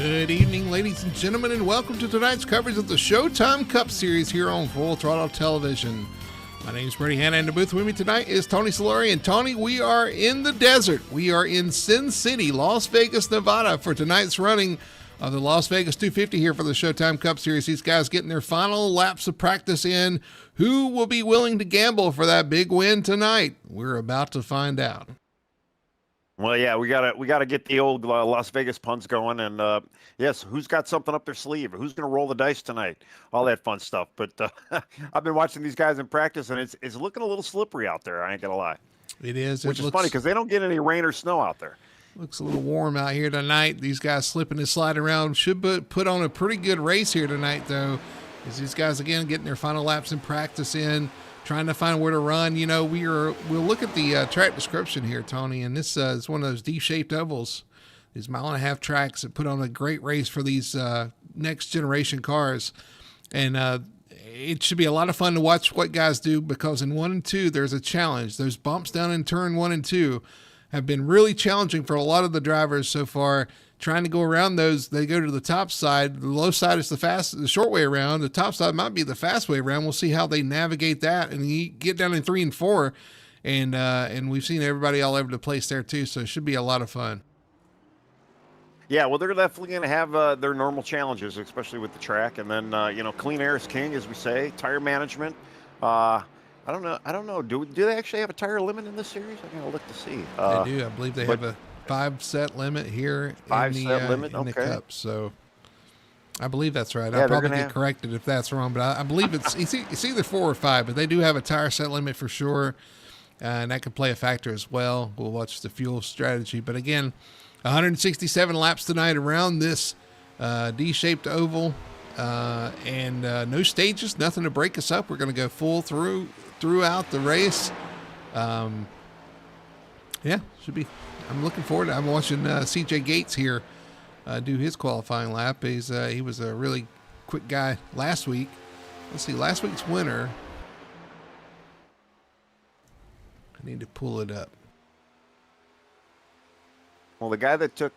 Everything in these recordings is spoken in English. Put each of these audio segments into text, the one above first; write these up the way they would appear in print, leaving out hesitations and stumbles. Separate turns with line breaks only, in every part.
Good evening, ladies and gentlemen, and welcome to tonight's coverage of the Showtime Cup Series here on Full Throttle Television. My name is Brady Hanna, and the booth with me tonight is Tony Solari. And Tony, we are in the desert. We are in Sin City, Las Vegas, Nevada for tonight's running of the Las Vegas 250 here for the Showtime Cup Series. These guys getting their final laps of practice in. Who will be willing to gamble for that big win tonight? We're about to find out.
Well, yeah, we gotta get the old Las Vegas puns going, and yes, who's got something up their sleeve? Who's gonna roll the dice tonight? All that fun stuff. But I've been watching these guys in practice, and it's looking a little slippery out there. I ain't gonna lie.
It is,
which is funny because they don't get any rain or snow out there.
Looks a little warm out here tonight. These guys slipping and sliding around. Should put on a pretty good race here tonight, though, as these guys again getting their final laps in practice in. Trying to find where to run. You know, we'll look at the track description here, Tony, and this is one of those D-shaped ovals, these 1.5-mile tracks that put on a great race for these next generation cars. And it should be a lot of fun to watch what guys do, because in 1 and 2, there's a challenge. Those bumps down in turn 1 and 2 have been really challenging for a lot of the drivers so far. Trying to go around those, they go to the top side. The low side is the short way around. The top side might be the fast way around. We'll see how they navigate that. And you get down in 3 and 4, and we've seen everybody all over the place there too. So it should be a lot of fun.
Yeah, well, they're definitely going to have their normal challenges, especially with the track. And then clean air is king, as we say. Tire management. I don't know. Do they actually have a tire limit in this series? I'm going to look to see.
They do. I believe they have a 5-set limit here in the Cup. So I believe that's right. I'll probably get corrected if that's wrong, but I believe it's either 4 or 5, but they do have a tire set limit for sure. And that could play a factor as well. We'll watch the fuel strategy. But again, 167 laps tonight around this D-shaped oval, and no stages, nothing to break us up. We're going to go full throughout the race. Yeah, should be. I'm looking forward to it. I'm watching CJ Gates here do his qualifying lap. He was a really quick guy last week. Let's see, last week's winner. I need to pull it up.
Well, the guy that took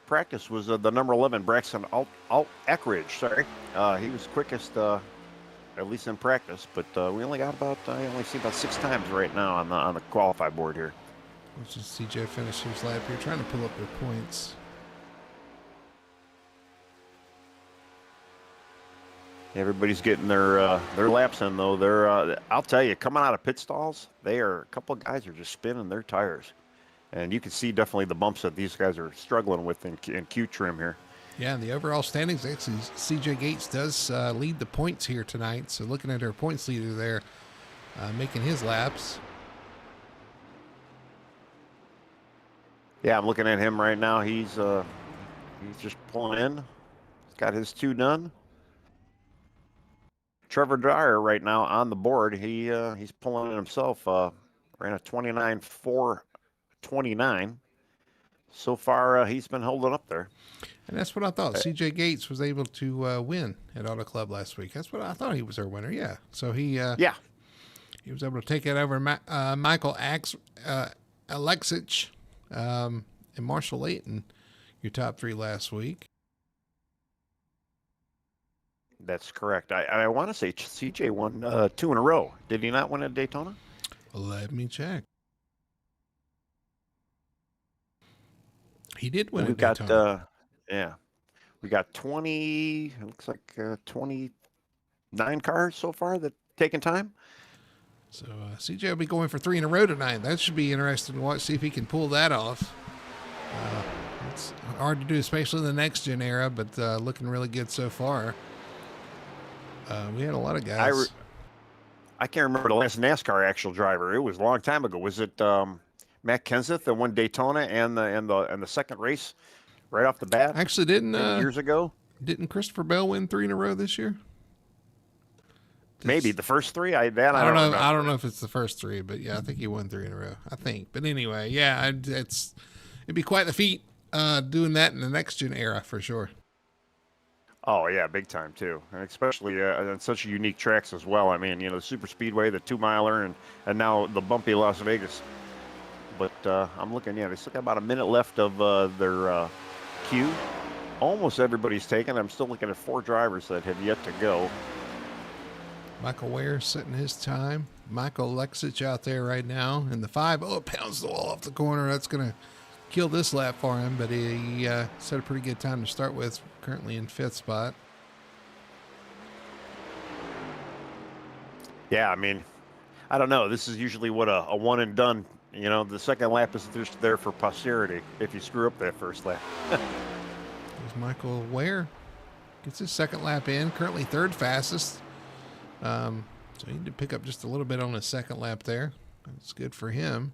practice was the number 11, Braxton Eckridge. Sorry, he was quickest, at least in practice. But we only got I only see about 6 times right now on the qualify board here.
Let's just CJ finish his lap here. Trying to pull up their points.
Everybody's getting their laps in, though. They're I'll tell you, coming out of pit stalls, a couple of guys are just spinning their tires, and you can see definitely the bumps that these guys are struggling with in Q trim here.
Yeah, and the overall standings, actually, CJ Gates does lead the points here tonight. So looking at our points leader there, making his laps.
Yeah, I'm looking at him right now. He's just pulling in. He's got his 2 done. Trevor Dyer right now on the board. He's pulling in himself. Ran a 29.429. So far, he's been holding up there.
And that's what I thought. CJ Gates was able to win at Auto Club last week. That's what I thought. He was their winner. Yeah. So he was able to take it over Michael Alexic. And Marshall Layton, your top 3 last week.
That's correct. I want to say CJ won 2 in a row. Did he not win at Daytona?
Let me check. He did win at Daytona.
We got 20, looks like 29 cars so far that taken time.
So CJ will be going for 3 in a row tonight. That should be interesting to watch, see if he can pull that off. It's hard to do, especially in the next gen era, but looking really good so far. We had a lot of guys.
I can't remember the last NASCAR actual driver. It was a long time ago. Was it Matt Kenseth that won Daytona and the second race right off the bat?
Actually, didn't
years ago?
Didn't Christopher Bell win 3 in a row this year?
Maybe the first 3. I don't know.
I don't know if it's the first 3, but yeah, I think he won 3 in a row. I think. But anyway, yeah, it'd be quite the feat doing that in the next gen era for sure.
Oh yeah, big time too, and especially on such unique tracks as well. I mean, the super speedway, the 2-miler, and now the bumpy Las Vegas. But I'm looking. Yeah, they still got about a minute left of their queue. almost everybody's taken. I'm still looking at 4 drivers that have yet to go.
Michael Ware setting his time. Michael Alexich out there right now in the 5. Oh, it pounds the wall off the corner. That's going to kill this lap for him, but he set a pretty good time to start with, currently in 5th spot.
Yeah, I mean, I don't know. This is usually what a one and done. You know, the second lap is just there for posterity if you screw up that first lap.
There's Michael Ware. Gets his second lap in, currently 3rd fastest. So he need to pick up just a little bit on his second lap there. That's good for him.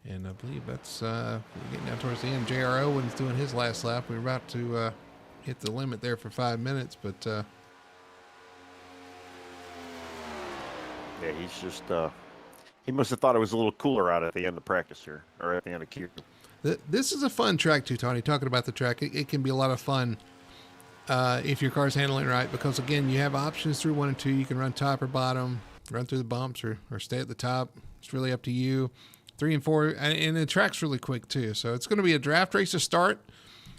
And I believe that's we're getting down towards the end. J.R. Owens doing his last lap. We're about to hit the limit there for 5 minutes, but
yeah, he's just he must have thought it was a little cooler out at the end of practice here, or at the end of Q.
This is a fun track too, Tony. Talking about the track, it can be a lot of fun if your car's handling right, because again, you have options through 1 and 2. You can run top or bottom, run through the bumps, or stay at the top. It's really up to you. 3 and 4, and the track's really quick too. So it's going to be a draft race to start,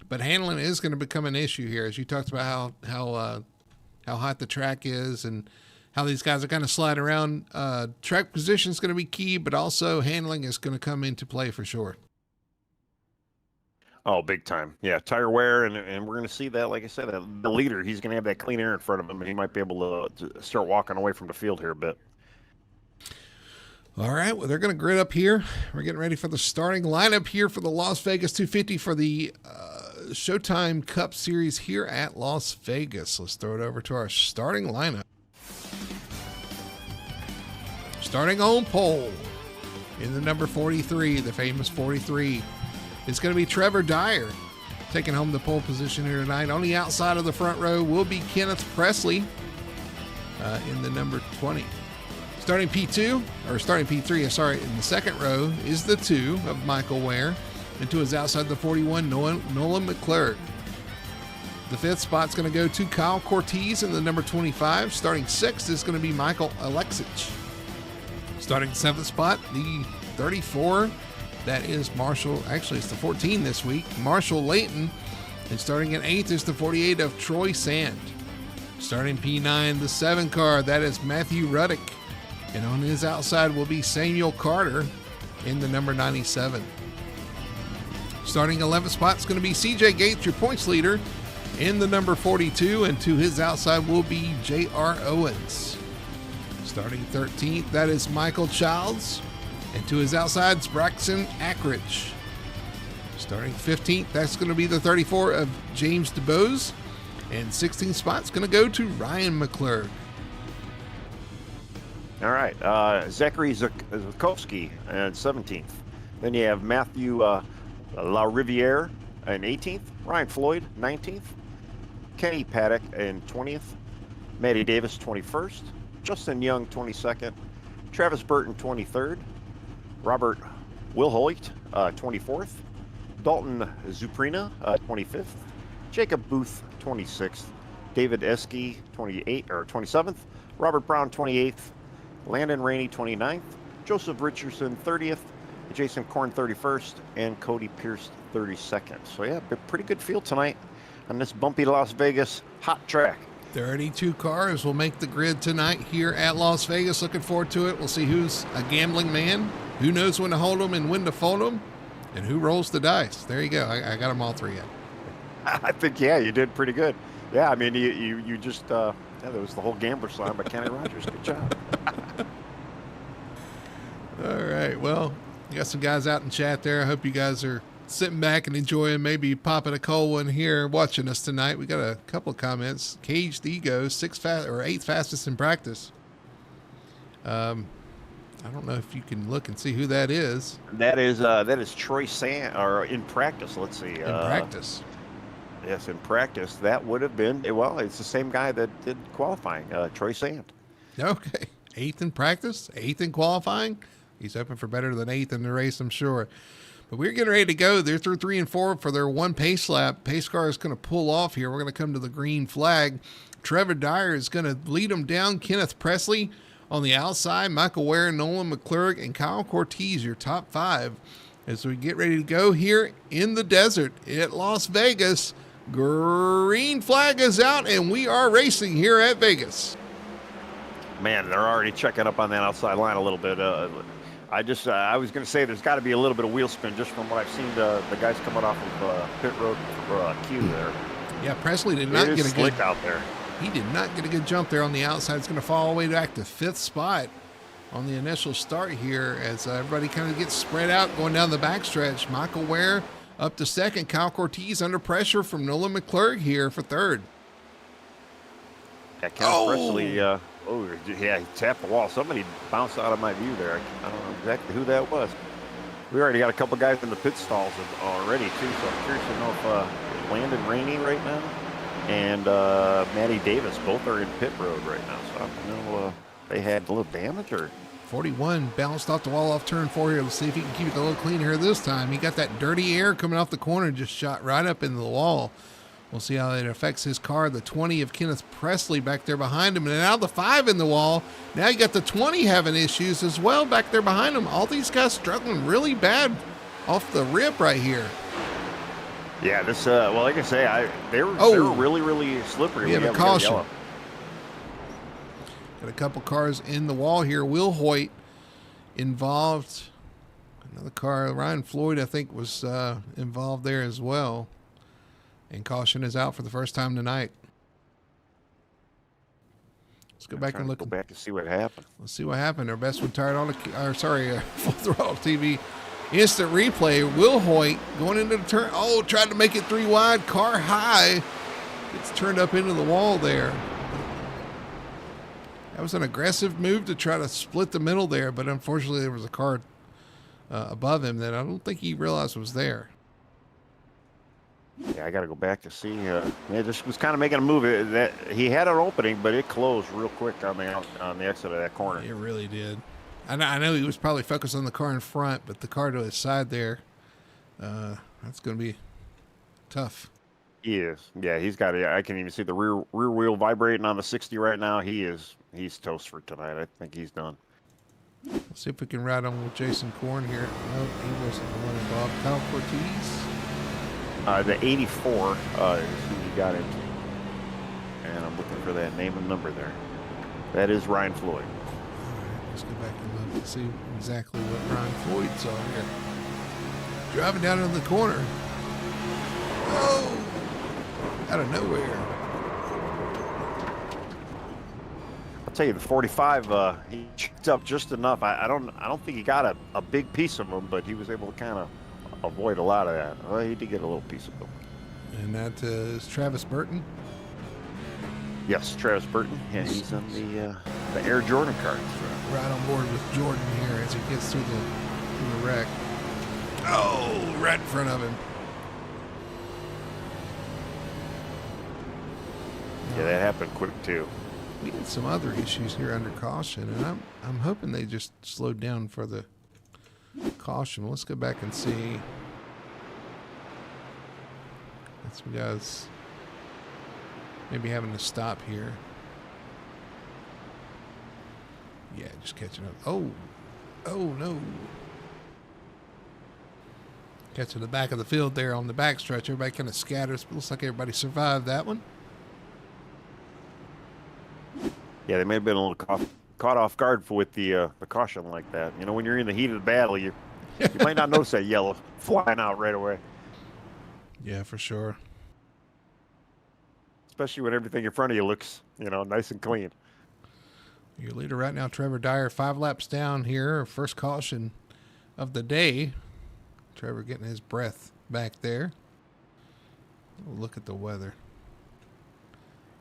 but handling is going to become an issue here, as you talked about how hot the track is and how these guys are kind of sliding around. Track position is going to be key, but also handling is going to come into play for sure.
Oh, big time. Yeah, tire wear, and we're going to see that, like I said, the leader, he's going to have that clean air in front of him, and he might be able to start walking away from the field here a bit.
All right, well, they're going to grid up here. We're getting ready for the starting lineup here for the Las Vegas 250 for the Showtime Cup Series here at Las Vegas. Let's throw it over to our starting lineup. Starting on pole in the number 43, the famous 43, it's going to be Trevor Dyer taking home the pole position here tonight. On the outside of the front row will be Kenneth Presley in the number 20. Starting P3, in the second row is the 2 of Michael Ware. And to his outside, the 41, Nolan McClurg. The 5th spot's going to go to Kyle Cortez in the number 25. Starting 6th is going to be Michael Alexich. Starting 7th spot, the 34, that is Marshall. Actually, it's the 14 this week, Marshall Layton. And starting in 8th is the 48 of Troy Sand. Starting P9, the 7 car, that is Matthew Ruddick. And on his outside will be Samuel Carter in the number 97. Starting 11th spot is going to be CJ Gates, your points leader, in the number 42. And to his outside will be J.R. Owens. Starting 13th, that is Michael Childs. And to his outside is Braxton Ackridge. Starting 15th, that's going to be the 34 of James DeBose. And 16th spot's going to go to Ryan McClurg.
All right, Zachary Zukowski at 17th. Then you have Matthew La Riviere in 18th. Ryan Floyd, 19th. Kenny Paddock in 20th. Matty Davis, 21st. Justin Young, 22nd. Travis Burton, 23rd. Robert Wilhoit, 24th. Dalton Zuprina, 25th. Jacob Booth, 26th. David Eske, 27th. Robert Brown, 28th. Landon Rainey, 29th. Joseph Richardson, 30th. Jason Korn, 31st. And Cody Pierce, 32nd. So, yeah, pretty good field tonight on this bumpy Las Vegas hot track.
32 cars will make the grid tonight here at Las Vegas. Looking forward to it. We'll see who's a gambling man, who knows when to hold them and when to fold them, and who rolls the dice. There you go. I got them all 3 in.
I think, yeah, you did pretty good. Yeah, I mean, you just, that was the whole gambler slam by Kenny Rogers. Good job.
All right. Well, you got some guys out in chat there. I hope you guys are sitting back and enjoying, maybe popping a cold one here, watching us tonight. We got a couple of comments. Caged Ego, 8th fastest in practice. I don't know if you can look and see who that is.
That is Troy Sand, or in practice. Let's see.
In practice.
Yes, in practice. That would have been, well, it's the same guy that did qualifying, Troy Sand.
Okay. 8th in practice, 8th in qualifying. He's hoping for better than 8th in the race, I'm sure. But we're getting ready to go. They're through 3 and 4 for their 1 pace lap. Pace car is going to pull off here. We're going to come to the green flag. Trevor Dyer is going to lead them down. Kenneth Presley on the outside. Michael Ware, Nolan McClurg, and Kyle Cortez, your top 5. as we get ready to go here in the desert at Las Vegas. Green flag is out, and we are racing here at Vegas.
Man, they're already checking up on that outside line a little bit. I was going to say there's got to be a little bit of wheel spin just from what I've seen the guys coming off of pit road for Q there.
Yeah, Presley did not get a good
out there.
He did not get a good jump there on the outside. It's going to fall all the way back to 5th spot on the initial start here as everybody kind of gets spread out going down the backstretch. Michael Ware up to 2nd. Kyle Cortez under pressure from Nolan McClurg here for 3rd.
Yeah, Kenneth Presley, he tapped the wall. Somebody bounced out of my view there. I don't know exactly who that was. We already got a couple guys in the pit stalls already, too, so I'm curious to know if Landon Rainey right now and Matty Davis both are in pit road right now. So I don't know they had a little damage or...
41 bounced off the wall off turn 4 here. Let's see if he can keep it a little cleaner this time. He got that dirty air coming off the corner and just shot right up into the wall. We'll see how it affects his car. The 20 of Kenneth Presley back there behind him. And now the 5 in the wall. Now you got the 20 having issues as well back there behind him. All these guys struggling really bad off the rip right here.
Yeah, this, well, like I say, they were really, really slippery.
We have a caution. Got a couple cars in the wall here. Will Hoyt involved. Another car. Ryan Floyd, I think, was involved there as well. And caution is out for the first time tonight. Let's go back and look.
Go back and see what happened.
Let's see what happened. Our best one tired on full throttle TV. Instant replay. Will Hoyt going into the turn. Oh, tried to make it 3 wide. Car high. It's turned up into the wall there. That was an aggressive move to try to split the middle there, but unfortunately there was a car above him that I don't think he realized was there.
Yeah, I got to go back to see. Just was kind of making a move. That he had an opening, but it closed real quick on the exit of that corner.
It really did. I know he was probably focused on the car in front, but the car to his side there, that's going to be tough.
He is. Yeah, he's got it. I can even see the rear wheel vibrating on the 60 right now. He's toast for tonight. I think he's done.
Let's see if we can ride on with Jason Korn here. No, he wasn't the one involved. Kyle Cortez.
The 84 is who he got into. And I'm looking for that name and number there. That is Ryan Floyd.
Let's go back and look and see exactly what Ryan Floyd saw here. Driving down into the corner. Oh! Out of nowhere.
I'll tell you, the 45, he checked up just enough. I don't think he got a big piece of him, but he was able to kind of avoid a lot of that. Well, he did get a little piece of him.
And that is Travis Burton.
Yes, Travis Burton. Yeah, he's on the Air Jordan car.
Right on board with Jordan here as he gets through the wreck. Oh, right in front of him.
Yeah, that happened quick too.
We had some other issues here under caution, and I'm hoping they just slowed down for the caution. Let's go back and see. That's some guys maybe having to stop here. Yeah, just catching up. Oh no. Catching the back of the field there on the backstretch. Everybody kind of scatters. Looks like everybody survived that one.
Yeah, they may have been a little caught off guard with the caution like that. You know, when you're in the heat of the battle, you might not notice that yellow flying out right away.
Yeah, for sure.
Especially when everything in front of you looks, nice and clean.
Your leader right now, Trevor Dyer, 5 laps down here. First caution of the day. Trevor getting his breath back there. We'll look at the weather.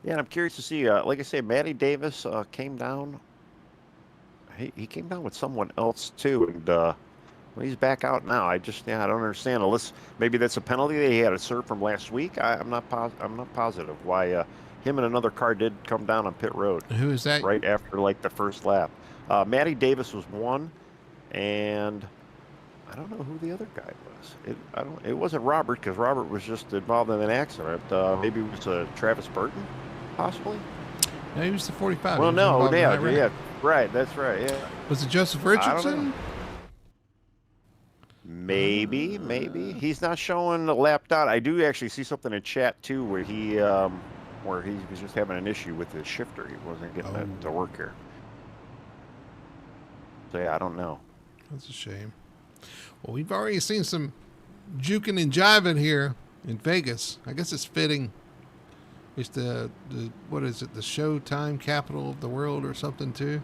Yeah, and I'm curious to see, like I say, Matty Davis came down. He came down with someone else too, and well, he's back out now. I don't understand. Unless maybe that's a penalty that he had to serve from last week. I'm not positive why him and another car did come down on pit road.
Who is that?
Right after the first lap. Matty Davis was one, and I don't know who the other guy was. It wasn't Robert, because Robert was just involved in an accident. Maybe it was Travis Burton, possibly.
No, he was the 45.
Well, no, right, that's right, yeah.
Was it Joseph Richardson?
Maybe he's not showing the lap dot. I do actually see something in chat too where he was just having an issue with his shifter. He wasn't getting it to work here. So yeah, I don't know.
That's a shame. Well, we've already seen some juking and jiving here in Vegas. I guess it's fitting. It's the what is it? The Showtime capital of the world or something too.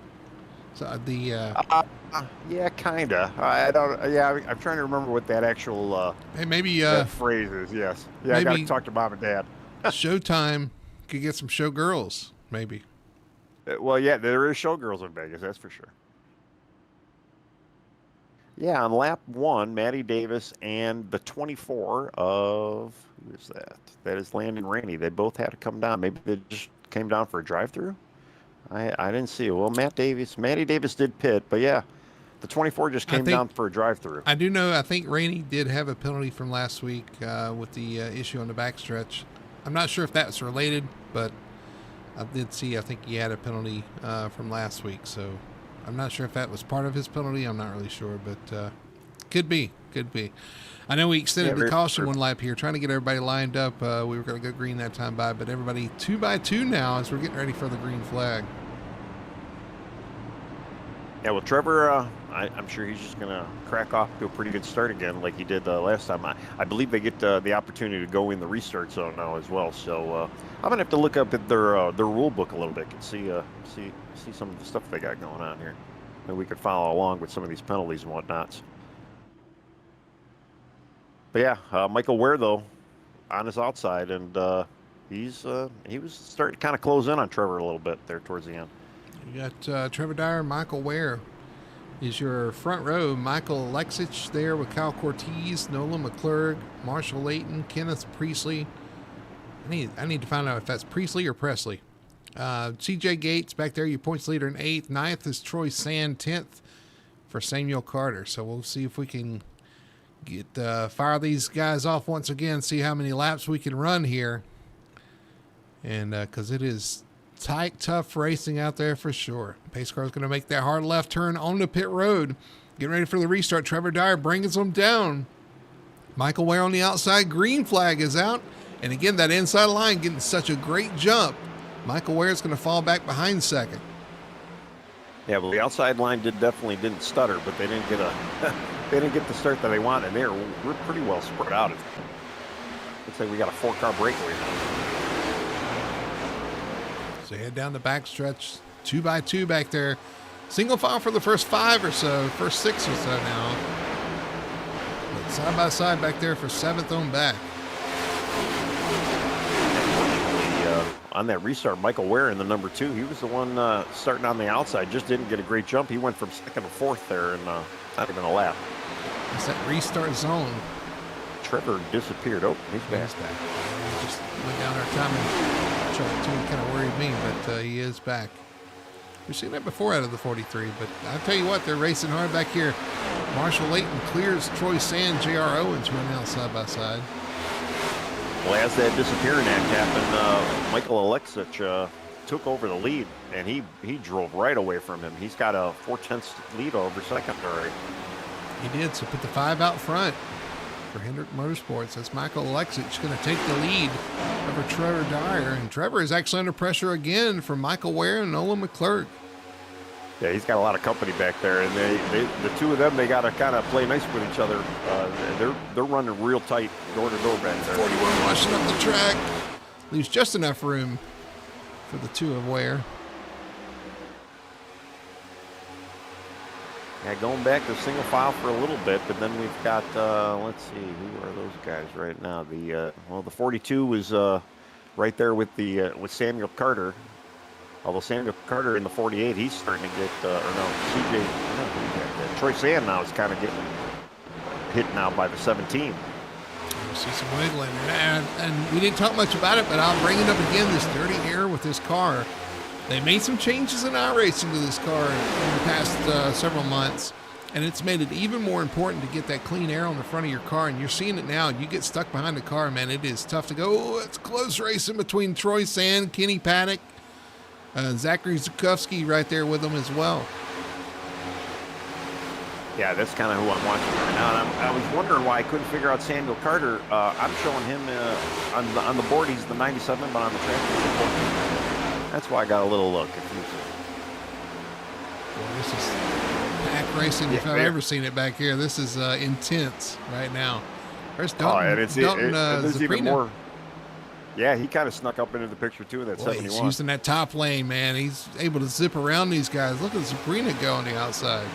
So
yeah, kinda. I don't. Yeah, I'm trying to remember what that actual
hey, maybe
that phrase is. Yes. Yeah, I got to talk to mom and dad.
Showtime could get some showgirls, maybe.
Well, yeah, there is showgirls in Vegas, that's for sure. Yeah, on lap 1, Maddie Davis and the 24 of, who is that? That is Landon Rainey. They both had to come down. Maybe they just came down for a drive-through? I didn't see it. Well, Maddie Davis did pit, but yeah, the 24 just came down for a drive-through.
I do know, I think Rainey did have a penalty from last week with the issue on the backstretch. I'm not sure if that's related, but I did see, I think he had a penalty from last week, so I'm not sure if that was part of his penalty. I'm not really sure, but could be. I know we extended the caution one lap here, trying to get everybody lined up. We were going to go green that time by, but everybody 2 by 2 now as we're getting ready for the green flag.
Yeah, well, Trevor, I'm sure he's just going to crack off to a pretty good start again like he did last time. I believe they get the opportunity to go in the restart zone now as well. So I'm going to have to look up at their rule book a little bit and see some of the stuff they got going on here. And we could follow along with some of these penalties and whatnots. But yeah, Michael Ware, though, on his outside, and he was starting to kind of close in on Trevor a little bit there towards the end.
You got Trevor Dyer, Michael Ware is your front row. Michael Alexich there with Kyle Cortez, Nolan McClurg, Marshall Layton, Kenneth Priestley. I need to find out if that's Priestley or Presley. CJ Gates back there, your points leader in 8th. 9th is Troy Sand. 10th for Samuel Carter. So we'll see if we can fire these guys off once again, see how many laps we can run here. And because it is tight, tough racing out there for sure. Pace car is going to make that hard left turn on the pit road. Getting ready for the restart. Trevor Dyer brings them down. Michael Ware on the outside. Green flag is out. And again, that inside line getting such a great jump. Michael Ware is going to fall back behind second.
Yeah, well, the outside line definitely didn't stutter, but they didn't get the start that they wanted. We're pretty well spread out. Looks like we got a 4-car breakaway now.
So head down the backstretch, 2 by 2 back there. Single file for the first 5 or so, first 6 or so now. But side by side back there for 7th on back.
On that restart, Michael Ware in the number 2, he was the one starting on the outside, just didn't get a great jump. He went from 2nd to 4th there and not even a lap.
It's that restart zone.
Trevor disappeared. Oh, he's back.
He just went down our timing chart too, kind of worried me, but he is back. We've seen that before out of the 43, but I'll tell you what, they're racing hard back here. Marshall Layton clears Troy Sand, J.R. Owens running out side by side.
Well, as that disappearing act happened, Michael Alexich took over the lead, and he drove right away from him. He's got a 4/10 lead over second already.
He did, so put the 5 out front for Hendrick Motorsports. That's Michael Alexich going to take the lead over Trevor Dyer, and Trevor is actually under pressure again from Michael Ware and Nolan McClurg.
Yeah, he's got a lot of company back there, and the two of them, they got to kind of play nice with each other. They're running real tight door to door back there.
41 washing up the track, leaves just enough room for the 2 of Ware.
Yeah, going back to single file for a little bit, but then we've got let's see, who are those guys right now? The 42 was right there with Samuel Carter. Although Samuel Carter in the 48, he's starting to get, Troy Sand now is kind of getting hit now by the 17.
I see some wiggling. And we didn't talk much about it, but I'll bring it up again, this dirty air with this car. They made some changes in iRacing to this car in the past several months, and it's made it even more important to get that clean air on the front of your car, and you're seeing it now. You get stuck behind the car, man, it is tough to go. Oh, it's close racing between Troy Sand, Kenny Paddock, Zachary Zukowski right there with them as well.
Yeah, that's kind of who I'm watching right now. And I was wondering why I couldn't figure out Samuel Carter. I'm showing him on the board. He's the 97, but on the track, he's the 14. That's why I got a little confused.
Boy, this is pack racing if I've ever seen it back here. This is intense right now. There's Dalton,
there's even more. Yeah, he kind of snuck up into the picture too in that 71.
He's using that top lane, man. He's able to zip around these guys. Look at Sabrina go on the outside.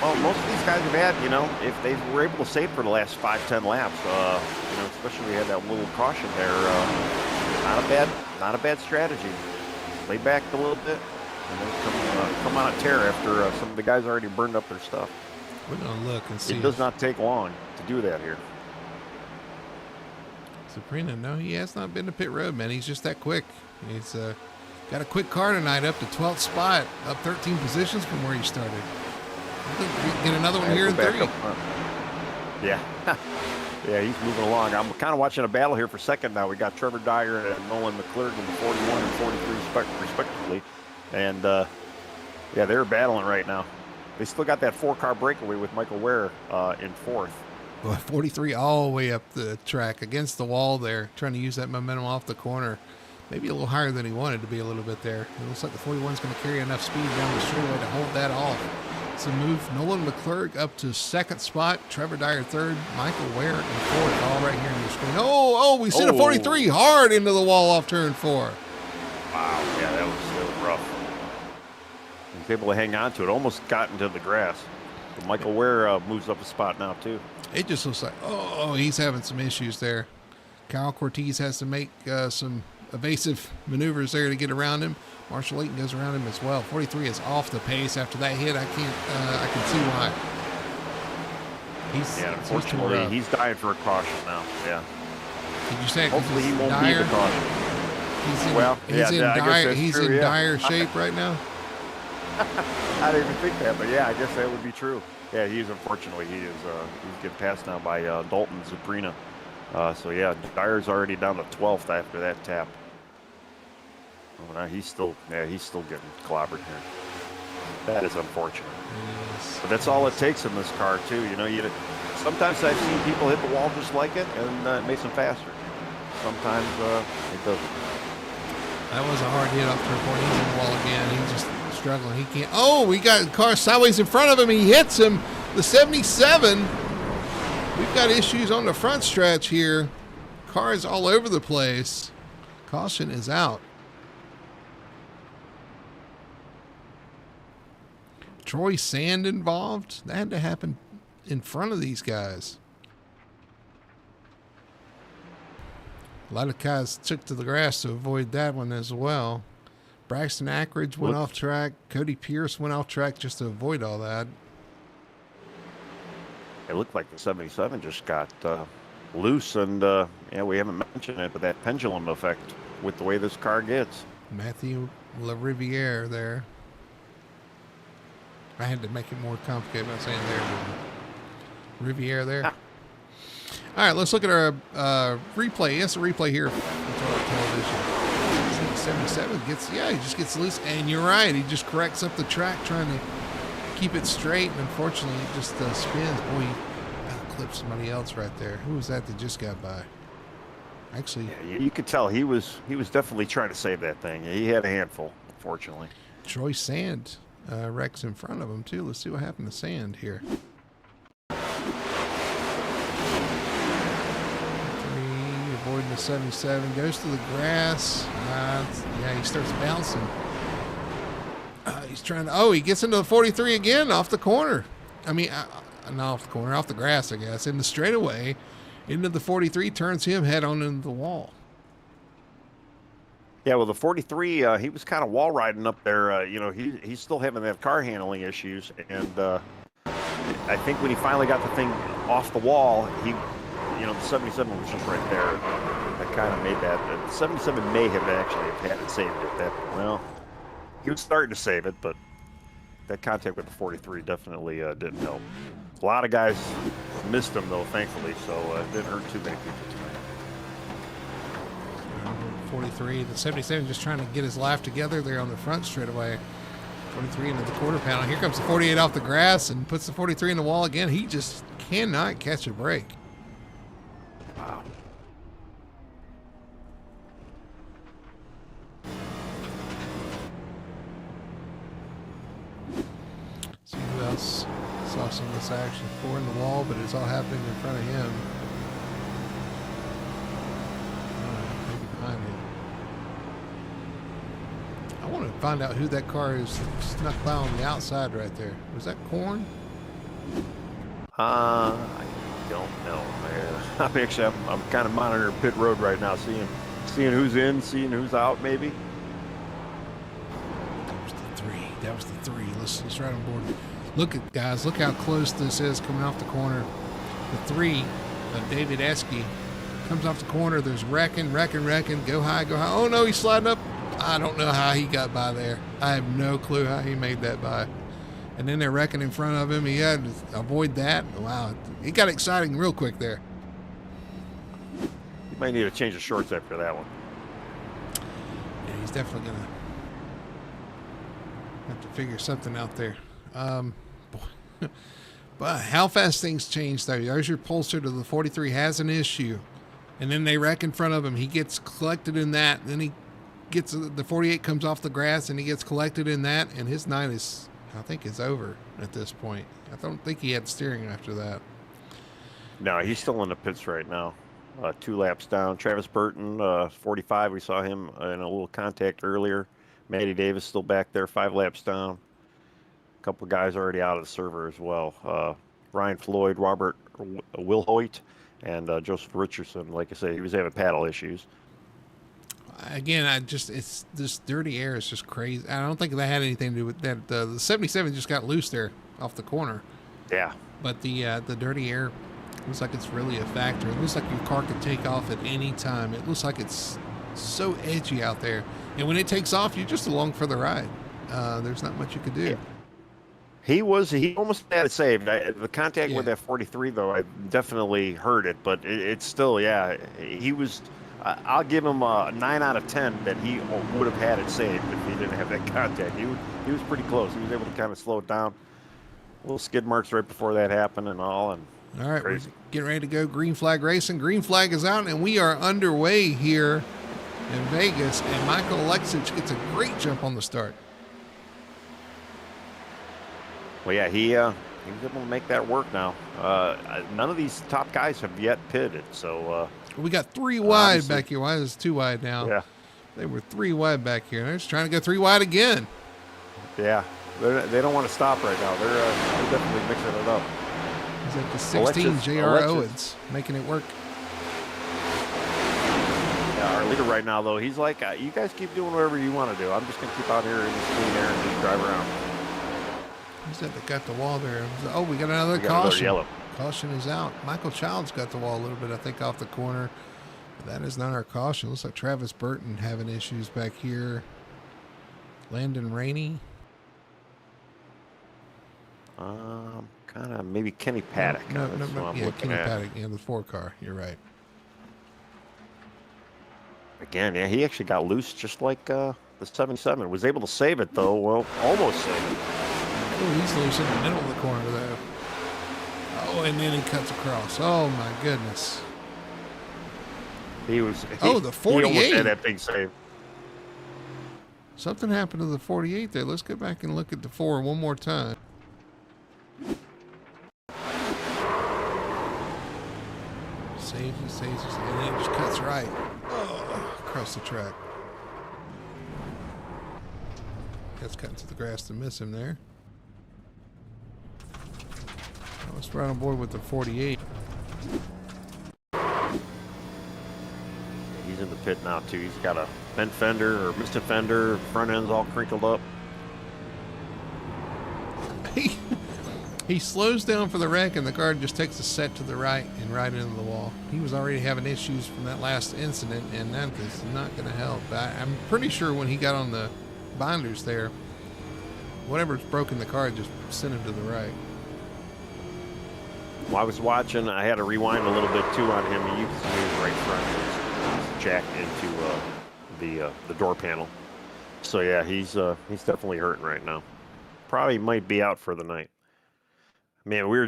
Well, most of these guys have had, if they were able to save for the last 5-10 laps, especially we had that little caution there. Not a bad strategy. Lay back a little bit and then come on a tear after some of the guys already burned up their stuff.
We're gonna look and see.
It does not take long to do that here.
Sabrina, no, he has not been to pit road, man. He's just that quick. He's got a quick car tonight, up to 12th spot, up 13 positions from where he started. I think we can get another one here in 30.
Yeah. Yeah, he's moving along. I'm kind of watching a battle here for second now. We got Trevor Dyer and Nolan McClurg in the 41 and 43 respectively. And, they're battling right now. They still got that 4-car breakaway with Michael Ware in fourth.
Well, 43 all the way up the track against the wall there, trying to use that momentum off the corner. Maybe a little higher than he wanted to be a little bit there. It looks like the 41 is going to carry enough speed down the straightaway to hold that off. It's a move. Nolan McClurg up to second spot. Trevor Dyer third. Michael Ware in fourth. All right here on your screen. We see the 43 hard into the wall off turn 4.
Wow. Yeah, that was rough. He was able to hang on to it. Almost got into the grass. But Michael Ware moves up a spot now, too.
It just looks like, he's having some issues there. Kyle Cortez has to make some evasive maneuvers there to get around him. Marshall Layton goes around him as well. 43 is off the pace after that hit. I can see why.
Unfortunately, he's dying for a caution now. Yeah.
Did you say?
Hopefully he won't need the caution.
He's in dire shape right now.
I didn't even think that, but yeah, I guess that would be true. Yeah, he's getting passed now by Dalton Zuprina. Dyer's already down to 12th after that tap. He's still getting clobbered here. That is unfortunate.
Yes.
But that's all it takes in this car too. Sometimes I've seen people hit the wall just like it, and it makes them faster. Sometimes it doesn't.
That was a hard hit off turn 4. He's in the wall again. He's just struggling. He can't. Oh, we got the car sideways in front of him. He hits him. The 77. We've got issues on the front stretch here. Cars all over the place. Caution is out. Troy Sand involved. That had to happen in front of these guys. A lot of guys took to the grass to avoid that one as well. Braxton Ackridge went off track. Cody Pierce went off track just to avoid all that.
It looked like the 77 just got loose, and we haven't mentioned it, but that pendulum effect with the way this car gets.
Matthew LaRiviere there. I had to make it more complicated by saying there. Riviere there. All right, let's look at our replay. Yes, a replay here for television. 77 he just gets loose. And you're right, he just corrects up the track trying to keep it straight. And unfortunately, it just spins. Boy, he clipped somebody else right there. Who was that just got by? Actually,
you could tell he was definitely trying to save that thing. He had a handful, unfortunately.
Troy Sand wrecks in front of him, too. Let's see what happened to Sand here. Avoiding the 77, goes to the grass. He starts bouncing. He's trying to, he gets into the 43 again off the corner. Not off the corner, off the grass, I guess. In the straightaway, into the 43, turns him head on into the wall.
Yeah, well, the 43, he was kind of wall riding up there. He's still having that car handling issues. And I think when he finally got the thing off the wall, the 77 was just right there. That kind of made that. The 77 may have actually had it saved at that point. Well, he was starting to save it, but that contact with the 43 definitely didn't help. A lot of guys missed him, though, thankfully, so it didn't hurt too many people tonight.
43, the 77 just trying to get his life together there on the front straightaway. 43 into the quarter panel. Here comes the 48 off the grass and puts the 43 in the wall again. He just cannot catch a break.
Wow.
See who else saw some of this action. 4 in the wall, but it's all happening in front of him. Maybe behind him. I want to find out who that car is that snuck by on the outside right there. Was that Corn?
I don't know, man. I'm kind of monitoring pit road right now, seeing who's in, seeing who's out, maybe.
That was the 3. Let's right on board. Look at guys. Look how close this is coming off the corner. The 3, David Esky, comes off the corner. There's wrecking. Go high. Oh no, he's sliding up. I don't know how he got by there. I have no clue how he made that by. And then they're wrecking in front of him. He had to avoid that. Wow, it got exciting real quick there.
You might need to change the shorts after that one.
Yeah, he's definitely gonna have to figure something out there. But how fast things change though. There's your Pulsar to the 43 has an issue, and then they wreck in front of him. He gets collected in that. Then he gets the 48 comes off the grass and he gets collected in that, and his night is, I think, is over at this point. I don't think he had steering after that.
No, he's still in the pits right now. 2 laps down. Travis Burton, 45. We saw him in a little contact earlier. Matty Davis still back there, 5 laps down. A couple of guys already out of the server as well. Ryan Floyd, Robert Wilhoit, and Joseph Richardson. Like I said, he was having paddle issues.
Again, it's this dirty air is just crazy. I don't think that had anything to do with that. The 77 just got loose there off the corner.
Yeah.
But the dirty air looks like it's really a factor. It looks like your car could take off at any time. It looks like it's so edgy out there. And when it takes off, you're just along for the ride. There's not much you could do.
Yeah. He almost had it saved. The contact with that 43, though, I definitely heard it, but it's still, yeah, he was, I'll give him a 9 out of 10 that he would have had it saved if he didn't have that contact. He was pretty close. He was able to kind of slow it down. Little skid marks right before that happened and all. And
all right,
crazy.
We're getting ready to go green flag racing. Green flag is out, and we are underway here in Vegas, and Michael Alexich gets a great jump on the start.
Well, yeah, he was able to make that work now. None of these top guys have yet pitted, so...
we got 3 wide back here. Why is it 2 wide now?
Yeah.
They were 3 wide back here. They're just trying to go 3 wide again.
Yeah, they don't want to stop right now. They're definitely mixing it up.
He's at the 16, J.R. Owens, making it work.
Yeah, our leader right now, though, he's like, you guys keep doing whatever you want to do. I'm just going to keep out here in this clean air and just drive around.
Who's that got the wall there? Oh, we got another caution.
Yellow.
Caution is out. Michael Childs got the wall a little bit, I think, off the corner. But that is not our caution. Looks like Travis Burton having issues back here. Landon Rainey.
Kind of maybe Kenny Paddock.
No, yeah, Kenny Paddock. Yeah, the 4 car. You're right.
Again, yeah, he actually got loose just like the 77. Was able to save it, though. Well, almost save it.
Oh, he's loose in the middle of the corner, though. Oh, and then he cuts across. Oh, my goodness.
The
48.
He almost had that big save.
Something happened to the 48 there. Let's go back and look at the 4 one more time. Saves, and then it just cuts right across the track. That's cutting to the grass to miss him there. Let's ride on board with the 48.
He's in the pit now, too. He's got a bent fender or missed a fender. Front end's all crinkled up.
He slows down for the wreck, and the car just takes a set to the right and right into the wall. He was already having issues from that last incident, and that is not going to help. I'm pretty sure when he got on the binders there, whatever's broken the car just sent him to the right.
Well, I was watching. I had to rewind a little bit, too, on him. You can see his right front is jacked into the door panel. So, yeah, he's definitely hurting right now. probably might be out for the night. Man, we are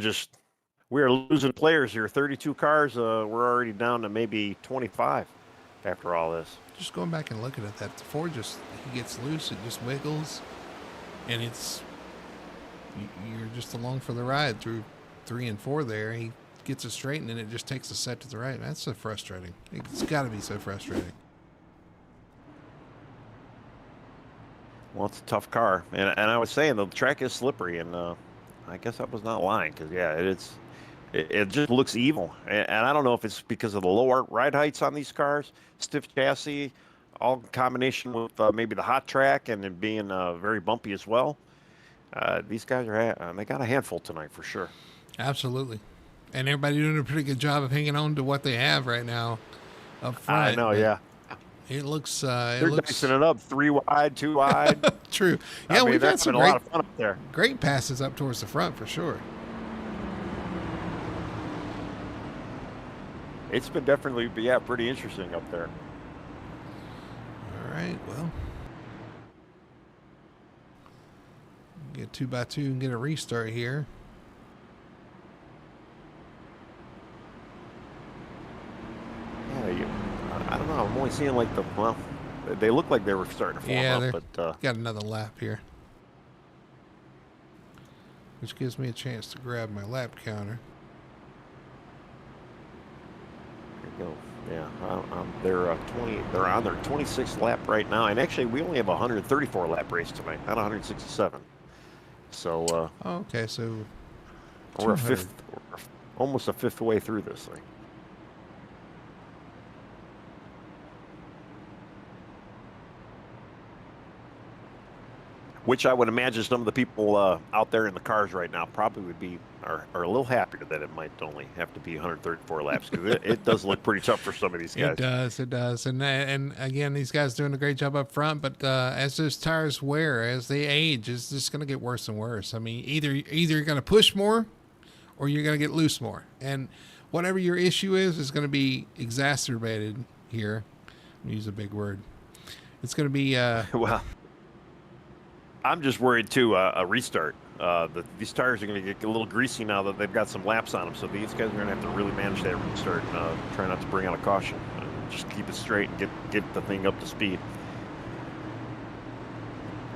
losing players here. 32 cars. We're already down to maybe 25 after all this.
Just going back and looking at that, the Ford he gets loose, it just wiggles, and you're just along for the ride through 3 and 4 there. He gets it straight, and then it just takes a set to the right. That's so frustrating. It's got to be so frustrating.
Well, it's a tough car, and I was saying the track is slippery, and I guess I was not lying, because yeah, it just looks evil, and I don't know if it's because of the low ride heights on these cars, stiff chassis, all in combination with maybe the hot track and it being very bumpy as well. These guys they got a handful tonight for sure.
Absolutely, and everybody doing a pretty good job of hanging on to what they have right now up front.
I know, yeah.
It looks.
They're dicing it up 3 wide, 2 wide.
True. Yeah, we've had some
a lot of fun up there.
Great passes up towards the front for sure.
It's been definitely, pretty interesting up there.
All right, well, get 2x2 and get a restart here.
Yeah, I don't know. I'm only seeing like they look like they were starting to form up, but
got another lap here, which gives me a chance to grab my lap counter.
There you go. Yeah, they're 20. They're on their 26th lap right now, and actually we only have a 134 lap race tonight, not 167. So.
Okay, so.
We're almost a fifth way through this thing. Which I would imagine some of the people out there in the cars right now probably are a little happier that it might only have to be 134 laps, because it does look pretty tough for some of these guys.
It does. And again, these guys doing a great job up front, but as those tires wear, as they age, it's just going to get worse and worse. I mean, either you're going to push more or you're going to get loose more. And whatever your issue is going to be exacerbated here. I'm use a big word. It's going to be...
well... I'm just worried too. A restart. These tires are going to get a little greasy now that they've got some laps on them. So these guys are going to have to really manage that restart. And, try not to bring out a caution. Just keep it straight and get the thing up to speed.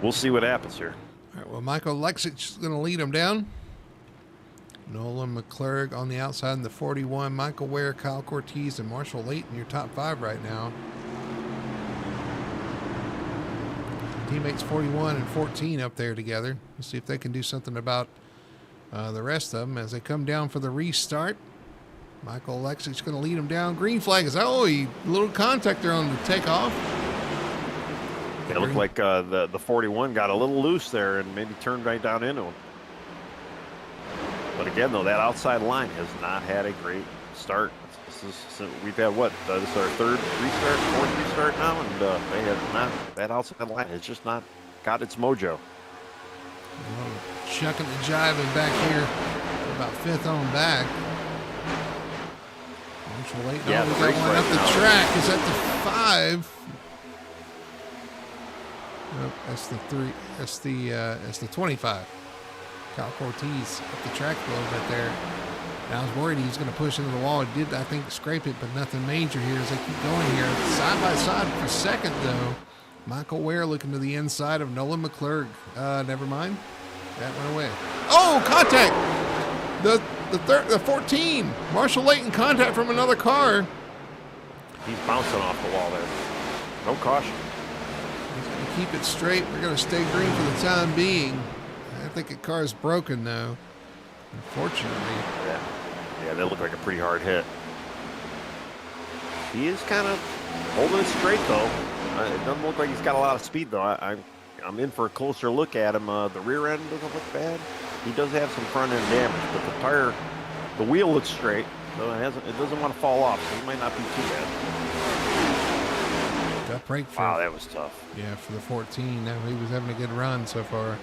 We'll see what happens here.
All right. Well, Michael Leksich is going to lead them down. Nolan McClurg on the outside in the 41. Michael Ware, Kyle Cortez, and Marshall Layton, your top 5 right now. Teammates 41 and 14 up there together. Let's see if they can do something about the rest of them as they come down for the restart. Michael Leksich going to lead them down. Green flag is a little contact there on the takeoff.
It looked like the 41 got a little loose there and maybe turned right down into him. But again, though, that outside line has not had a great start. We've had this is our 3rd restart, 4th restart now, and they have not. That outside line has just not got its mojo.
Chucking and jiving back here, about 5th on back. Marshall Layton, we got one up the track. Is that the 5? Nope, that's the 3. That's the 25. Kyle Cortez up the track a little bit there. I was worried he was going to push into the wall. He did, I think, scrape it, but nothing major here as they keep going here. Side by side for second, though. Michael Ware looking to the inside of Nolan McClurg. Never mind. That went away. Oh, contact! The 14. Marshall Layton contact from another car.
He's bouncing off the wall there. No caution.
He's going to keep it straight. We're going to stay green for the time being. I think the car is broken, though. Unfortunately.
Yeah, that looked like a pretty hard hit. He is kind of holding it straight, though. It doesn't look like he's got a lot of speed, though. I'm in for a closer look at him. The rear end doesn't look bad. He does have some front end damage, but the wheel looks straight, so it doesn't want to fall off, so he might not be too bad.
Got brake for,
wow, that was tough.
Yeah, for the 14. Now he was having a good run so far.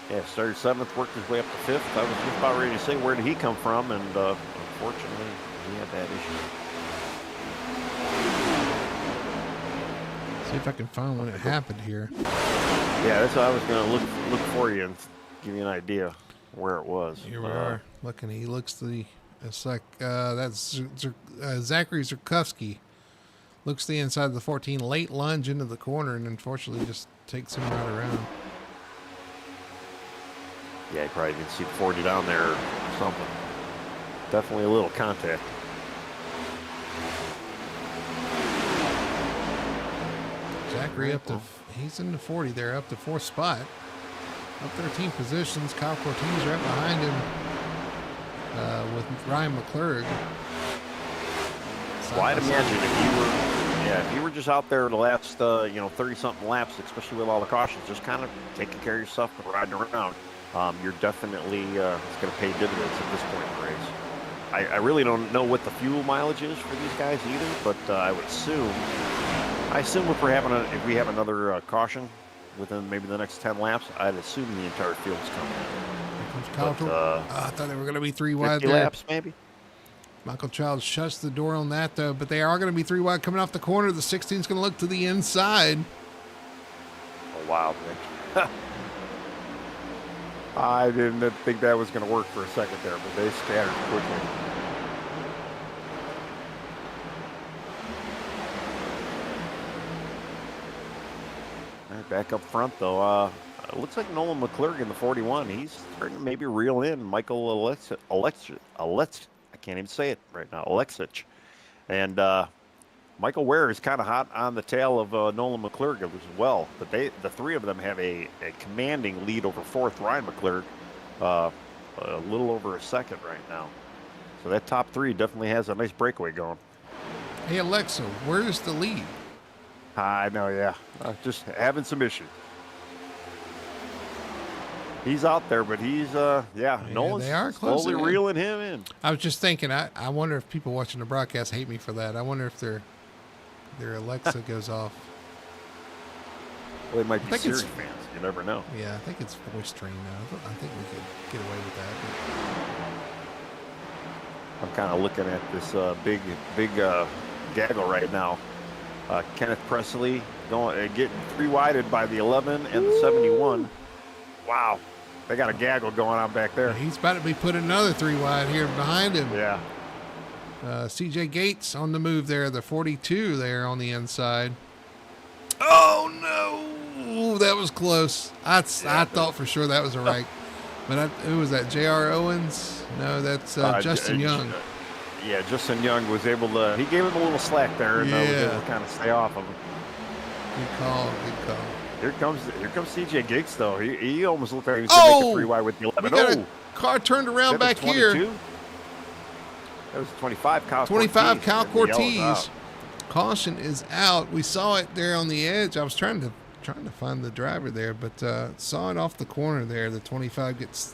Yeah, started 7th, worked his way up to 5th. I was just about ready to say, where did he come from? And unfortunately, he had that issue.
See if I can find when it happened here.
Yeah, that's what I was going to look for you and give you an idea where it was.
Here we are looking. He looks the. It's like that's Zachary Zerkowski. Looks the inside of the 14. Late lunge into the corner, and unfortunately just takes him right around.
Yeah, you probably didn't see the 40 down there or something. Definitely a little contact.
Zachary up to, he's in the 40 there, up to 4th spot. Up 13 positions. Kyle Cortez right behind him with Ryan McClurg.
Well, I'd imagine if you were just out there the last 30-something laps, especially with all the cautions, just kind of taking care of yourself and riding around, you're definitely it's going to pay dividends at this point in the race. I really don't know what the fuel mileage is for these guys either, but I assume if we have another caution within maybe the next 10 laps, I'd assume the entire field's coming in.
Here comes Kyle. I thought they were going to be 3 wide there.
Laps maybe.
Michael Childs shuts the door on that, though, but they are going to be 3 wide coming off the corner. The 16 is going to look to the inside.
Oh, wow. I didn't think that was going to work for a second there, but they scattered quickly. All right, back up front, though. It looks like Nolan McClurg in the 41. He's starting to maybe reel in Michael Alexich. I can't even say it right now. Alexich. And Michael Ware is kind of hot on the tail of Nolan McClurg as well. But the 3 of them have a commanding lead over 4th Ryan McClurg, a little over a second right now. So that top 3 definitely has a nice breakaway going.
Hey, Alexa, where's the lead?
I know, yeah. Just having some issues. He's out there, but he's, Nolan's slowly reeling him in.
I was just thinking, I wonder if people watching the broadcast hate me for that. I wonder if their Alexa goes off.
Well, they might be Siri fans. You never know.
Yeah, I think it's voice trained now. I think we could get away with that.
I'm kind of looking at this big gaggle right now. Kenneth Presley getting 3-wided by the 11 and the 71. Wow. They got a gaggle going on back there.
He's about to be put another 3 wide here behind him.
Yeah.
CJ Gates on the move there, the 42 there on the inside. Oh, no. That was close. I thought for sure that was a right. But who was that, J.R. Owens? No, that's Justin Young.
Yeah, Justin Young was able to, he gave him a little slack there and was able to kind of stay off of him.
Good call.
Here comes CJ Gates though. He almost looked like he was going to make a 3 wide with the 11.
We got a car turned around back here.
That was 25.
Kyle Cortez. Caution is out. We saw it there on the edge. I was trying to find the driver there, but saw it off the corner there. The 25 gets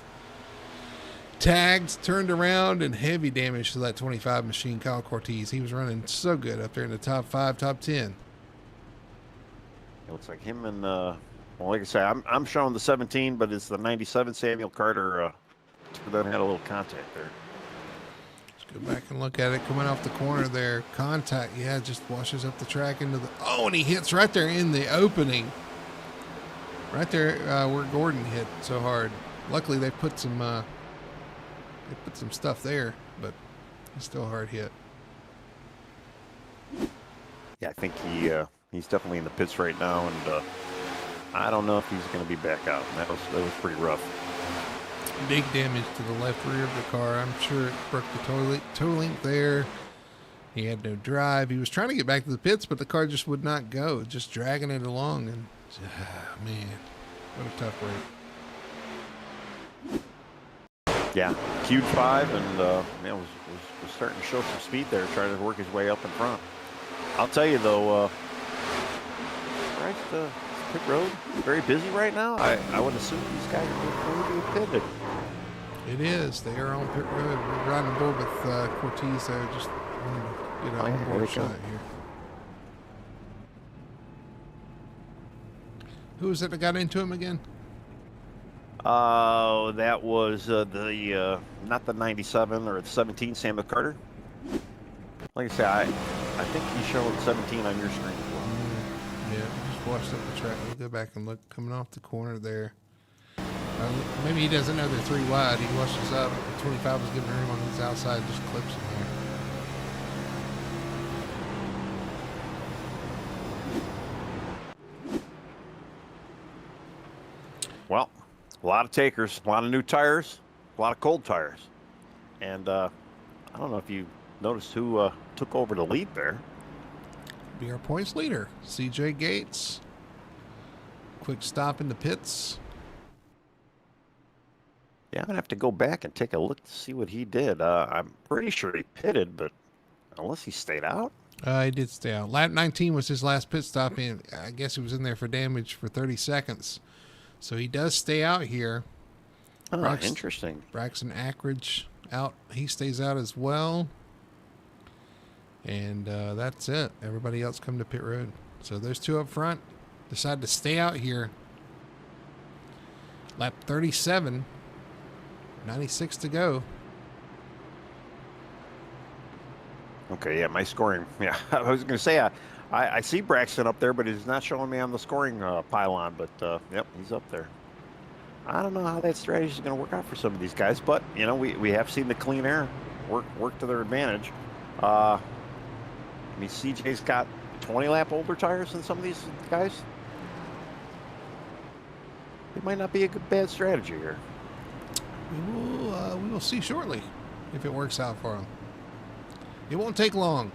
tagged, turned around, and heavy damage to that 25 machine. Kyle Cortez. He was running so good up there in the top 5, top 10.
It looks like him and, well, like I say, I'm showing the 17, but it's the 97 Samuel Carter. Two of them had a little contact there.
Let's go back and look at it. Coming off the corner there. Contact, yeah, just washes up the track into the, oh, and he hits right there in the opening. Right there where Gordon hit so hard. Luckily, they put some stuff there, but he's still a hard hit.
Yeah, I think he's definitely in the pits right now, and I don't know if he's going to be back out. That was pretty rough.
Big damage to the left rear of the car. I'm sure it broke the toe link there. He had no drive. He was trying to get back to the pits, but the car just would not go, just dragging it along. And man, what a tough race.
Yeah, Q5, and was starting to show some speed there, trying to work his way up in front. I'll tell you though, right, the pit road very busy right now. I would assume these guys are going to be pitted.
It is. They are on pit road. We're riding aboard with Cortez there. Just wanted to get an onboard shot here. Who was it that got into him again?
That was not the 97 or the 17 Samuel Carter. Like I say, I think he's showing 17 on your screen as well.
Yeah. washed up the track. We'll go back and look. Coming off the corner there. Maybe he doesn't know they're 3 wide. He washes up. 25 was giving room on his outside. Just clips him there.
Well, a lot of takers, a lot of new tires, a lot of cold tires. And I don't know if you noticed who took over the lead there.
Be our points leader, CJ Gates. Quick stop in the pits.
Yeah, I'm going to have to go back and take a look to see what he did. I'm pretty sure he pitted, but unless he stayed out.
He did stay out. Lap 19 was his last pit stop, and I guess he was in there for damage for 30 seconds. So he does stay out here.
Oh, interesting.
Braxton Ackridge out. He stays out as well. And that's it. Everybody else come to pit road. So those 2 up front decide to stay out here. Lap 37. 96 to go.
Okay, yeah, my scoring. Yeah, I was going to say, I see Braxton up there, but he's not showing me on the scoring pylon. But, yep, he's up there. I don't know how that strategy is going to work out for some of these guys, but, you know, we have seen the clean air work to their advantage. I mean, CJ's got 20-lap older tires than some of these guys. It might not be a bad strategy here.
We will see shortly if it works out for them. It won't take long.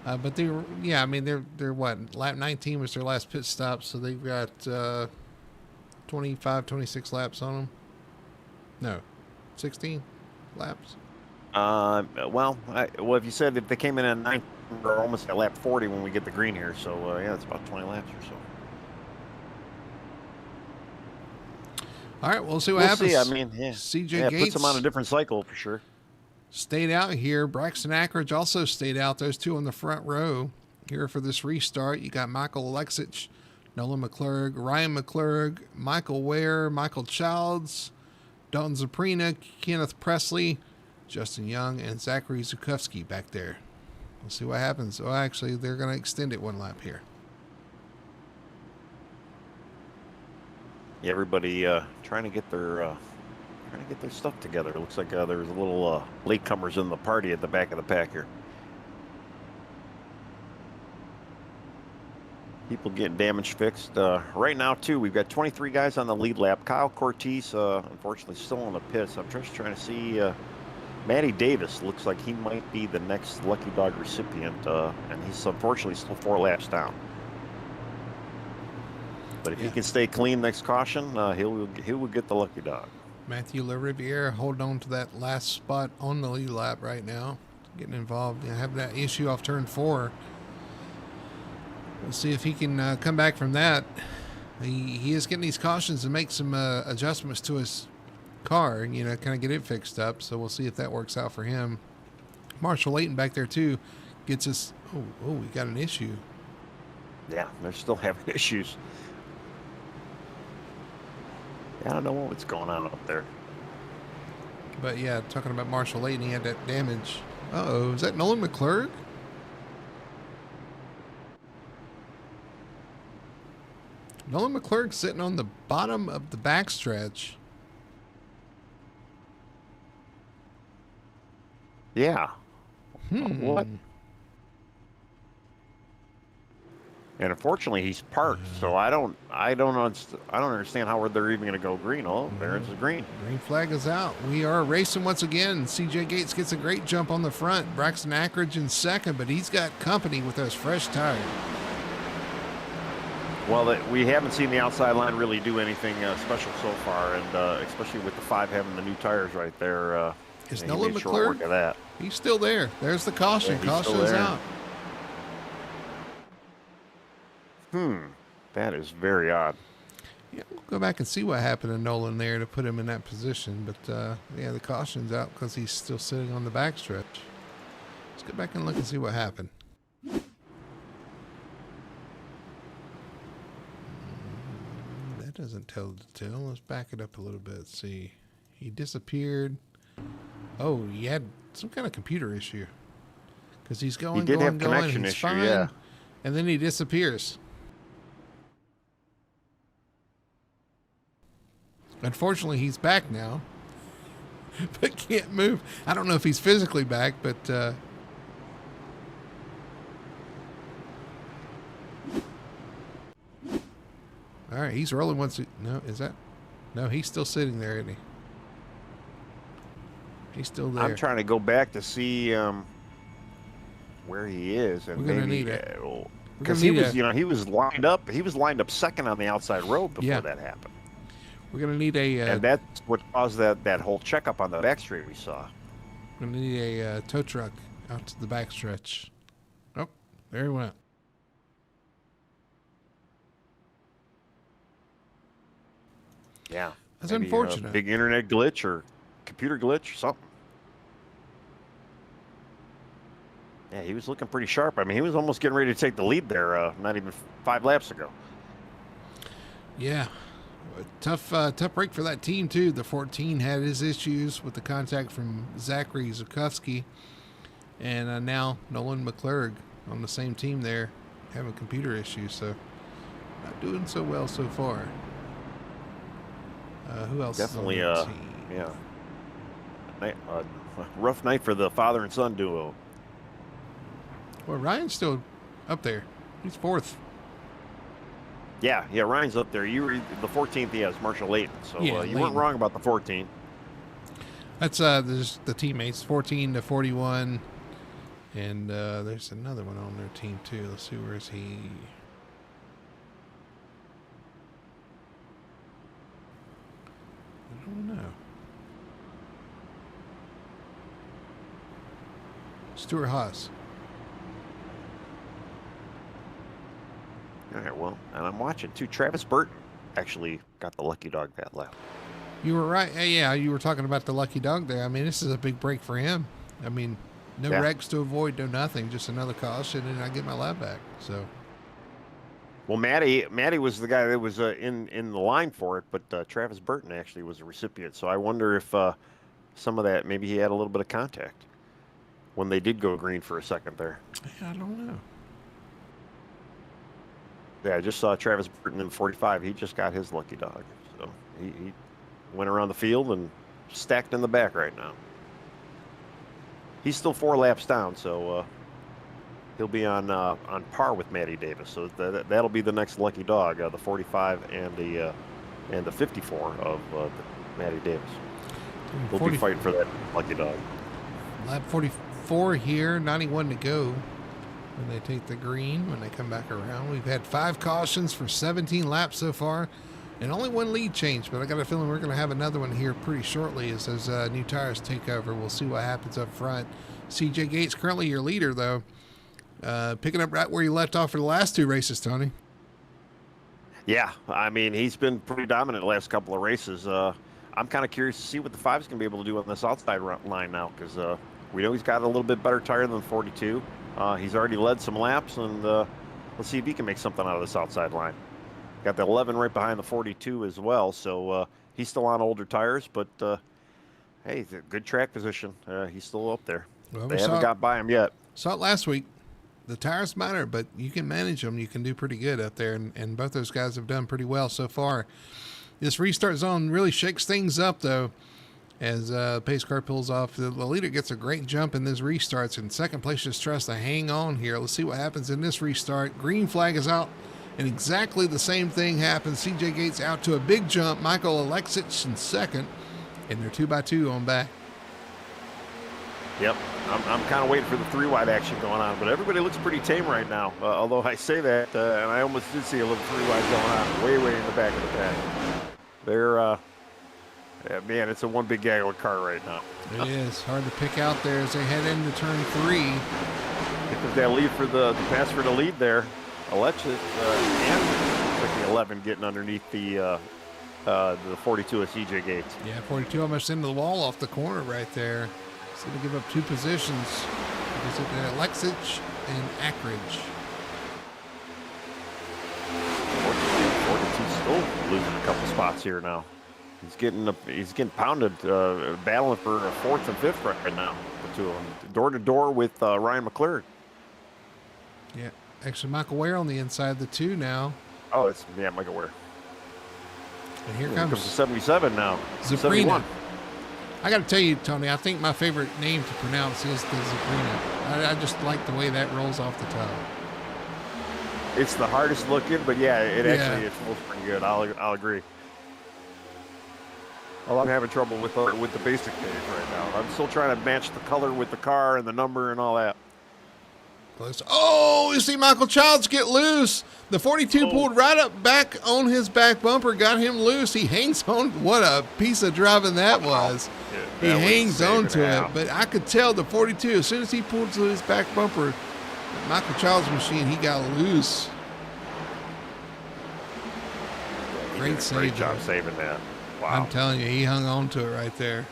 But they're what? Lap 19 was their last pit stop, so they've got 25, 26 laps on them. No, 16 laps.
Well, if you said if they came in at 9, we're almost at lap 40 when we get the green here. So yeah, it's about 20 laps or so.
All right, we'll see what happens.
See. I mean, yeah.
CJ Gates
puts them on a different cycle for sure.
Stayed out here. Braxton Ackridge also stayed out. Those 2 on the front row here for this restart. You got Michael Alexich, Nolan McClurg, Ryan McClurg, Michael Ware, Michael Childs, Dalton Zaprina, Kenneth Presley, Justin Young, and Zachary Zukowski back there. We'll see what happens. Oh, actually, they're going to extend it 1 lap here.
Yeah, everybody trying to get their stuff together. It looks like there's a little latecomers in the party at the back of the pack here. People getting damage fixed. Right now, too, we've got 23 guys on the lead lap. Kyle Cortez, unfortunately, still in the pits. I'm just trying to see. Matty Davis looks like he might be the next Lucky Dog recipient, and he's unfortunately still 4 laps down. But if he can stay clean next caution, he will get the Lucky Dog.
Matthew LaRiviere holding on to that last spot on the lead lap right now, getting involved. Having that issue off turn 4. We'll see if he can come back from that. He is getting these cautions to make some adjustments to his car, kind of get it fixed up. So we'll see if that works out for him. Marshall Layton back there too gets us. Oh, we got an issue.
Yeah, they're still having issues. I don't know what's going on up there.
But yeah, talking about Marshall Layton, he had that damage. Uh-oh, is that Nolan McClurg? Nolan McClurg sitting on the bottom of the backstretch.
Yeah. What? And unfortunately, he's parked, so I don't understand how they're even going to go green. Oh, there's the green.
Green flag is out. We are racing once again. CJ Gates gets a great jump on the front. Braxton Ackridge in second, but he's got company with those fresh tires.
Well, we haven't seen the outside line really do anything special so far, and especially with the 5 having the new tires right there.
Is Nolan McClurg?
Work of that.
He's still there. There's the caution.
Yeah,
caution is out.
That is very odd.
Yeah, we'll go back and see what happened to Nolan there to put him in that position. But, yeah, the caution's out because he's still sitting on the backstretch. Let's go back and look and see what happened. That doesn't tell the tale. Let's back it up a little bit. See, he disappeared. Oh, he had some kind of computer issue because he's going,
he did
going,
have
going.
Connection
He's
issue,
fine,
yeah.
and then he disappears. Unfortunately, he's back now, but can't move. I don't know if he's physically back, but all right, he's rolling once. No, is that? No, he's still sitting there, isn't he? He's still there.
I'm trying to go back to see where he is, and
We're gonna
maybe
need it.
because he was, he was lined up. He was lined up second on the outside road before that happened.
We're gonna need a.
And that's what caused that whole checkup on the back straight we saw.
We're gonna need a tow truck out to the backstretch. Oh, there he went.
Yeah,
that's
maybe
unfortunate.
A big internet glitch or computer glitch or something. Yeah, he was looking pretty sharp. I mean, he was almost getting ready to take the lead there. Not even 5 laps ago.
Yeah, tough break for that team too. The 14 had his issues with the contact from Zachary Zukowski, and now Nolan McClurg on the same team there having computer issues. So not doing so well so far. Who else?
Definitely,
is on the team?
yeah. Rough night for the father and son duo.
Well, Ryan's still up there. He's 4th.
Yeah, Ryan's up there. You were the 14th. He has Marshall Layton. So you
Layton.
weren't wrong about the 14.
That's there's the teammates 14 to 41, and there's another one on their team too. Let's see, where is he? I don't know. Stuart Haas.
All right, well, and I'm watching too. Travis Burton actually got the lucky dog that lap.
You were right. Yeah, you were talking about the lucky dog there. I mean, this is a big break for him. I mean, no wrecks to avoid, no nothing, just another caution, and I get my lap back. So,
well, Matty was the guy that was in the line for it, but Travis Burton actually was a recipient. So I wonder if some of that, maybe he had a little bit of contact when they did go green for a second there.
I don't know.
Yeah, I just saw Travis Burton in 45. He just got his lucky dog. So he went around the field and stacked in the back right now. He's still 4 laps down, so he'll be on par with Matty Davis. So that'll be the next lucky dog, the 45 and the 54 of Matty Davis. We'll be fighting for that lucky dog.
Lap 44 here, 91 to go. When they take the green, when they come back around. We've had 5 cautions for 17 laps so far, and only 1 lead change, but I got a feeling we're going to have another one here pretty shortly as those new tires take over. We'll see what happens up front. CJ Gates, currently your leader, though, picking up right where you left off for the last 2 races, Tony.
Yeah, I mean, he's been pretty dominant the last couple of races. I'm kind of curious to see what the 5's going to be able to do on this outside line now, because we know he's got a little bit better tire than 42. He's already led some laps, and let's see if he can make something out of this outside line. Got the 11 right behind the 42 as well, so he's still on older tires, but hey, good track position. He's still up there. Well, they haven't got by him yet.
Saw it last week. The tires matter, but you can manage them. You can do pretty good up there, and both those guys have done pretty well so far. This restart zone really shakes things up, though. As pace car pulls off, the leader gets a great jump in this restarts, and second place just tries to hang on here. Let's see what happens in this restart. Green flag is out, and exactly the same thing happens. CJ Gates out to a big jump. Michael Alexic in second, and they're 2x2 on back.
Yep, I'm kind of waiting for the 3-wide action going on, but everybody looks pretty tame right now. Although I say that, and I almost did see a little 3-wide going on way in the back of the pack. They're yeah, man, it's a one big gaggle car right now.
It is hard to pick out there as they head into turn 3.
Because that lead for the pass for the lead there. Alexis and the 11 getting underneath the 42 of CJ Gates.
Yeah, 42 almost into the wall off the corner right there. He's going to give up 2 positions. Because of Alexic and Ackridge.
42 still losing a couple spots here now. He's getting pounded, battling for 4th and 5th right now. The 2 of them, door to door with Ryan McClurg.
Yeah, actually Michael Ware on the inside of the 2 now.
Oh, it's Michael Ware.
And here
comes the
comes
77 now.
Zabrina.
71.
I got to tell you, Tony, I think my favorite name to pronounce is the Zabrina. I just like the way that rolls off the tongue.
It's the hardest looking, but yeah, actually it smells pretty good. I'll agree. Well, I'm having trouble with the basic page right now. I'm still trying to match the color with the car and the number and all that.
Close. Oh, you see Michael Childs get loose. The 42 pulled right up back on his back bumper, got him loose. He hangs on. What a piece of driving that was. He hangs on to it, but I could tell the 42, as soon as he pulled to his back bumper, Michael Childs' machine, he got loose. Great save.
Great job saving that. Wow.
I'm telling you, he hung on to it right there.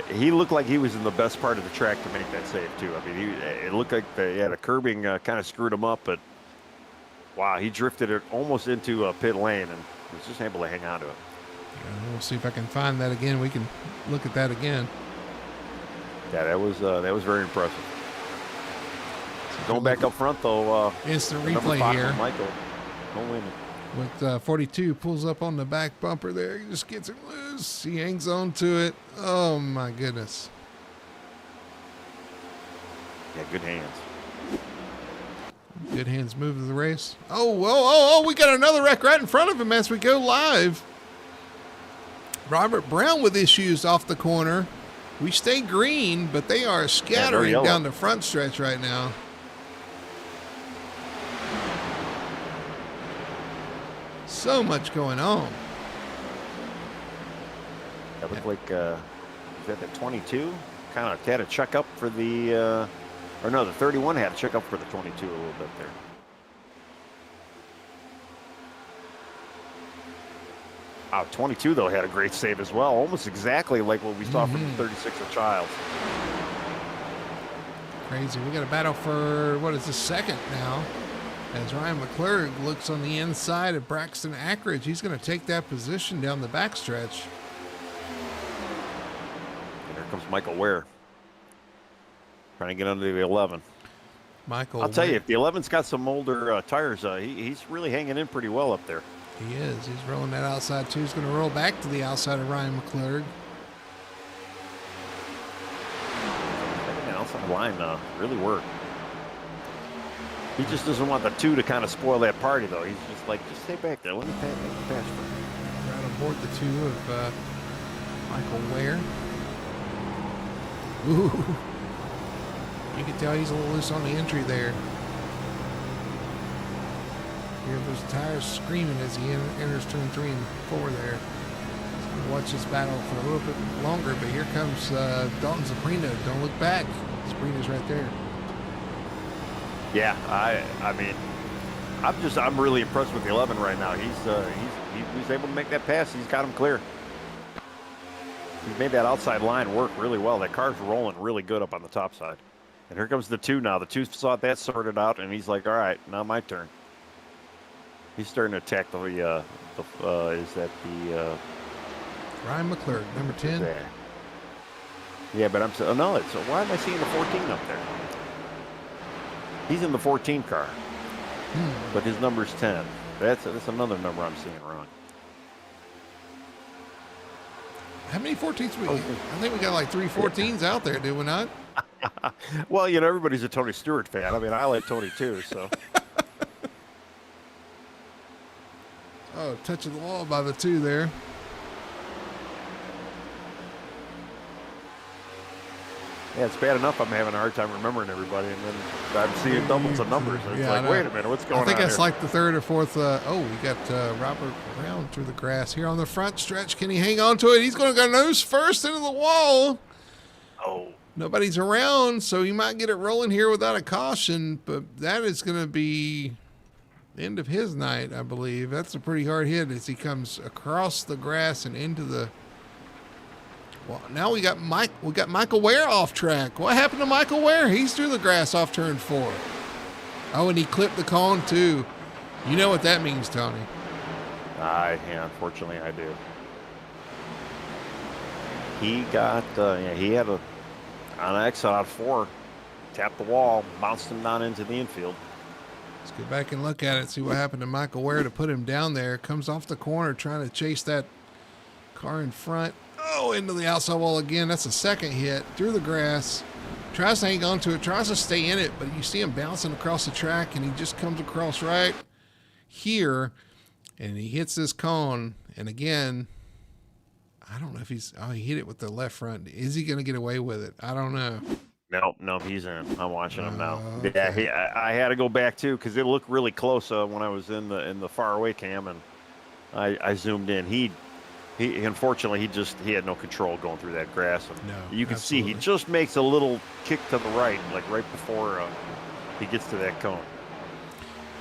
He looked like he was in the best part of the track to make that save, too. I mean, it looked like the curbing kind of screwed him up, but wow, he drifted it almost into a pit lane and was just able to hang on to it.
Yeah, we'll see if I can find that again. We can look at that again.
Yeah, that was very impressive. Going back up front, though.
Instant replay here.
Michael, don't win it.
With 42 pulls up on the back bumper there. He just gets it loose. He hangs on to it. Oh, my goodness.
Yeah, good hands.
Good hands move to the race. Oh, we got another wreck right in front of him as we go live. Robert Brown with issues off the corner. We stay green, but they are scattering down the front stretch right now. So much going on.
That looked like, is that the 22? Kind of had to check up for the, or no, the 31 had to check up for the 22 a little bit there. Wow, 22, though, had a great save as well. Almost exactly like what we saw from the 36 of Childs.
Crazy. We got a battle for, what is this, second now? As Ryan McClurg looks on the inside of Braxton Ackridge. He's going to take that position down the backstretch.
And here comes Michael Ware. Trying to get under the 11.
I'll
tell you, if the 11's got some older tires, he's really hanging in pretty well up there.
He is. He's rolling that outside, too. He's going to roll back to the outside of Ryan McClurg.
The outside line really worked. He just doesn't want the 2 to kind of spoil that party, though. He's just like, just stay back there. Let me pass for
Right on board the 2 of Michael Ware. Ooh. You can tell he's a little loose on the entry there. Hear those tires screaming as he enters turn 3 and 4 there. He's going to watch this battle for a little bit longer, but here comes Dalton Zabrina. Don't look back. Zabrina's right there.
Yeah, I mean, I'm really impressed with the 11 right now. He's able to make that pass. He's got him clear. He's made that outside line work really well. That car's rolling really good up on the top side. And here comes the 2 now. The 2 saw that sorted out, and he's like, all right, now my turn. He's starting to attack the
Ryan McClurg, number 10.
Yeah, but why am I seeing the 14 up there? He's in the 14 car, but his number's 10. That's another number I'm seeing wrong.
How many 14s we? I think we got like 3 14s out there, do we not?
Well, everybody's a Tony Stewart fan. I mean, I like Tony too, so.
Oh, touching the wall by the 2 there.
Yeah, it's bad enough I'm having a hard time remembering everybody, and then I'm seeing doubles of numbers. And it's like, wait a minute, what's going on
I think that's
here?
like the 3rd or 4th. We got Robert Brown through the grass here on the front stretch. Can he hang on to it? He's going to go nose first into the wall.
Oh.
Nobody's around, so he might get it rolling here without a caution, but that is going to be the end of his night, I believe. That's a pretty hard hit as he comes across the grass and into the... Well, now we got Michael Ware off track. What happened to Michael Ware? He's through the grass off turn 4. Oh, and he clipped the cone too. You know what that means, Tony?
Yeah, unfortunately I do. He got, he had on exit out 4, tapped the wall, bounced him down into the infield.
Let's get back and look at it, see what happened to Michael Ware to put him down there. Comes off the corner trying to chase that car in front. Oh, into the outside wall again. That's a second hit through the grass. Tries to hang on to it, tries to stay in it, but you see him bouncing across the track, and he just comes across right here, and he hits this cone. And again, I don't know if he hit it with the left front. Is he going to get away with it? I don't know.
No, he's in. I'm watching him now.
Okay.
Yeah, I had to go back too because it looked really close when I was in the far away cam, and I zoomed in. He unfortunately he had no control going through that grass, and
No,
you can
absolutely.
see he just makes a little kick to the right, like right before he gets to that cone.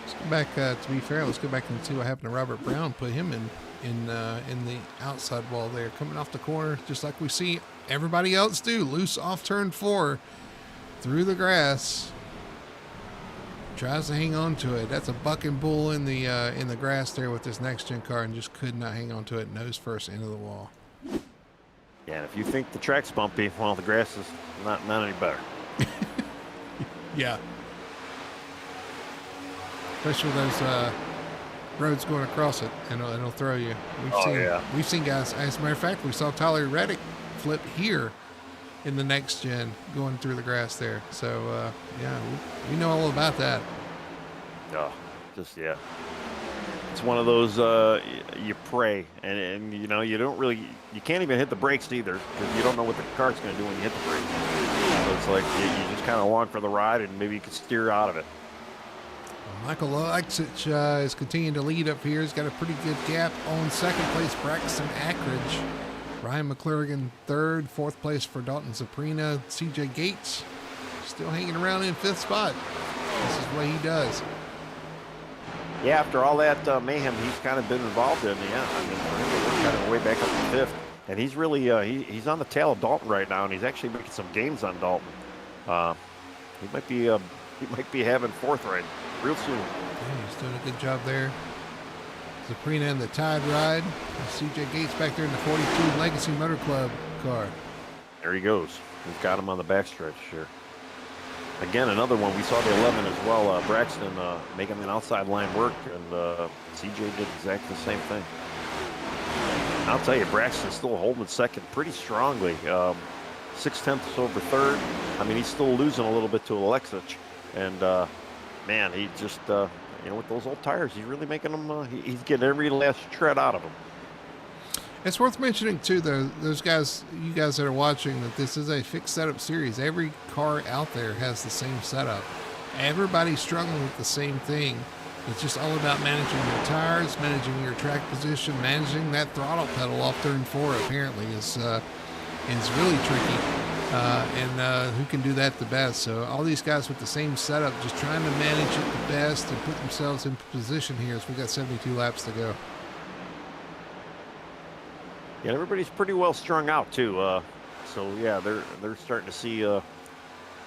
Let's go back. To be fair, let's go back and see what happened to Robert Brown. Put him in the outside wall there, coming off the corner, just like we see everybody else do. Loose off turn 4 through the grass. Tries to hang on to it. That's a bucking bull in the grass there with this next gen car, and just could not hang on to it. Nose first into the wall.
Yeah, and if you think the track's bumpy, well, the grass is not any better.
Yeah. Especially with those roads going across it, and it'll throw you. We've seen guys. As a matter of fact, we saw Tyler Reddick flip here in the next gen going through the grass there. So yeah, we know all about that.
Oh, yeah. It's one of those you pray, and you can't even hit the brakes either because you don't know what the car's going to do when you hit the brakes. So it's like you just kind of along for the ride, and maybe you can steer out of it.
Michael Loxich is continuing to lead up here. He's got a pretty good gap on second place, Braxton Ackridge. Ryan McClurigan third, fourth place for Dalton Zaprina. CJ Gates still hanging around in fifth spot. This is what he does.
Yeah, after all that mayhem he's kind of been involved in, yeah. I mean, for him to work kind of way back up to fifth, and he's really he's on the tail of Dalton right now, and he's actually making some gains on Dalton. He might be having fourth right real soon.
Yeah, he's doing a good job there. Zaprina in the Tide ride. CJ Gates back there in the 42 Legacy Motor Club car.
There he goes. We've got him on the backstretch here. Again, another one. We saw the 11 as well. Braxton making an outside line work, and CJ did exactly the same thing. I'll tell you, Braxton's still holding second pretty strongly. 6/10 over third. I mean, he's still losing a little bit to Alexich, and man, he just with those old tires, he's really making them. He's getting every last tread out of them.
It's worth mentioning too, though, you guys that are watching, that this is a fixed setup series. Every car out there has the same setup. Everybody's struggling with the same thing. It's just all about managing your tires, managing your track position, managing that throttle pedal off turn 4. Apparently, is really tricky, and who can do that the best? So all these guys with the same setup, just trying to manage it the best and put themselves in position here. As we got 72 laps to go.
Yeah, everybody's pretty well strung out too. So yeah, they're starting to see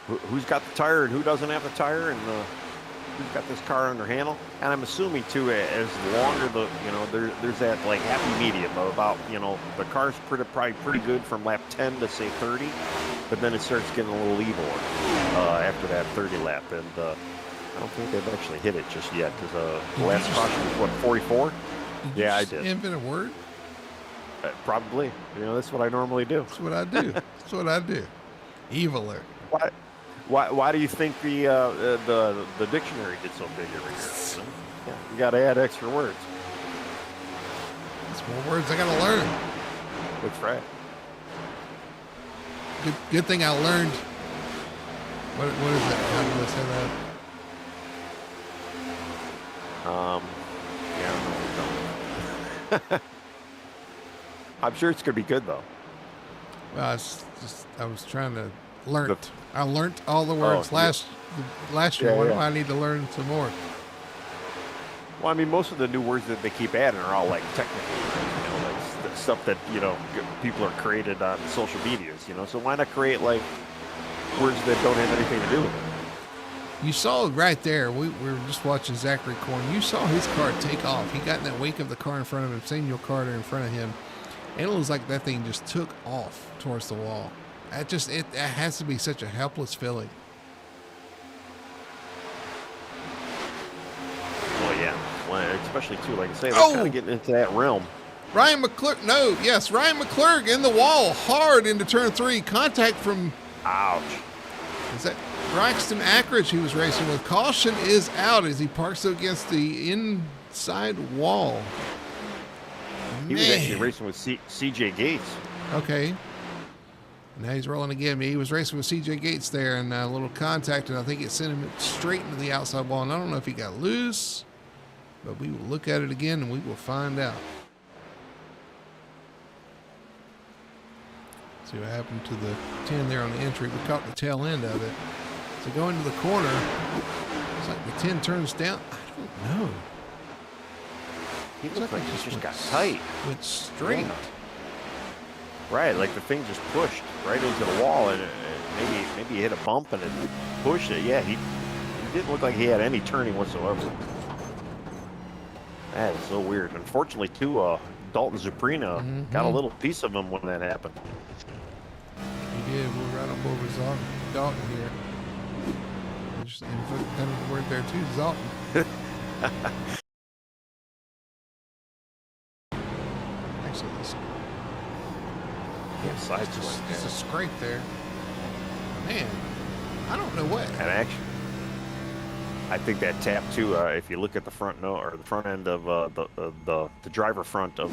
who's got the tire and who doesn't have the tire, and who's got this car under handle. And I'm assuming too, as longer there's that like happy medium of about the car's probably pretty good from lap 10 to say 30, but then it starts getting a little evil after that 30 lap, and I don't think they've actually hit it just yet because the last caution was what, 44. Yeah, I did.
Invent a word.
Probably. That's what I normally do.
That's what I do. That's what I do. Eviler.
Why do you think the dictionary gets so big every year? Yeah, you got to add extra words.
That's more words I got to learn.
That's right.
Good thing I learned. What is it? How do I say that?
Yeah. I'm sure it's going to be good, though.
Well, I was trying to learn. I learned all the words last year. Why do I need to learn some more?
Well, I mean, most of the new words that they keep adding are all like technical, like stuff that people are created on social medias. So why not create like words that don't have anything to do with it?
You saw right there. We were just watching Zachary Korn. You saw his car take off. He got in that wake of the car in front of him. Samuel Carter in front of him. And it was like that thing just took off towards the wall. It has to be such a helpless feeling.
especially too, like I say, they're kind of getting into that realm.
Ryan McClurg, Ryan McClurg in the wall, hard into turn 3. Contact from,
ouch.
Is that Braxton Ackridge he was racing with? Caution is out as he parks against the inside wall.
He was actually racing with CJ Gates.
Okay. Now he's rolling again. He was racing with CJ Gates there, and a little contact, and I think it sent him straight into the outside wall. And I don't know if he got loose, but we will look at it again, and we will find out. See what happened to the 10 there on the entry. We caught the tail end of it. So going to the corner, it's like the 10 turns down. I don't know.
He looks like he just got tight.
Went straight.
Yeah. Right, like the thing just pushed right into the wall, and maybe he hit a bump and it pushed it. Yeah, he didn't look like he had any turning whatsoever. That is so weird. Unfortunately, too, Dalton Zuprina got a little piece of him when that happened.
He did. We're right on board with Dalton here. Just kind of the word there too, Dalton. Actually, listen.
Yeah, side swing.
Just a scrape there. Man, I don't know what.
And actually, I think that tap too. If you look at the front or the front end of the driver front of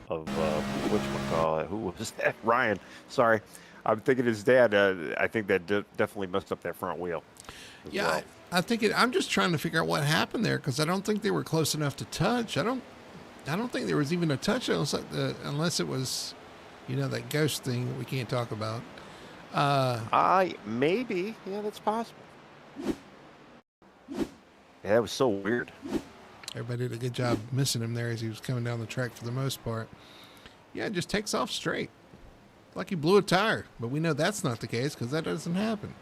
whatchamacallit, who was that? Ryan. Sorry, I'm thinking his dad. I think that definitely messed up that front wheel.
Yeah,
well.
I think I'm just trying to figure out what happened there because I don't think they were close enough to touch. I don't think there was even a touch unless it was, that ghost thing that we can't talk about.
Maybe. Yeah, that's possible. Yeah, that was so weird.
Everybody did a good job missing him there as he was coming down the track for the most part. Yeah, it just takes off straight. Like he blew a tire. But we know that's not the case because that doesn't happen.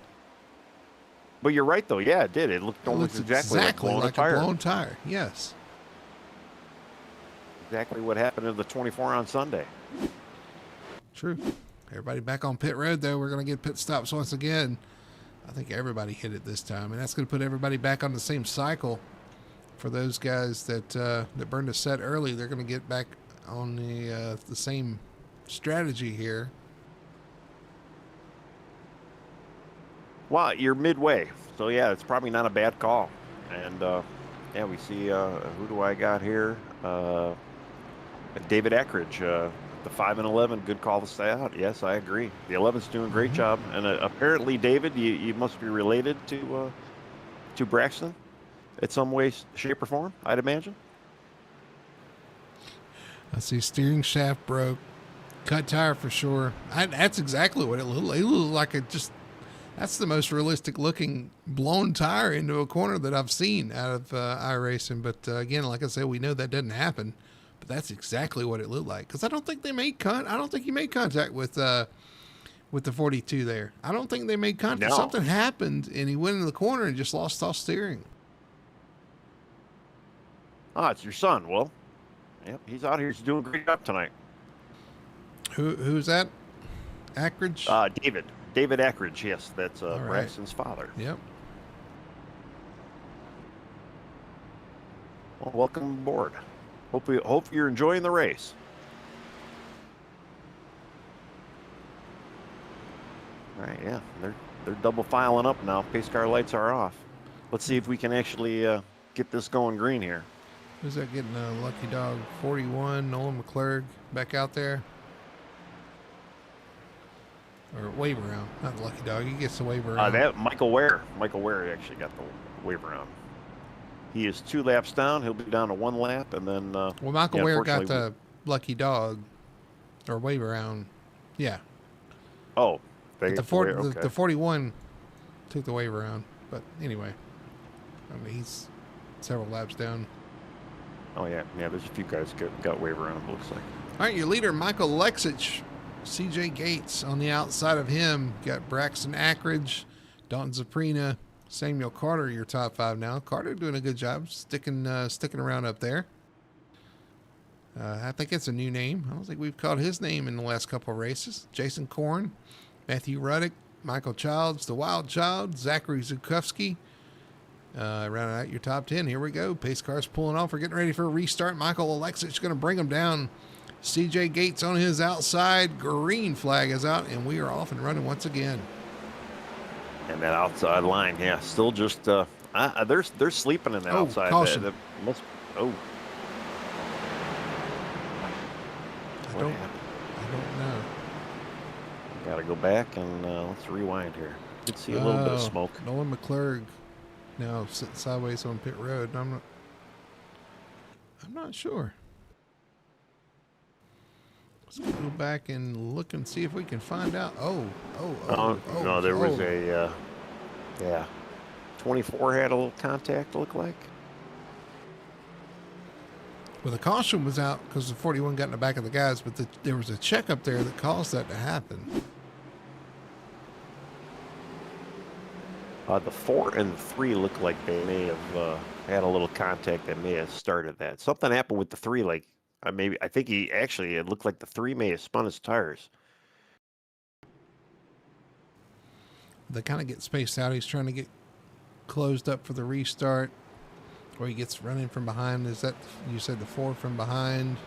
But you're right, though. Yeah, it did. It looked almost exactly like
a blown tire. Yes.
Exactly what happened in the 24 on Sunday.
True. Everybody back on pit road, though. We're going to get pit stops once again. I think everybody hit it this time, and that's going to put everybody back on the same cycle. For those guys that burned a set early, they're going to get back on the same strategy here.
Well, you're midway, so yeah, it's probably not a bad call. And yeah, we see who do I got here? David Ackridge, the 5 and 11, good call to stay out. Yes, I agree. The 11's doing a great job, and apparently, David, you must be related to Braxton, in some way, shape, or form. I'd imagine.
I see steering shaft broke, cut tire for sure. That's exactly what it looked like. It looked like that's the most realistic looking blown tire into a corner that I've seen out of iRacing. But again, like I said, we know that doesn't happen. But that's exactly what it looked like. Because I don't think they made I don't think he made contact with the 42 there. I don't think they made contact.
No.
Something happened, and he went in the corner and just lost off steering.
Ah, it's your son. Well, yep, he's out here. He's doing a great job tonight.
Who's that? Ackridge?
David Ackridge. Yes, that's
right.
Braxton's father.
Yep.
Well, welcome aboard. Hope you're enjoying the race. All right, yeah, they're double filing up now. Pace car lights are off. Let's see if we can actually get this going green here.
Who's that getting a lucky dog? 41, Nolan McClurg back out there. Or wave around, not the lucky dog. He gets the wave around.
That Michael Ware actually got the wave around. He is 2 laps down. He'll be down to 1 lap, and then.
Well, Michael Ware got the lucky dog, or wave around. Yeah.
Oh,
the 41 took the wave around, but anyway, I mean he's several laps down.
Oh yeah. There's a few guys got wave around. It looks like.
All right, your leader Michael Lexich. CJ Gates on the outside of him. Got Braxton Ackridge, Dalton Zuprina, Samuel Carter, your top 5 now. Carter doing a good job sticking around up there. I think it's a new name. I don't think we've called his name in the last couple of races. Jason Korn, Matthew Ruddick, Michael Childs, the Wild Child, Zachary Zukowski, Rounding out your top 10. Here we go. Pace cars pulling off. We're getting ready for a restart. Michael Alexic going to bring them down. CJ Gates on his outside. Green flag is out, and we are off and running once again.
And that outside line, yeah, still just they're sleeping in that outside.
Caution.
I
don't know.
Got to go back and let's rewind here. You can see a little bit of smoke.
Nolan McClurg now sitting sideways on pit road. I'm not sure. Let's go back and look and see if we can find out.
No, there was a 24 had a little contact, look like.
Well, the caution was out because the 41 got in the back of the guys, but there was a check up there that caused that to happen.
The 4 and the 3 look like they may have had a little contact that may have started that. Something happened with the 3, like I think it looked like the 3 may have spun his tires.
They kind of get spaced out. He's trying to get closed up for the restart, or he gets running from behind. Is that, you said, the 4 from behind?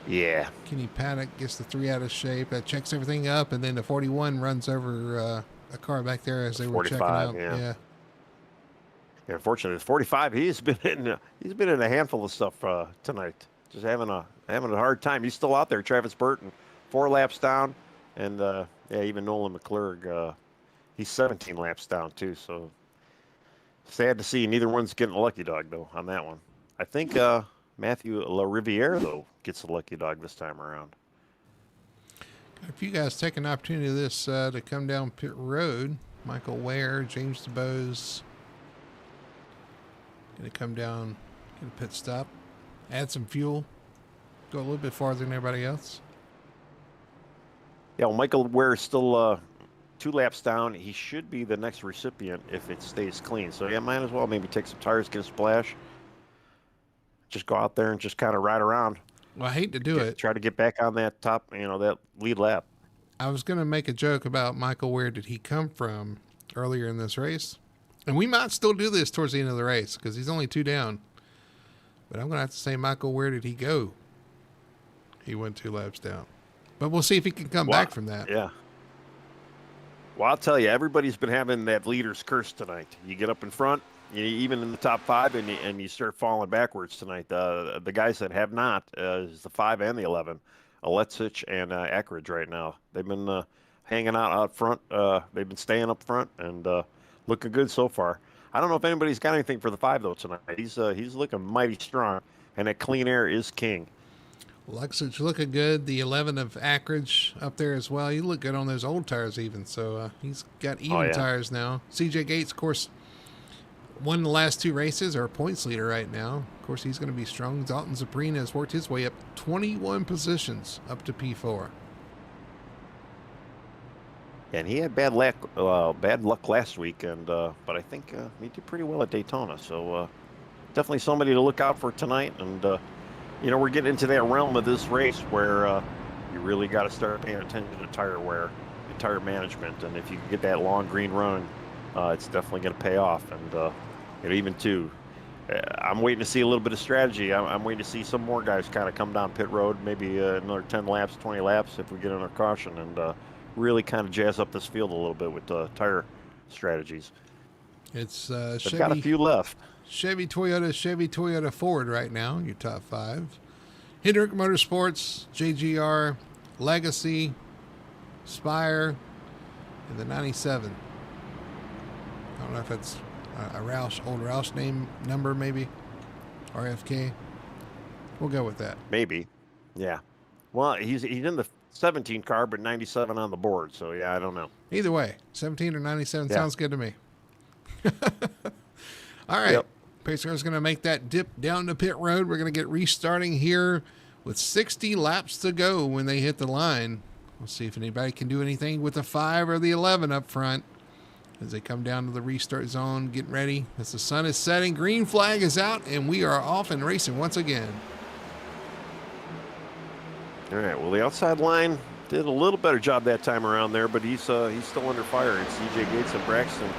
Yeah.
Kenny Paddock gets the 3 out of shape. That checks everything up, and then the 41 runs over a car back there as they were checking out. Yeah.
Unfortunately, the 45, he's been in a handful of stuff tonight. Just having a hard time. He's still out there. Travis Burton, 4 laps down, and even Nolan McClurg, he's 17 laps down too. So sad to see. Neither one's getting a lucky dog though on that one. I think Matthew LaRiviere though gets a lucky dog this time around.
If you guys take an opportunity of this to come down pit road, Michael Ware, James DeBose, going to come down, get a pit stop, add some fuel, go a little bit farther than everybody else.
Yeah, well, Michael Ware is still 2 laps down. He should be the next recipient if it stays clean. So, yeah, might as well maybe take some tires, get a splash. Just go out there and just kind of ride around.
Well, I hate to do it.
Try to get back on that top, that lead lap.
I was going to make a joke about Michael, where did he come from earlier in this race? And we might still do this towards the end of the race because he's only 2 down. But I'm going to have to say, Michael, where did he go? He went 2 laps down. But we'll see if he can come back from that.
Yeah. Well, I'll tell you, everybody's been having that leader's curse tonight. You get up in front, even in the top 5, and you start falling backwards tonight. The guys that have not is the 5 and the 11, Alexic and Ackridge right now. They've been hanging out front. They've been staying up front and looking good so far. I don't know if anybody's got anything for the 5 though tonight. He's looking mighty strong, and that clean air is king.
Alexic looking good. The 11 of Ackridge up there as well. He looked good on those old tires even. So he's got even tires now. CJ Gates, of course, won the last 2 races, our points leader right now. Of course, he's going to be strong. Dalton Zaprina has worked his way up 21 positions up to P4.
And he had bad luck last week, but I think he did pretty well at Daytona. So definitely somebody to look out for tonight. And we're getting into that realm of this race where you really got to start paying attention to tire wear and tire management. And if you can get that long green run, it's definitely going to pay off. And even too, I'm waiting to see a little bit of strategy. I'm waiting to see some more guys kind of come down pit road, maybe another 10 laps, 20 laps if we get under caution, and really kind of jazz up this field a little bit with tire strategies.
It's
Chevy, got a few left.
Chevy, Toyota, Ford right now, your top 5. Hendrick Motorsports, JGR, Legacy, Spire, and the 97. I don't know if that's a old Roush number, maybe. RFK. We'll go with that.
Maybe. Yeah. Well, he's in the 17 car, but 97 on the board. So, yeah, I don't know.
Either way, 17 or 97 sounds good to me. All right. Yep. Pacer's going to make that dip down to pit road. We're going to get restarting here with 60 laps to go when they hit the line. We'll see if anybody can do anything with the 5 or the 11 up front as they come down to the restart zone, getting ready. As the sun is setting, green flag is out, and we are off and racing once again.
All right, well, the outside line did a little better job that time around there, but he's still under fire. And CJ Gates and Braxton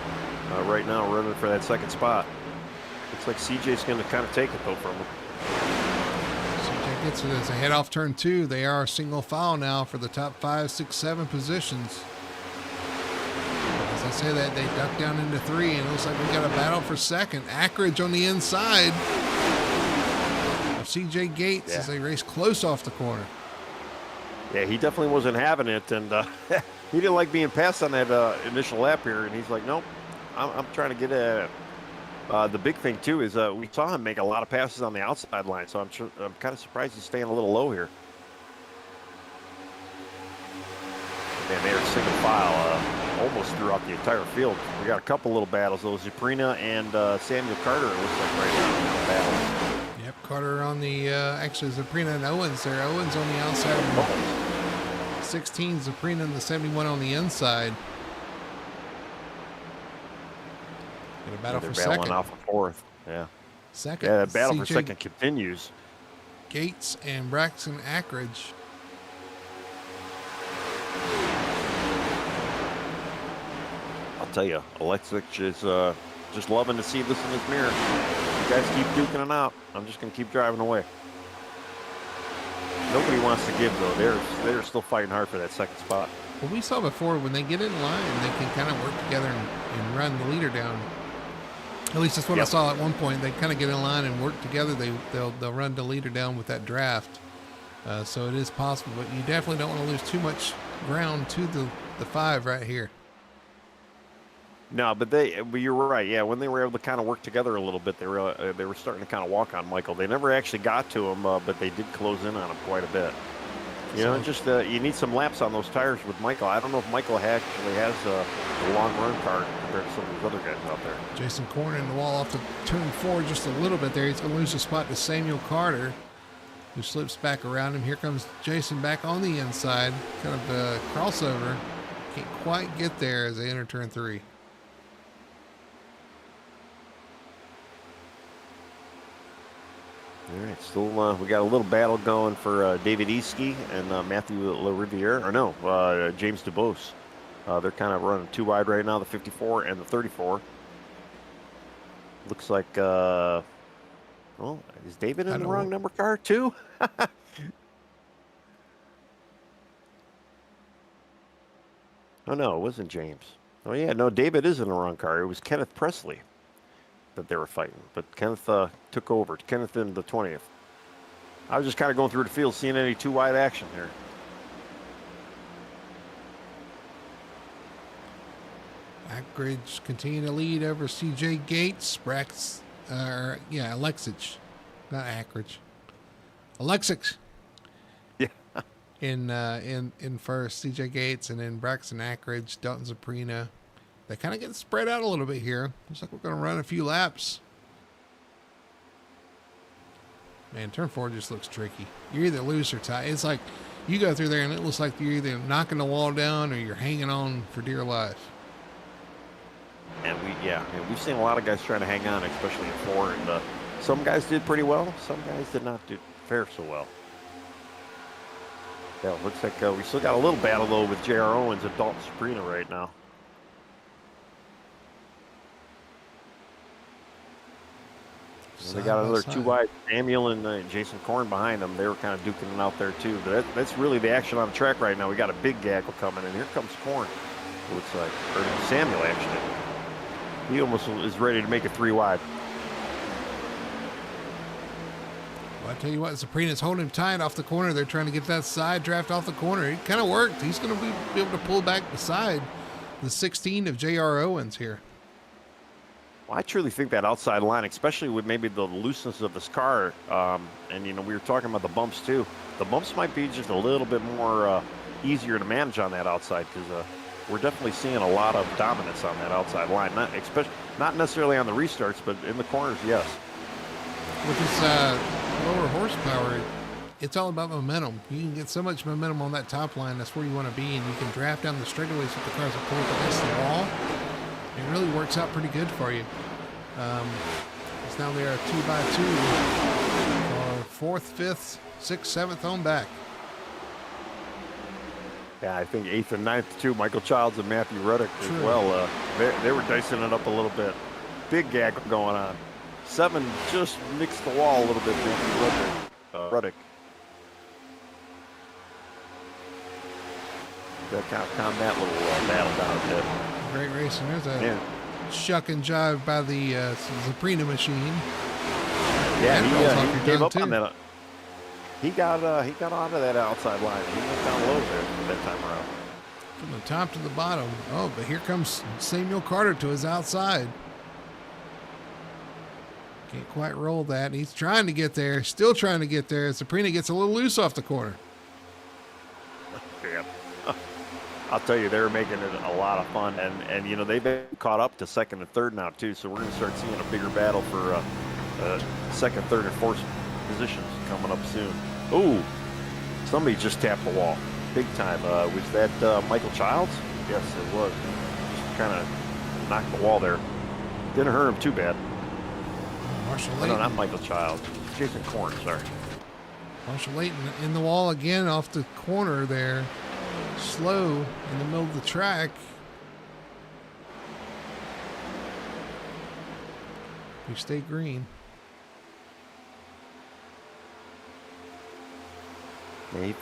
right now running for that second spot. Looks like CJ's going to kind of take it, though, from him.
CJ gets it as they head off turn 2. They are single file now for the top 5, 6, 7 positions. As I say that, they duck down into 3, and it looks like we got a battle for second. Ackridge on the inside of CJ Gates as they race close off the corner.
Yeah, he definitely wasn't having it, and he didn't like being passed on that initial lap here, and he's like, nope, I'm trying to get at it. The big thing, too, is we saw him make a lot of passes on the outside line, so I'm kind of surprised he's staying a little low here. Man, they're single file almost throughout the entire field. We got a couple little battles, though. Zuprina and Samuel Carter, it looks like right now, battles.
Yep, Carter on the, actually Zuprina and Owens there. Owens on the outside of 16, Zuprina and the 71 on the inside. Get a battle for second.
Battling off for fourth, yeah.
Second.
Yeah, the battle for second continues.
Gates and Braxton Ackridge.
I'll tell you, Alexic is just loving to see this in his mirror. You guys keep duking it out. I'm just going to keep driving away. Nobody wants to give, though. They're still fighting hard for that second spot.
Well, we saw before when they get in line, they can kind of work together and run the leader down. At least that's what I saw at one point. They kind of get in line and work together. They'll run the leader down with that draft. So it is possible, but you definitely don't want to lose too much ground to the 5 right here.
No, but you're right. Yeah, when they were able to kind of work together a little bit, they were starting to kind of walk on Michael. They never actually got to him, but they did close in on him quite a bit. You know, just you need some laps on those tires with Michael. I don't know if Michael actually has a long run car compared to some of these other guys out there.
Jason Korn in the wall off to turn 4 just a little bit there. He's going to lose a spot to Samuel Carter, who slips back around him. Here comes Jason back on the inside. Kind of a crossover. Can't quite get there as they enter turn 3.
All right, still we got a little battle going for David Eski and Matthew LaRiviere, or no, James DuBose. They're kind of running 2 wide right now, the 54 and the 34. Looks like, well, is David in the wrong number car too? Oh no, it wasn't James. Oh yeah, no, David is in the wrong car. It was Kenneth Presley that they were fighting, but Kenneth took over. Kenneth in the 20th. I was just kind of going through the field, seeing any 2 wide action here.
Ackridge continue to lead over CJ Gates. Alexic, not Ackridge. Alexic.
Yeah.
In first, CJ Gates, and then Braxton Ackridge, Dalton Zuprina. They kind of get spread out a little bit here. Looks like we're going to run a few laps. Man, turn 4 just looks tricky. You're either loose or tight. It's like you go through there and it looks like you're either knocking the wall down or you're hanging on for dear life.
And we've seen a lot of guys trying to hang on, especially in 4. And some guys did pretty well. Some guys did not do fare so well. Yeah, it looks like we still got a little battle, though, with J.R. Owens and Dalton Zuprina right now. They got another 2 wide, Samuel and Jason Korn behind them. They were kind of duking it out there too. But that's really the action on the track right now. We got a big gaggle coming, and here comes Korn. It looks like, or Samuel actually. He almost is ready to make it 3 wide.
Well, I tell you what, Zuprina's holding him tight off the corner. They're trying to get that side draft off the corner. It kind of worked. He's going to be able to pull back beside the 16 of J.R. Owens here.
Well, I truly think that outside line, especially with maybe the looseness of this car, and we were talking about the bumps too. The bumps might be just a little bit more easier to manage on that outside, because we're definitely seeing a lot of dominance on that outside line. Not necessarily on the restarts, but in the corners, yes.
With this lower horsepower, it's all about momentum. You can get so much momentum on that top line. That's where you want to be, and you can draft down the straightaways with the cars that pull up against the wall. It really works out pretty good for you. It's now they are 2x2 for 4th, 5th, 6th, 7th on back.
Yeah, I think 8th and 9th too. Michael Childs and Matthew Ruddick as well. They were dicing it up a little bit. Big gag going on. 7 just mixed the wall a little bit. Ruddick. Calm that little battle down a bit.
Great racing. There's a shuck and jive by the Zaprina machine.
Yeah, he gave up on that. He got onto that outside line. He went down low there that time around.
From the top to the bottom. Oh, but here comes Samuel Carter to his outside. Can't quite roll that. He's trying to get there. Still trying to get there. Zaprina gets a little loose off the corner.
Yeah. I'll tell you, they're making it a lot of fun. And you know, they've been caught up to second and third now, too. So we're going to start seeing a bigger battle for second, third, and fourth positions coming up soon. Ooh, somebody just tapped the wall. Big time. Was that Michael Childs? Yes, it was. Just kind of knocked the wall there. Didn't hurt him too bad.
Marshall Layton.
No, not Michael Childs. Jason Korn, sorry.
Marshall Layton in the wall again off the corner there. Slow in the middle of the track. We stay green.
Yeah, he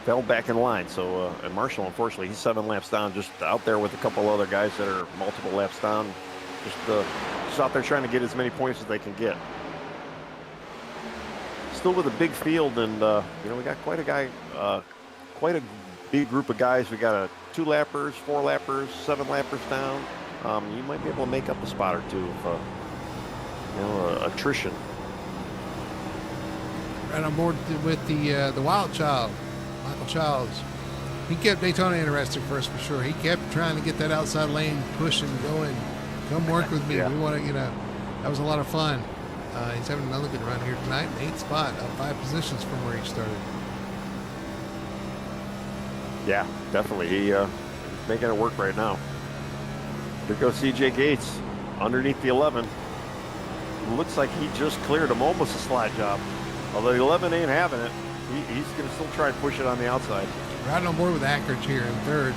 fell back in line. So, and Marshall, unfortunately, he's 7 laps down, just out there with a couple other guys that are multiple laps down, just out there trying to get as many points as they can get. Still with a big field, and you know, we got quite a big group of guys. We got 2 lappers, 4 lappers, 7 lappers down. You might be able to make up a spot or two if you know, attrition.
Right on board with the Wild Child, Michael Childs. He kept Daytona interesting for us for sure. He kept trying to get that outside lane pushing, going. Come work with me.
Yeah.
We want to, you know, that was a lot of fun. He's having another good run here tonight. 8th spot, up 5 positions from where he started.
Yeah, definitely. He's making it work right now. There goes CJ Gates underneath the 11. Looks like he just cleared him, almost a slide job. Although the 11 ain't having it, he's going to still try and push it on the outside.
Riding on board with Ackridge here in 3rd.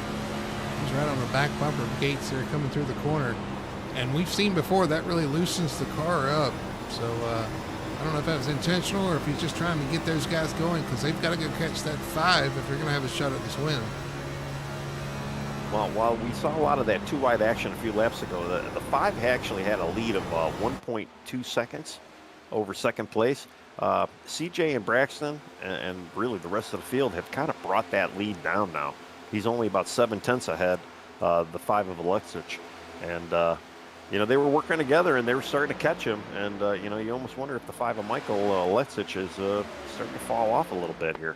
He's right on the back bumper of Gates there coming through the corner. And we've seen before that really loosens the car up. So I don't know if that was intentional or if he's just trying to get those guys going, because they've got to go catch that 5 if they're going to have a shot at this win.
Well, while we saw a lot of that 2-wide action a few laps ago, the 5 actually had a lead of 1.2 seconds over second place. CJ and Braxton and really the rest of the field have kind of brought that lead down now. He's only about 7/10 ahead, the 5 of Alexic. And, you know, they were working together and they were starting to catch him. And, you know, you almost wonder if the 5 of Michael Alexic is starting to fall off a little bit here.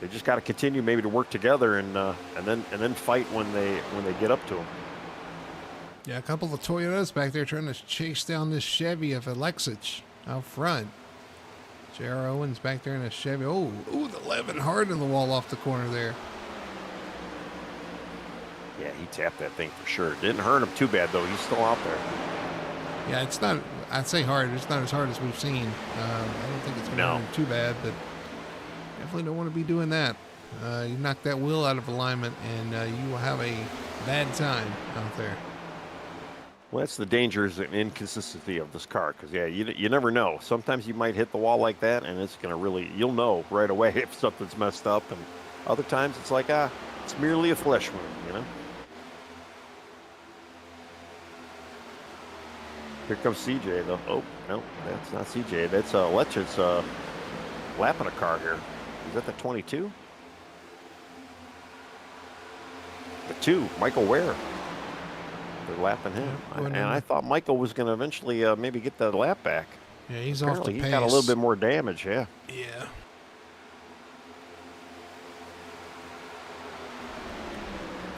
They just got to continue maybe to work together and then fight when they get up to him.
Yeah, a couple of Toyotas back there trying to chase down this Chevy of Alexic out front. J.R. Owens back there in a Chevy. Oh, the 11 hard in the wall off the corner there.
Yeah, he tapped that thing for sure. Didn't hurt him too bad, though. He's still out there.
Yeah, it's not, I'd say hard. It's not as hard as we've seen. I don't think it's going to hurt him too bad, but definitely don't want to be doing that. You knock that wheel out of alignment, and you will have a bad time out there.
Well, that's the dangers and inconsistency of this car, because, yeah, you never know. Sometimes you might hit the wall like that, and it's going to really, you'll know right away if something's messed up. And other times it's like, it's merely a flesh wound, you know? Here comes CJ, though. Oh, no, that's not CJ. That's Leclerc's lapping a car here. Is that the 22? The 2, Michael Ware. They're lapping him. And I thought Michael was going to eventually maybe get the lap back.
Yeah, he's
Apparently
off the pace.
He got a little bit more damage, yeah.
Yeah.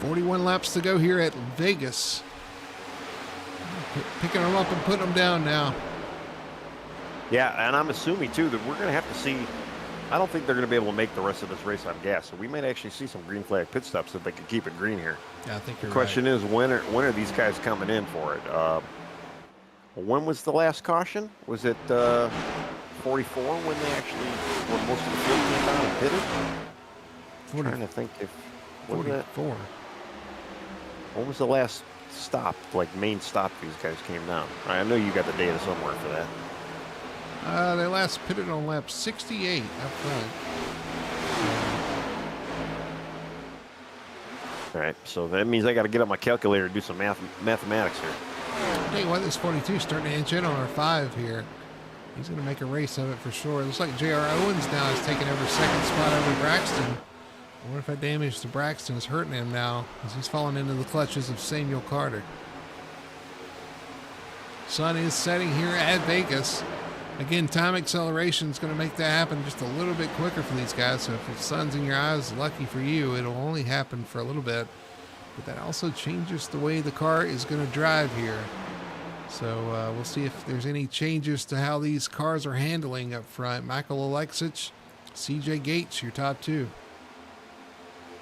$41 laps to go here at Vegas. Picking them up and putting them down now.
Yeah, and I'm assuming, too, that we're going to have to see. I don't think they're going to be able to make the rest of this race on gas, so we might actually see some green flag pit stops if they can keep it green here.
Yeah, I think you're
right. The question is, when are these guys coming in for it? When was the last caution? Was it 44 when they actually, when most of the field came down and pitted? I'm trying to think if.
44.
When was the last stop, like main stop, these guys came down? I know you got the data somewhere for that.
They last pitted on lap 68 up front.
All right, so that means I got to get up my calculator and do some mathematics here.
I'll tell you what, this 42 is starting to inch in on our 5 here. He's going to make a race of it for sure. It looks like J.R. Owens now is taking over second spot over Braxton. I wonder if that damage to Braxton is hurting him now, as he's falling into the clutches of Samuel Carter. Sun is setting here at Vegas. Again, time acceleration is going to make that happen just a little bit quicker for these guys. So if the sun's in your eyes, lucky for you, it'll only happen for a little bit. But that also changes the way the car is going to drive here. So we'll see if there's any changes to how these cars are handling up front. Michael Alexich, CJ Gates, your top 2.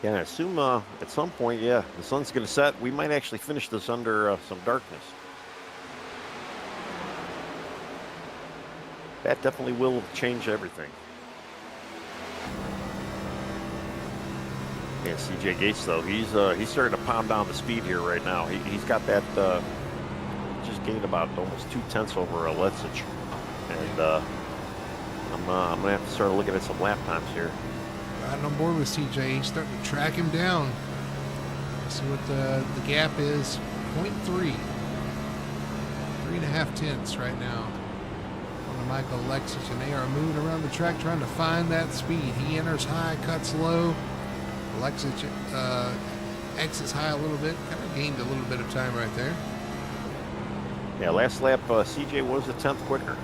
Yeah, I assume at some point, the sun's going to set. We might actually finish this under some darkness. That definitely will change everything. Yeah, CJ Gates though, he's starting to pound down the speed here right now. He's got that. Just gained about almost 2/10 over Alexich, and I'm gonna have to start looking at some lap times here.
Riding on board with CJ, he's starting to track him down. Let's see what the gap is. 0.3, 3.5 tenths right now on the Michael Alexich, and they are moving around the track trying to find that speed. He enters high, cuts low. Alexich exits high a little bit, kind of gained a little bit of time right there.
Yeah, last lap CJ was a 10th quicker.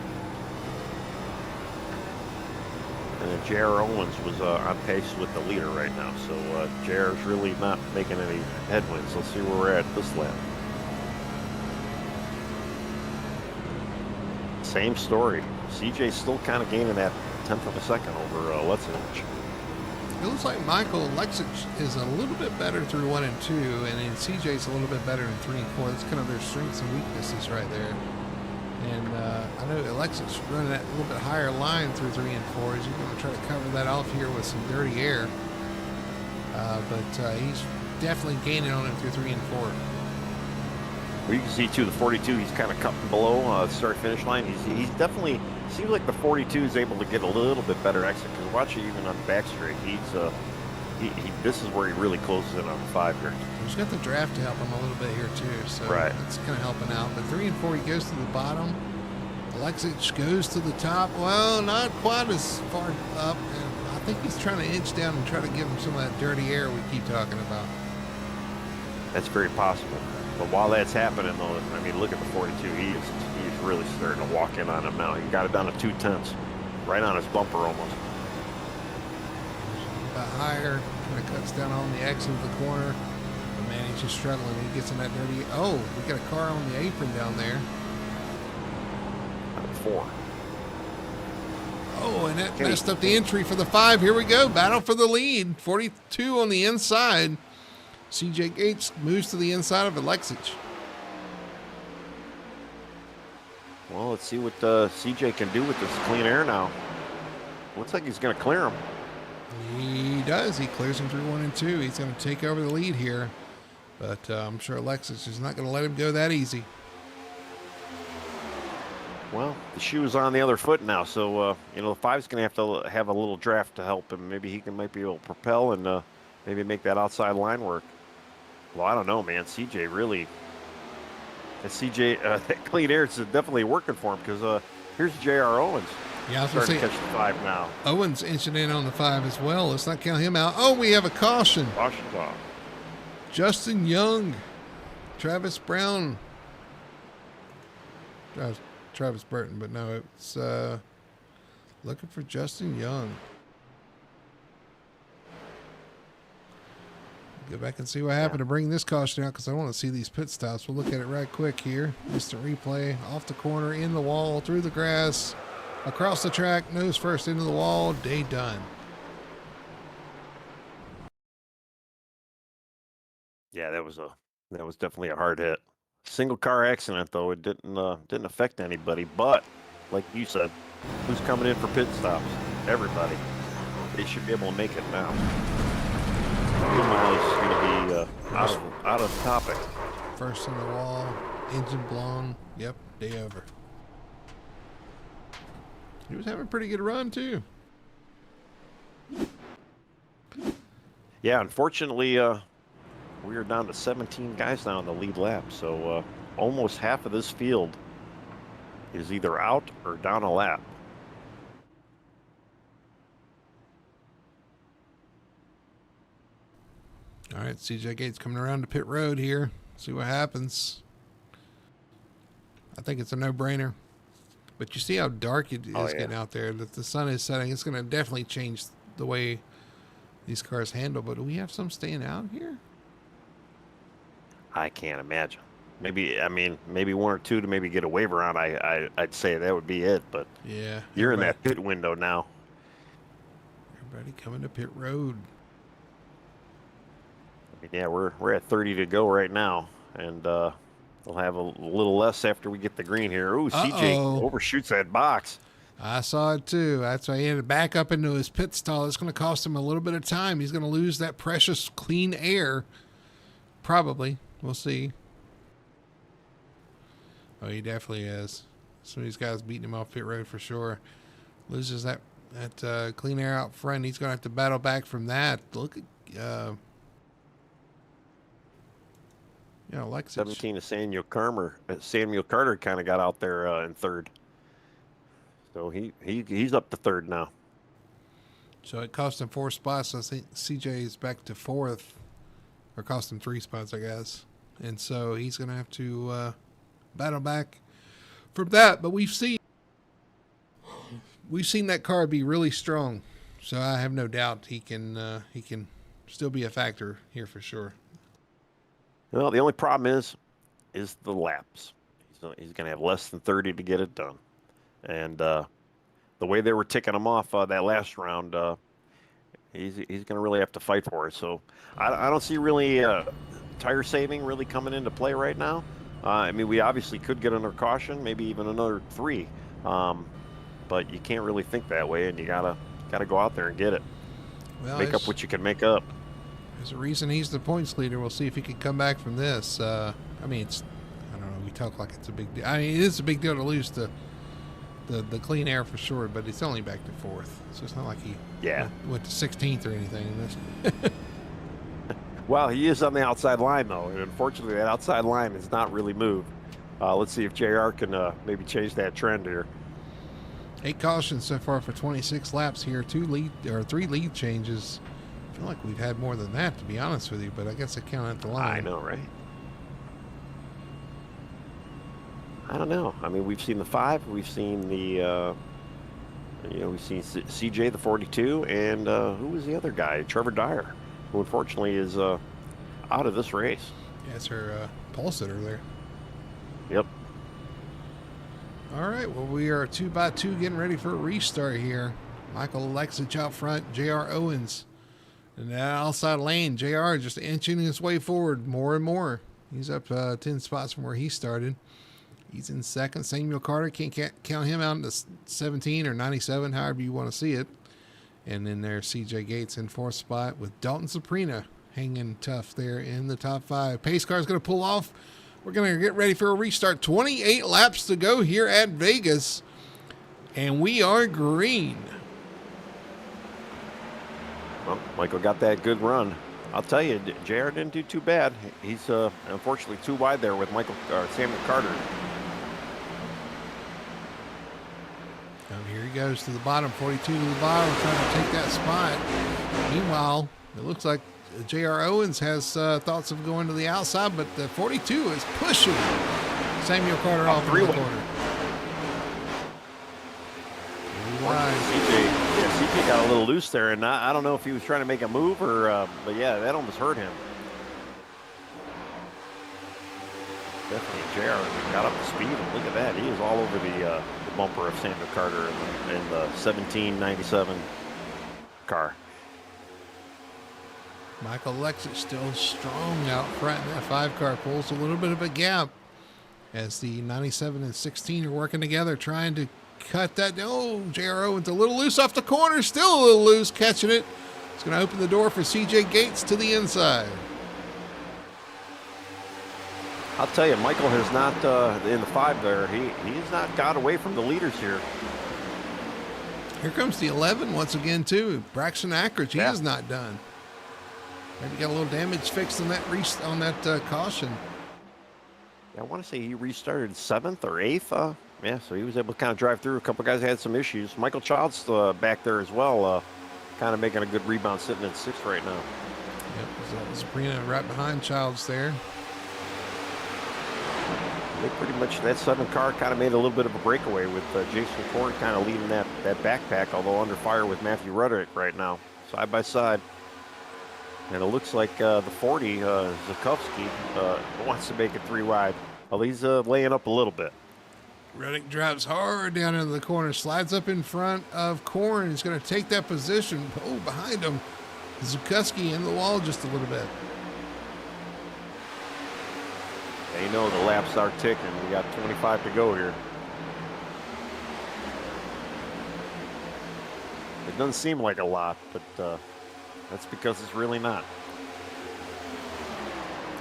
And then J.R. Owens was on pace with the leader right now. So J.R.'s really not making any headwinds. Let's see where we're at this lap. Same story. CJ's still kind of gaining that 10th of a second over Alexich.
It looks like Michael Alexich is a little bit better through 1 and 2, and then CJ's a little bit better in 3 and 4. That's kind of their strengths and weaknesses right there. And I know Alexich running that little bit higher line through 3 and 4. He's going to try to cover that off here with some dirty air. But he's definitely gaining on him through 3 and 4.
Well, you can see too, the 42, he's kind of cutting below the start-finish line. He's definitely, seems like the 42 is able to get a little bit better exit, because watch it even on the back straight. This is where he really closes in on the 5 here.
He's got the draft to help him a little bit here too, so
right.
That's kind of helping out. But 3 and 4, he goes to the bottom. Alexich goes to the top. Well, not quite as far up, and I think he's trying to inch down and try to give him some of that dirty air we keep talking about.
That's very possible. But while that's happening, though, I mean, look at the 42. He's really starting to walk in on him now. He got it down to 2/10, right on his bumper almost.
About higher, kind of cuts down on the exit of the corner. But man, he's just struggling. He gets in that dirty. Oh, we got a car on the apron down there.
4.
Oh, and that messed up the entry for the 5. Here we go. Battle for the lead. 42 on the inside. CJ Gates moves to the inside of Alexich.
Well, let's see what CJ can do with this clean air now. Looks like he's going to clear him.
He does. He clears him through 1 and 2. He's going to take over the lead here. But I'm sure Alexich is not going to let him go that easy.
Well, the shoe is on the other foot now, so the 5's going to have a little draft to help him. Maybe he might be able to propel and maybe make that outside line work. Well, I don't know, man. CJ really, that clean air is definitely working for him, because here's J.R. Owens.
Yeah, I was
starting to
saying,
catch the 5 now.
Owens inching in on the 5 as well. Let's not count him out. Oh, we have a caution.
Caution's off.
Justin Young, Travis Brown. Travis Burton, but no, it's looking for Justin Young. Go back and see what happened to bring this caution out, because I want to see these pit stops. We'll look at it right quick here. Instant replay. Off the corner, in the wall, through the grass, across the track, nose first into the wall. Day done.
Yeah, that was definitely a hard hit. Single car accident, though. It didn't affect anybody. But like you said, who's coming in for pit stops? Everybody. They should be able to make it now. Even though it's going to be out of topic.
First on the wall, engine blown. Yep, day over. He was having a pretty good run too.
Yeah, unfortunately, we are down to 17 guys now in the lead lap, so almost half of this field is either out or down a lap.
All right, CJ Gates coming around to pit road here. See what happens. I think it's a no-brainer. But you see how dark it is getting out there. That the sun is setting. It's going to definitely change the way these cars handle. But do we have some staying out here?
I can't imagine. Maybe, I mean, maybe one or two to maybe get a waiver on. I'd say that would be it. But
yeah,
you're in that pit window now.
Everybody coming to pit road.
I mean, yeah, we're at 30 to go right now, and we'll have a little less after we get the green here. Ooh, CJ overshoots that box.
I saw it too. That's why he had to back up into his pit stall. It's going to cost him a little bit of time. He's going to lose that precious clean air. Probably. We'll see. Oh, he definitely is. Some of these guys beating him off pit road for sure. Loses that clean air out front. He's going to have to battle back from that. Look at... like
17 to Samuel Carter kind of got out there in third. So he's up to third now.
So it cost him 4 spots. So I think CJ is back to 4th. Or cost him 3 spots, I guess. And so he's going to have to battle back from that. But we've seen that car be really strong. So I have no doubt he can still be a factor here for sure.
Well, the only problem is the laps. He's going to have less than 30 to get it done. And the way they were ticking him off that last round, he's going to really have to fight for it. So I don't see really tire saving really coming into play right now. I mean, we obviously could get another caution, maybe even another 3. But you can't really think that way, and you gotta go out there and get it.
Well,
make up what you can make up.
There's a reason he's the points leader. We'll see if he can come back from this. I mean, I don't know. We talk like it's a big deal. I mean, it is a big deal to lose the clean air for sure, but it's only back to 4th. So it's not like he went to 16th or anything.
Well, he is on the outside line, though, and unfortunately that outside line has not really moved. Let's see if JR can maybe change that trend here.
8 cautions so far for 26 laps here. 3 lead changes. I feel like we've had more than that, to be honest with you, but I guess I count at the line.
I know, right? I don't know. I mean, we've seen the 5, we've seen the, we've seen CJ, the 42, and who was the other guy? Trevor Dyer, who unfortunately is out of this race.
Yeah, it's her pole sitter there.
Yep.
All right, well, we are 2 by 2 getting ready for a restart here. Michael Alexich out front, J.R. Owens. In that outside lane, JR just inching his way forward more and more. He's up 10 spots from where he started. He's in second. Samuel Carter, can't count him out into 17 or 97, however you want to see it. And then there's CJ Gates in 4th spot with Dalton Saprina hanging tough there in the top 5. Pace car is going to pull off. We're going to get ready for a restart. 28 laps to go here at Vegas. And we are green.
Well, Michael got that good run. I'll tell you, JR didn't do too bad. He's unfortunately too wide there with Samuel Carter.
Here he goes to the bottom, 42 to the bottom, trying to take that spot. Meanwhile, it looks like J.R. Owens has thoughts of going to the outside, but the 42 is pushing Samuel Carter off the corner.
CJ got a little loose there, and I don't know if he was trying to make a move or, but yeah, that almost hurt him. Definitely JR got up to speed. Look at that. He is all over the bumper of Samuel Carter in the 1797 car.
Michael Alexich still strong out front. That 5 car pulls a little bit of a gap as the 97 and 16 are working together, trying to cut that. Oh, J.R. Owens a little loose off the corner, still a little loose, catching it. It's going to open the door for CJ Gates to the inside.
I'll tell you, Michael has not, in the 5 there, he has not got away from the leaders here.
Here comes the 11 once again, too. Braxton Ackridge, he
Yeah.
is not done. Maybe got a little damage fixed on that caution.
I want to say he restarted 7th or 8th. Yeah, so he was able to kind of drive through. A couple guys had some issues. Michael Child's back there as well, kind of making a good rebound, sitting at 6th right now.
Yep, Sabrina right behind Childs there.
They pretty much, that 7 car kind of made a little bit of a breakaway with Jason Ford kind of leading that backpack, although under fire with Matthew Ruddick right now, side by side. And it looks like the 40, Zukovsky, wants to make it 3 wide. Well, he's laying up a little bit.
Reddick drives hard down into the corner, slides up in front of Korn. He's going to take that position. Oh, behind him, Zukovsky in the wall just a little bit.
Yeah, you know the laps are ticking. We got 25 to go here. It doesn't seem like a lot, but that's because it's really not.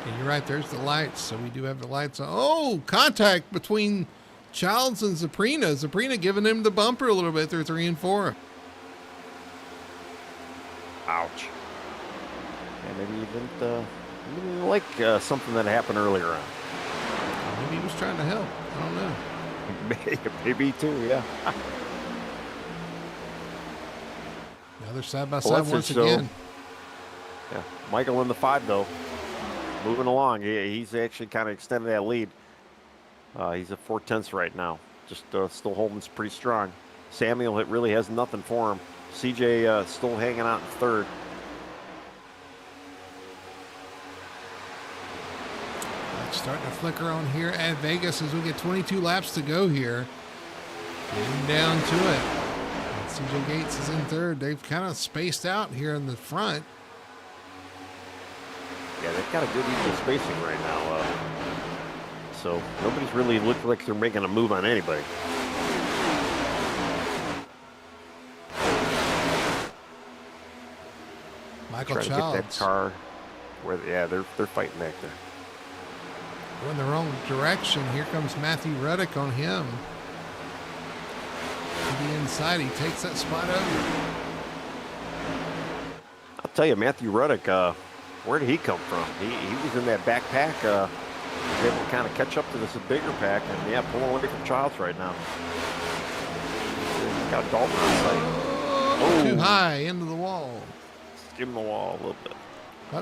And you're right, there's the lights. So we do have the lights on. Oh, contact between Childs and Zaprina. Zaprina giving him the bumper a little bit through 3 and 4.
Ouch. Yeah, maybe you didn't like something that happened earlier on.
Maybe he was trying to help. I don't know.
Maybe too, yeah.
Another side by side once again.
Yeah, Michael in the 5 though, moving along. He's actually kind of extended that lead. He's at 4/10 right now, just still holding pretty strong. Samuel, it really has nothing for him. CJ still hanging out in 3rd.
It's starting to flicker on here at Vegas as we get 22 laps to go here. Getting down to it. And CJ Gates is in 3rd. They've kind of spaced out here in the front.
Yeah, they've got a good equal spacing right now. So nobody's really looked like they're making a move on anybody.
Michael
Trying to get that
Childs
car where, yeah, they're fighting back there.
going the wrong direction. Here comes Matthew Ruddick on him. To the inside, he takes that spot over.
I'll tell you, Matthew Ruddick, where did he come from? He was in that backpack. He's able to kind of catch up to this bigger pack, and yeah, pulling away from Childs right now. He's got Dalton on sight.
Oh, too high into the wall.
Give him the wall a little bit.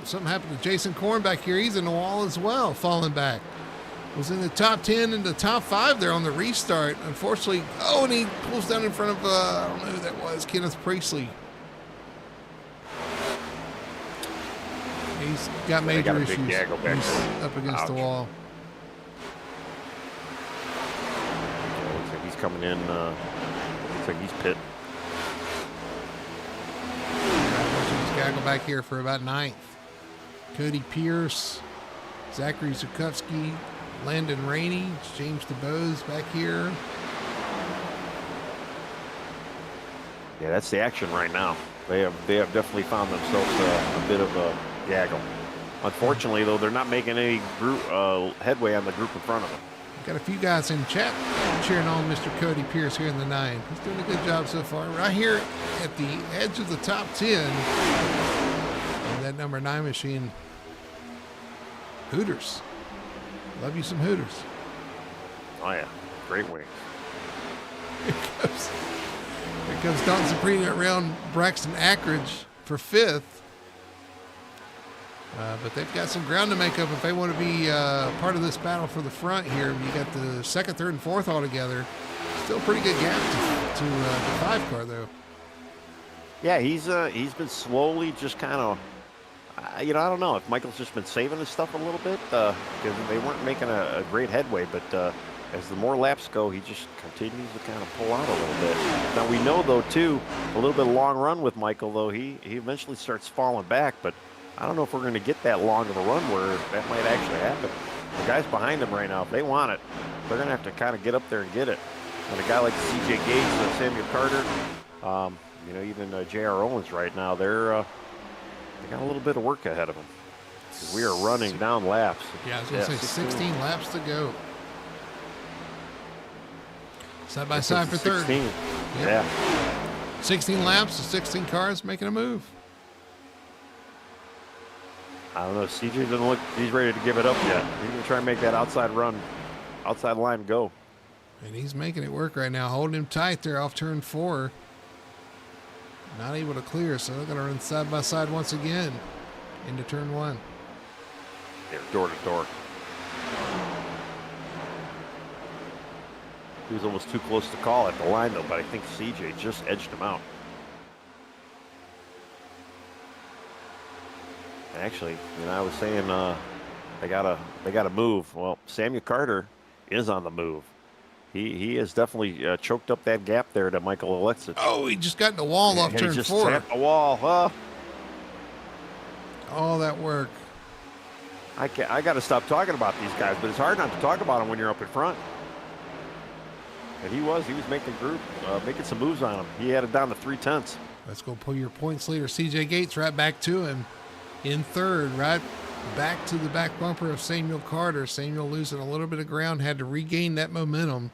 Something happened to Jason Korn back here. He's in the wall as well, falling back. Was in the top 10 and the top 5 there on the restart. Unfortunately, and he pulls down in front of, I don't know who that was, Kenneth Priestley. He's got major issues. He's up against the wall.
Looks like he's coming in. Looks like he's pit.
He's got to go back here for about 9th. Cody Pierce, Zachary Zukovsky, Landon Rainey, James DeBose back here.
Yeah, that's the action right now. They have definitely found themselves a bit of a gaggle. Unfortunately, though, they're not making any group headway on the group in front of them.
Got a few guys in chat cheering on Mr. Cody Pierce here in the 9. He's doing a good job so far. Right here at the edge of the top 10. And that number 9 machine, Hooters. Love you some Hooters.
Oh, yeah. Great wings.
Here comes Don Sabrina around Braxton Ackridge for 5th. But they've got some ground to make up if they want to be part of this battle for the front here. You got the 2nd, 3rd, and 4th all together. Still a pretty good gap to the 5 car, though.
Yeah, he's been slowly just kind of, I don't know if Michael's just been saving his stuff a little bit because they weren't making a great headway. But as the more laps go, he just continues to kind of pull out a little bit. Now we know, though, too, a little bit of long run with Michael, though he eventually starts falling back. But I don't know if we're going to get that long of a run where that might actually happen. The guys behind him right now, if they want it, they're going to have to kind of get up there and get it. And a guy like C.J. Gates, Samuel Carter, even J.R. Owens right now, they got a little bit of work ahead of them. We are running down laps.
Yeah, I was going to say 16 laps to go. Side by side for third.
16.
Yep.
Yeah.
16 laps, 16 cars making a move.
I don't know. CJ doesn't look, he's ready to give it up yet. He's going to try and make that outside run, outside line go.
And he's making it work right now, holding him tight there off turn 4. Not able to clear, so they're going to run side by side once again into turn 1.
They're door to door. He was almost too close to call at the line, though, but I think CJ just edged him out. Actually, I was saying they gotta move. Well, Samuel Carter is on the move. He has definitely choked up that gap there to Michael Alexis.
Oh, he just got in the wall off turn 4.
He just tapped the wall.
All that work.
I got to stop talking about these guys, but it's hard not to talk about them when you're up in front. And he was making making some moves on him. He had it down to 3/10.
Let's go pull your points leader, CJ Gates, right back to him in third, right back to the back bumper of Samuel Carter. Samuel losing a little bit of ground, had to regain that momentum.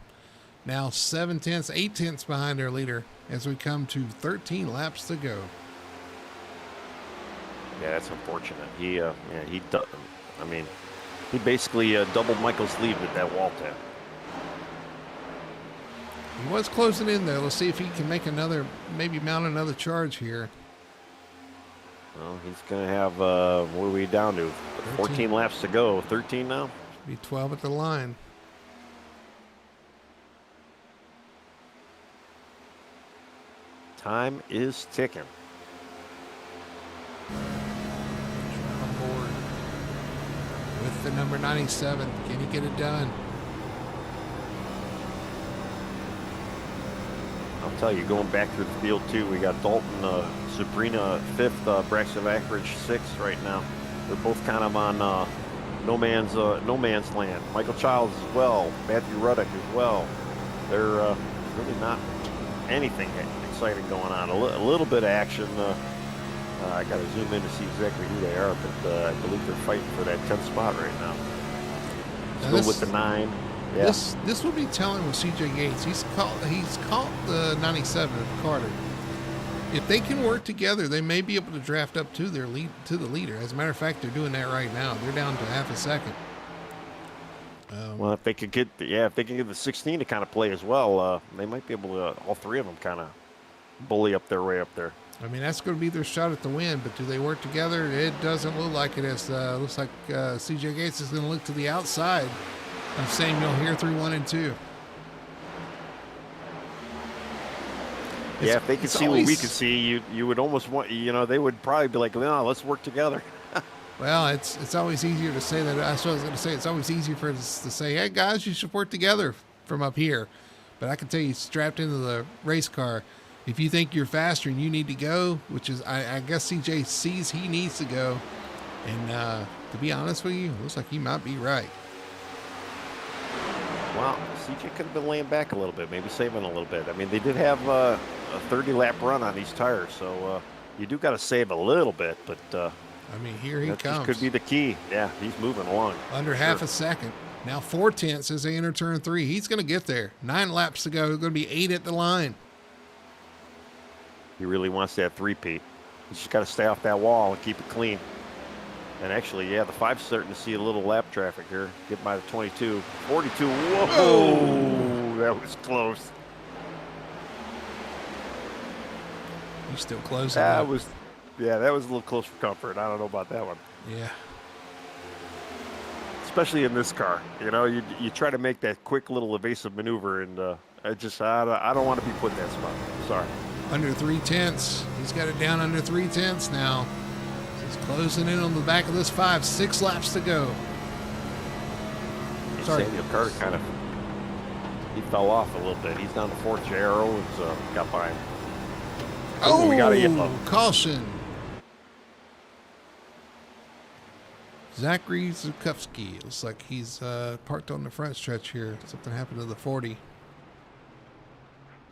Now 8/10 behind our leader as we come to 13 laps to go.
Yeah, that's unfortunate. He basically doubled Michael's lead with that wall tap.
He was closing in there. Let's see if he can make maybe mount another charge here.
Well, he's going to have, what are we down to? 14 laps to go. 13 now?
Be 12 at the line.
Time is ticking.
On board with the number 97. Can he get it done?
I'll tell you, going back through the field too, we got Dalton, Sabrina 5th, Braxton Ackridge 6th right now. They're both kind of on no man's land. Michael Childs as well, Matthew Ruddick as well. They're really not anything exciting going on. A little bit of action. I got to zoom in to see exactly who they are, but I believe they're fighting for that 10th spot right now. Still with the 9. Yeah.
This will be telling with CJ Gates. He's caught the 97 of Carter. If they can work together, they may be able to draft up to the leader. As a matter of fact, they're doing that right now. They're down to half a second.
Well, if they could get the 16 to kind of play as well, they might be able to. All three of them kind of bully up their way up there.
I mean, that's going to be their shot at the win. But do they work together? It doesn't look like it. Looks like CJ Gates is going to look to the outside of Samuel here, 3, 1, and 2.
Yeah, if they could see what we could see, you would almost want, they would probably be like, no, let's work together.
Well, it's always easier to say that. That's what I was going to say. It's always easier for us to say, hey, guys, you should work together from up here. But I can tell you, strapped into the race car, if you think you're faster and you need to go, which is, I guess CJ sees he needs to go. And to be honest with you, it looks like he might be right.
Well, CJ could have been laying back a little bit, maybe saving a little bit. I mean, they did have a 30-lap run on these tires, so you do got to save a little bit. But
I mean, here he comes.
Could be the key. Yeah, he's moving along.
Under half a second. Now 4/10 as they enter turn 3. He's going to get there. 9 laps to go. There's going to be 8 at the line.
He really wants that 3-peat. He's just got to stay off that wall and keep it clean. And actually, yeah, the 5's starting to see a little lap traffic here. Get by the 22. 42. Whoa! Oh, that was close.
He's still closing.
That was a little close for comfort. I don't know about that one.
Yeah.
Especially in this car. You try to make that quick little evasive maneuver, and I don't want to be put in that spot. Sorry.
Under 3/10. He's got it down under 3/10 now. He's closing in on the back of this 5. 6 laps to go. Sorry.
Samuel Carter he fell off a little bit. He's down to 4th. J.R. Owens got by him.
Oh,
we got a yellow.
Caution. Zachary Zukowski. It looks like he's parked on the front stretch here. Something happened to the 40.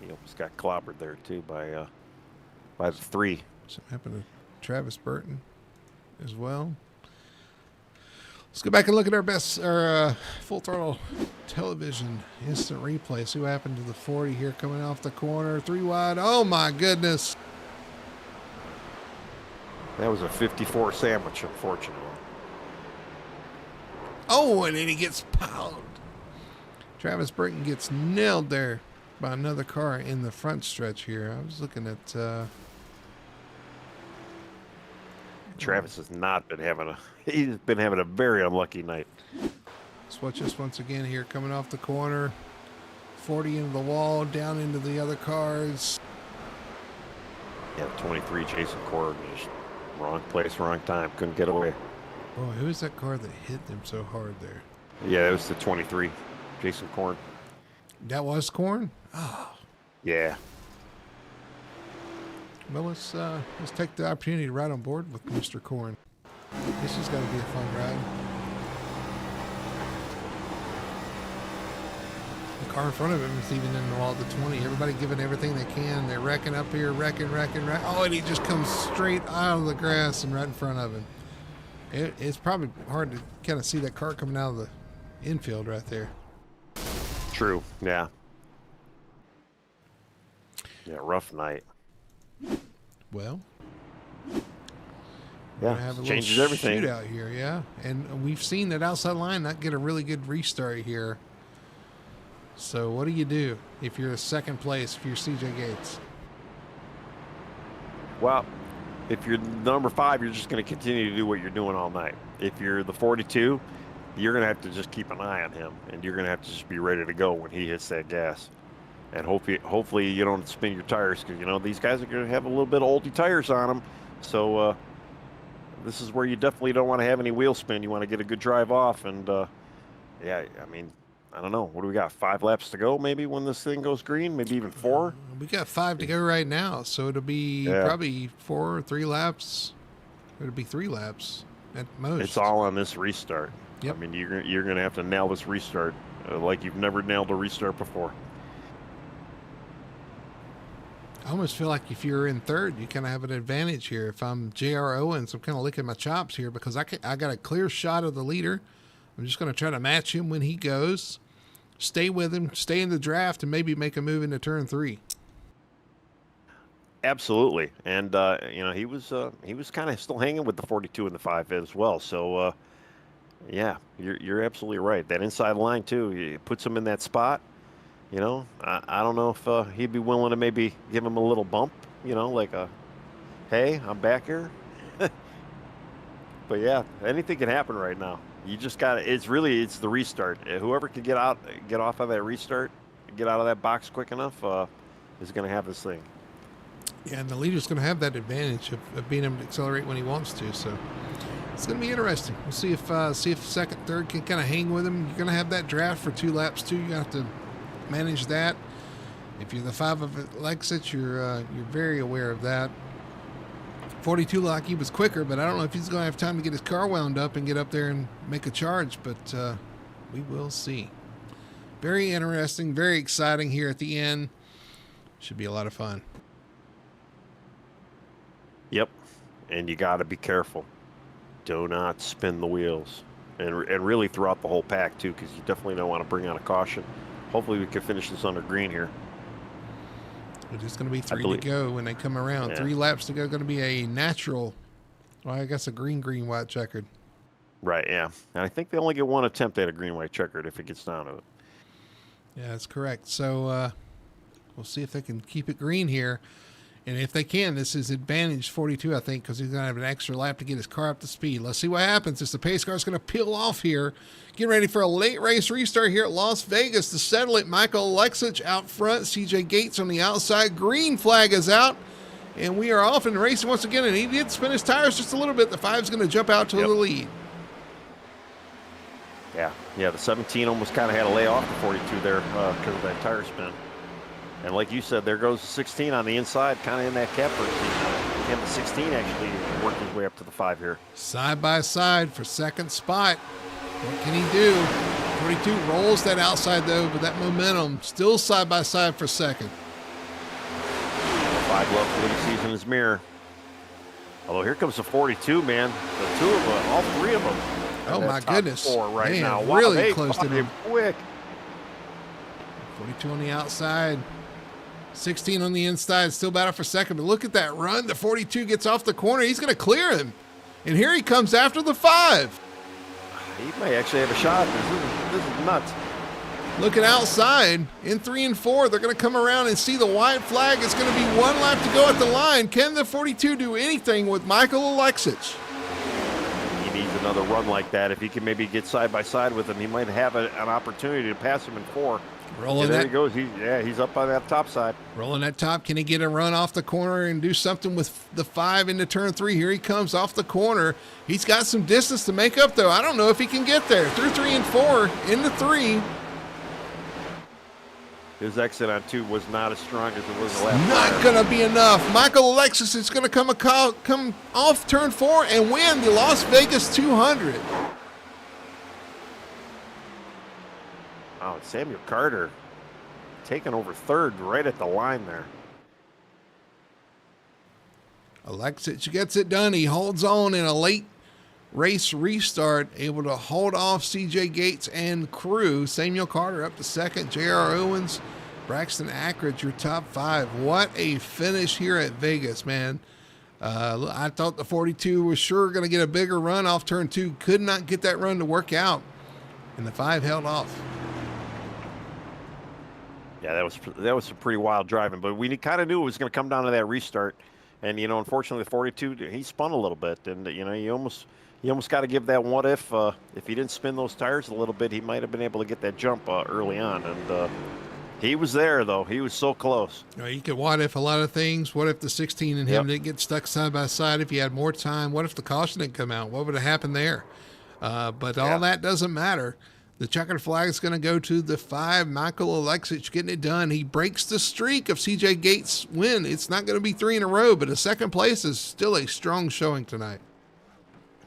He almost got clobbered there, too, by the 3.
Something happened to Travis Burton as well. Let's go back and look at our full throttle television instant replay. See what happened to the 40 here coming off the corner. 3 wide. Oh, my goodness.
That was a 54 sandwich, unfortunately.
Oh, and then he gets piled. Travis Burton gets nailed there by another car in the front stretch here. I was looking at...
Travis has not been having he's been having a very unlucky night.
Let's watch this once again here, coming off the corner. 40 into the wall, down into the other cars.
Yeah, 23, Jason Cord, just wrong place, wrong time. Couldn't get away.
Boy, who is that car that hit them so hard there?
Yeah, it was the 23, Jason Korn.
That was Corn? Oh.
Yeah.
Well, let's take the opportunity to ride on board with Mr. Corn. This is going to be a fun ride. The car in front of him is even in the wall at the 20. Everybody giving everything they can. They're wrecking up here, wrecking. Oh, and he just comes straight out of the grass and right in front of him. It's probably hard to kind of see that car coming out of the infield right there.
True, yeah. Yeah, rough night.
Well,
yeah,
have a
changes
little
everything.
Shootout here, yeah, and we've seen that outside line not get a really good restart here. So, what do you do if you're second place? If you're CJ Gates?
Well, if you're number 5, you're just going to continue to do what you're doing all night. If you're the 42, you're going to have to just keep an eye on him, and you're going to have to just be ready to go when he hits that gas. And hopefully you don't spin your tires, because, you know, these guys are going to have a little bit of oldie tires on them. So this is where you definitely don't want to have any wheel spin. You want to get a good drive off. And, yeah, I mean, I don't know. What do we got? 5 laps to go maybe when this thing goes green? Maybe even 4?
We got 5 to go right now. So it'll be probably 4 or 3 laps. It'll be 3 laps at most.
It's all on this restart.
Yep.
I mean, you're going to have to nail this restart like you've never nailed a restart before.
I almost feel like if you're in third, you kind of have an advantage here. If I'm J.R. Owens, I'm kind of licking my chops here because I got a clear shot of the leader. I'm just going to try to match him when he goes, stay with him, stay in the draft, and maybe make a move into turn 3.
Absolutely, and you know, he was kind of still hanging with the 42 and the 5 as well. So yeah, you're absolutely right. That inside line too, it puts him in that spot. You know, I don't know if he'd be willing to maybe give him a little bump, you know, like a, hey, I'm back here. But yeah, anything can happen right now. You just got to, it's the restart. Whoever can get off of that restart, get out of that box quick enough is going to have this thing.
Yeah, and the leader's going to have that advantage of being able to accelerate when he wants to. So it's going to be interesting. We'll see if second, third can kind of hang with him. You're going to have that draft for 2 laps too. You have to manage that. If you're the 5 of Lexus, you're very aware of that. 42 like he was quicker, but I don't know if he's going to have time to get his car wound up and get up there and make a charge, but we will see. Very interesting, very exciting here at the end. Should be a lot of fun.
Yep, and you got to be careful. Do not spin the wheels, and really throughout the whole pack too, because you definitely don't want to bring out a caution. Hopefully we can finish this under green here.
It's just going to be 3 to go when they come around. Yeah. 3 laps to go. Going to be a natural, well, I guess a green, white checkered.
Right, yeah. And I think they only get 1 attempt at a green, white checkered if it gets down to it.
Yeah, that's correct. So we'll see if they can keep it green here. And if they can, this is advantage 42, I think, because he's going to have an extra lap to get his car up to speed. Let's see what happens as the pace car is going to peel off here. Getting ready for a late race restart here at Las Vegas to settle it. Michael Lexich out front. CJ Gates on the outside. Green flag is out. And we are off in the race once again. And he did spin his tires just a little bit. The 5 is going to jump out to the lead.
Yeah, the 17 almost kind of had to lay off the 42 there because of that tire spin. And like you said, there goes the 16 on the inside, kind of in that capper. And the 16 actually worked his way up to the 5 here.
Side by side for second spot. What can he do? 42 rolls that outside though, but that momentum still side by side for second.
5 left for the season is mirror. Although here comes the 42, man. The 2 of them, all 3 of them.
Oh,
that
my
top
goodness.
four right
Man,
now. Wow,
really
they
close to
caught
him.
quick.
42 on the outside. 16 on the inside. Still battle for second. But look at that run. The 42 gets off the corner. He's going to clear him. And here he comes after the 5.
He may actually have a shot. This is nuts.
Looking outside in 3 and 4, they're going to come around and see the white flag. It's going to be 1 lap to go at the line. Can the 42 do anything with Michael Alexic?
He needs another run like that. If he can maybe get side by side with him, he might have an opportunity to pass him in 4. There he goes. He's up on that top side.
Rolling that top. Can he get a run off the corner and do something with the 5 into turn 3? Here he comes off the corner. He's got some distance to make up, though. I don't know if he can get there. Through 3 and 4 into 3.
His exit on 2 was not as strong as it was the last.
Not going to be enough. Michael Alexic is going to come off turn 4 and win the Las Vegas 200.
Wow, Samuel Carter taking over 3rd right at the line there.
Alexic gets it done. He holds on in a late race restart, able to hold off CJ Gates and crew. Samuel Carter up to 2nd. J.R. Owens, Braxton Ackridge, your top 5. What a finish here at Vegas, man. I thought the 42 was sure going to get a bigger run off turn 2. Could not get that run to work out. And the 5 held off.
Yeah, that was some pretty wild driving, but we kind of knew it was going to come down to that restart. And, unfortunately, the 42, he spun a little bit. And, you almost got to give that what if he didn't spin those tires a little bit, he might have been able to get that jump early on. And he was there, though. He was so close.
You could what if a lot of things. What if the 16 and him didn't get stuck side by side? If you had more time, what if the caution didn't come out? What would have happened there? But all that doesn't matter. The checkered flag is going to go to the 5. Michael Alexic getting it done. He breaks the streak of CJ Gates' win. It's not going to be 3 in a row, but a 2nd place is still a strong showing tonight.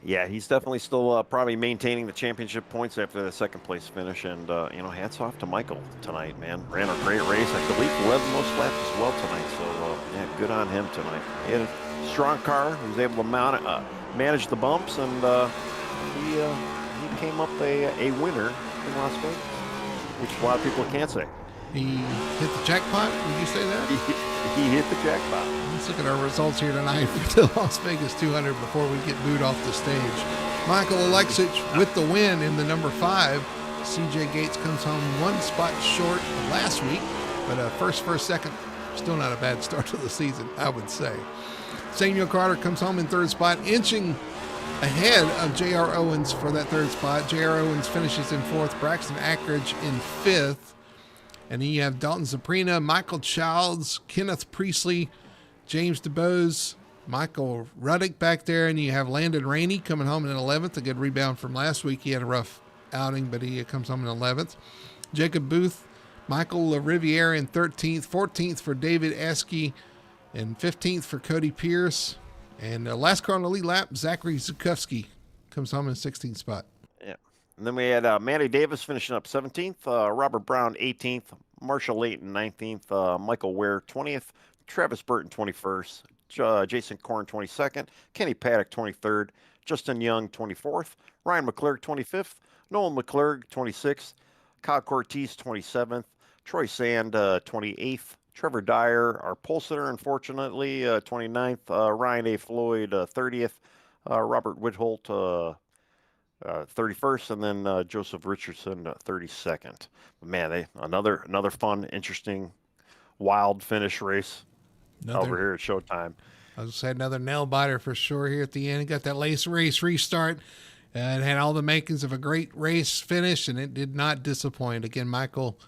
Yeah, he's definitely still probably maintaining the championship points after the 2nd place finish. And, hats off to Michael tonight, man. Ran a great race. I believe led the most laps as well tonight. So, good on him tonight. He had a strong car. He was able to manage the bumps, and he came up a winner in Las Vegas, which a lot of people can't say.
He hit the jackpot? Would you say that?
He hit the jackpot.
Let's look at our results here tonight for the Las Vegas 200 before we get booed off the stage. Michael Alexic with the win in the number 5. CJ Gates comes home 1 spot short of last week, but first, second, still not a bad start to the season, I would say. Samuel Carter comes home in 3rd spot, inching ahead of J.R. Owens for that 3rd spot. J.R. Owens finishes in 4th. Braxton Ackridge in 5th. And then you have Dalton Zaprina, Michael Childs, Kenneth Priestley, James DeBose, Michael Ruddick back there. And you have Landon Rainey coming home in 11th. A good rebound from last week. He had a rough outing, but he comes home in 11th. Jacob Booth, Michael Riviere in 13th. 14th for David Esky. And 15th for Cody Pierce. And last car on the lead lap, Zachary Zukowski comes home in 16th spot.
Yeah. And then we had Matty Davis finishing up 17th, Robert Brown 18th, Marshall Layton 19th, Michael Ware 20th, Travis Burton 21st, Jason Korn 22nd, Kenny Paddock 23rd, Justin Young 24th, Ryan McClurg 25th, Nolan McClurg 26th, Kyle Cortez 27th, Troy Sand 28th, Trevor Dyer, our pole sitter, unfortunately, 29th. Ryan A. Floyd, 30th. Robert Whitholt, 31st. And then Joseph Richardson, 32nd. Man, another fun, interesting, wild finish race over here at Showtime.
I was going to say another nail biter for sure here at the end. Got that race restart. It had all the makings of a great race finish, and it did not disappoint. Again, Michael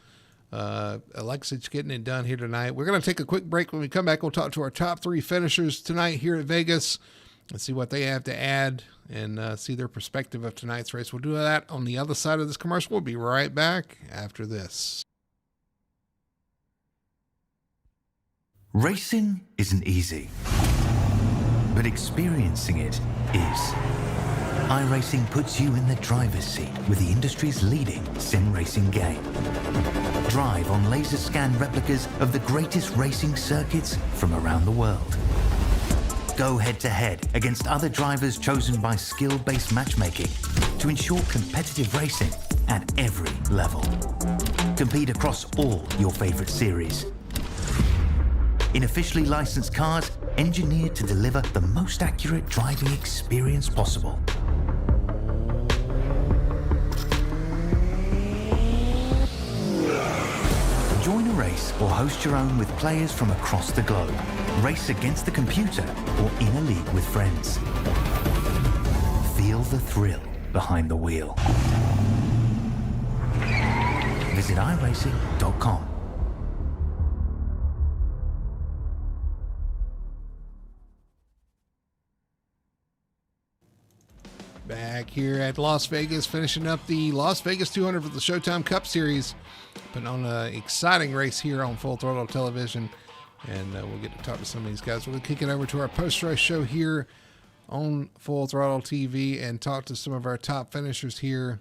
Alexic getting it done here tonight. We're going to take a quick break. When we come back, we'll talk to our top 3 finishers tonight here at Vegas and see what they have to add and see their perspective of tonight's race. We'll do that on the other side of this commercial. We'll be right back after this.
Racing isn't easy, but experiencing it is. iRacing puts you in the driver's seat with the industry's leading sim racing game. Drive on laser scan replicas of the greatest racing circuits from around the world. Go head to head against other drivers chosen by skill-based matchmaking to to ensure competitive racing at every level. Compete across all your favorite series in officially licensed cars engineered to deliver the most accurate driving experience possible. Join a race or host your own with players from across the globe. Race against the computer or in a league with friends. Feel the thrill behind the wheel. Visit iRacing.com.
Back here at Las Vegas, finishing up the Las Vegas 200 for the Showtime Cup Series. Putting on an exciting race here on Full Throttle Television. And we'll get to talk to some of these guys. We'll kick it over to our post-race show here on Full Throttle TV and talk to some of our top finishers here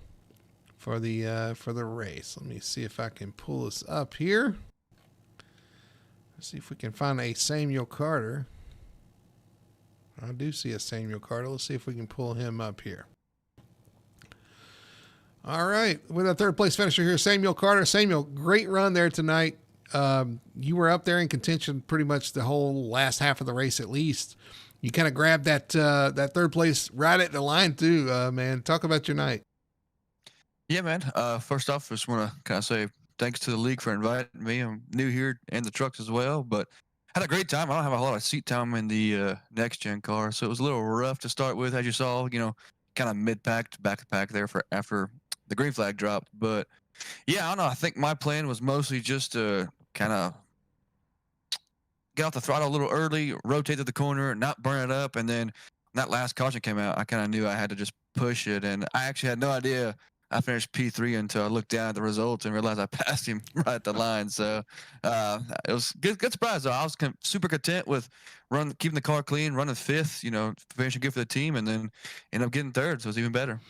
for the race. Let me see if I can pull this up here. Let's see if we can find a Samuel Carter. I do see a Samuel Carter. Let's see if we can pull him up here. All right. With our third place finisher here, Samuel Carter. Samuel, great run there tonight. You were up there in contention pretty much the whole last half of the race at least. You kind of grabbed that third place right at the line too, man. Talk about your night.
Yeah, man. First off, I just want to kind of say thanks to the league for inviting me. I'm new here and the trucks as well, but had a great time. I don't have a whole lot of seat time in the next gen car, so it was a little rough to start with, as you saw. Kind of mid-packed, back-to-pack there for after the green flag dropped. But yeah, I don't know. I think my plan was mostly just to kind of get off the throttle a little early, rotate to the corner, not burn it up, and then when that last caution came out, I kind of knew I had to just push it, and I actually had no idea I finished P3 until I looked down at the results and realized I passed him right at the line. So it was good surprise though. I was super content with keeping the car clean, running fifth, finishing good for the team, and then ended up getting third. So it was even better.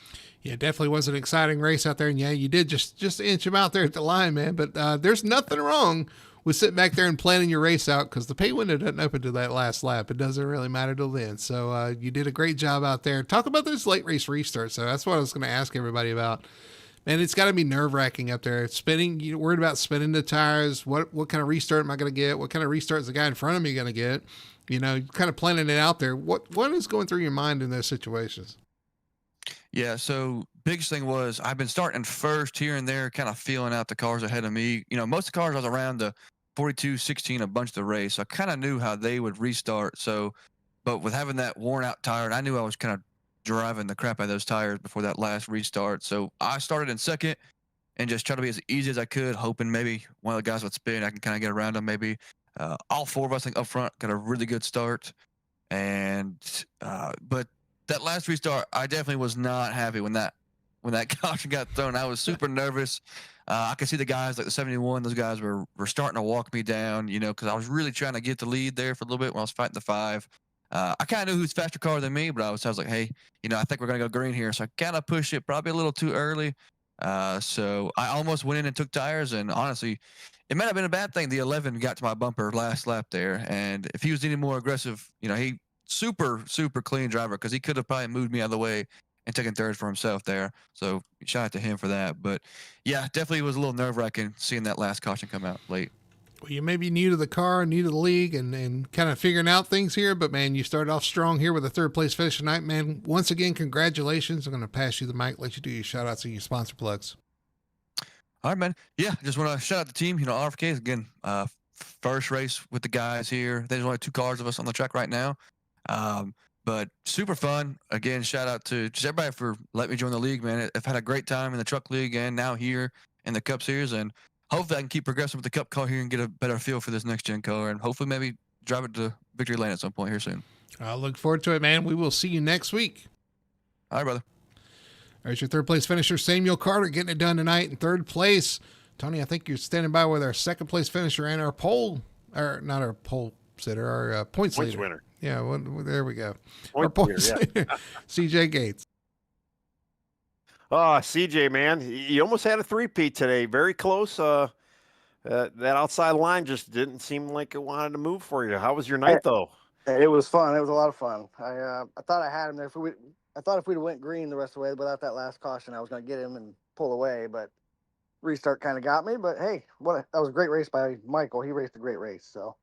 Yeah, it definitely was an exciting race out there. And yeah, you did just inch him out there at the line, man. But there's nothing wrong with sitting back there and planning your race out because the pay window doesn't open to that last lap. It doesn't really matter till then. So you did a great job out there. Talk about those late race restarts. So that's what I was going to ask everybody about. Man, it's got to be nerve-wracking up there. Spinning, you're worried about spinning the tires. What kind of restart am I going to get? What kind of restart is the guy in front of me going to get? Kind of planning it out there. What is going through your mind in those situations?
Yeah, so biggest thing was I've been starting first here and there, kind of feeling out the cars ahead of me. Most of the cars I was around the 42-16 a bunch of the race. So I kind of knew how they would restart. So, but with having that worn out tire, I knew I was kind of driving the crap out of those tires before that last restart. So I started in second and just tried to be as easy as I could, hoping maybe one of the guys would spin. I can kind of get around them. Maybe all four of us, I think, up front got a really good start. And but that last restart, I definitely was not happy when that caution got thrown. I was super nervous. I could see the guys like the 71; those guys were starting to walk me down, because I was really trying to get the lead there for a little bit when I was fighting the 5. I kind of knew who's faster car than me, but I was like, hey, I think we're gonna go green here, so I kind of pushed it probably a little too early. So I almost went in and took tires, and honestly, it might have been a bad thing. The 11 got to my bumper last lap there, and if he was any more aggressive, he super clean driver because he could have probably moved me out of the way and taken third for himself there. So shout out to him for that. But yeah, definitely was a little nerve-wracking seeing that last caution come out late.
Well, you may be new to the car, new to the league, and kind of figuring out things here, but man, you started off strong here with a third place finish tonight, man. Once again, congratulations. I'm going to pass you the mic, let you do your shout outs and your sponsor plugs.
All right, man. Yeah, just want to shout out the team. RFK again, first race with the guys here. There's only 2 cars of us on the track right now. But super fun. Again, shout out to just everybody for letting me join the league, man. I've had a great time in the truck league and now here in the Cup Series, and hopefully I can keep progressing with the Cup car here and get a better feel for this next gen car, and hopefully maybe drive it to victory lane at some point here soon.
I look forward to it, man. We will see you next week.
All right, brother.
There's your third place finisher, Samuel Carter, getting it done tonight in third place. Tony, I think you're standing by with our second place finisher and our pole, or not our pole sitter, our points leader.
Winner.
Yeah, well, there we go.
Our
points leader, CJ Gates.
CJ, man, you almost had a 3-peat today. Very close. That outside line just didn't seem like it wanted to move for you. How was your night, though?
It was fun. It was a lot of fun. I thought I had him there. I thought if we'd went green the rest of the way without that last caution, I was going to get him and pull away. But restart kind of got me. But hey, that was a great race by Michael. He raced a great race. So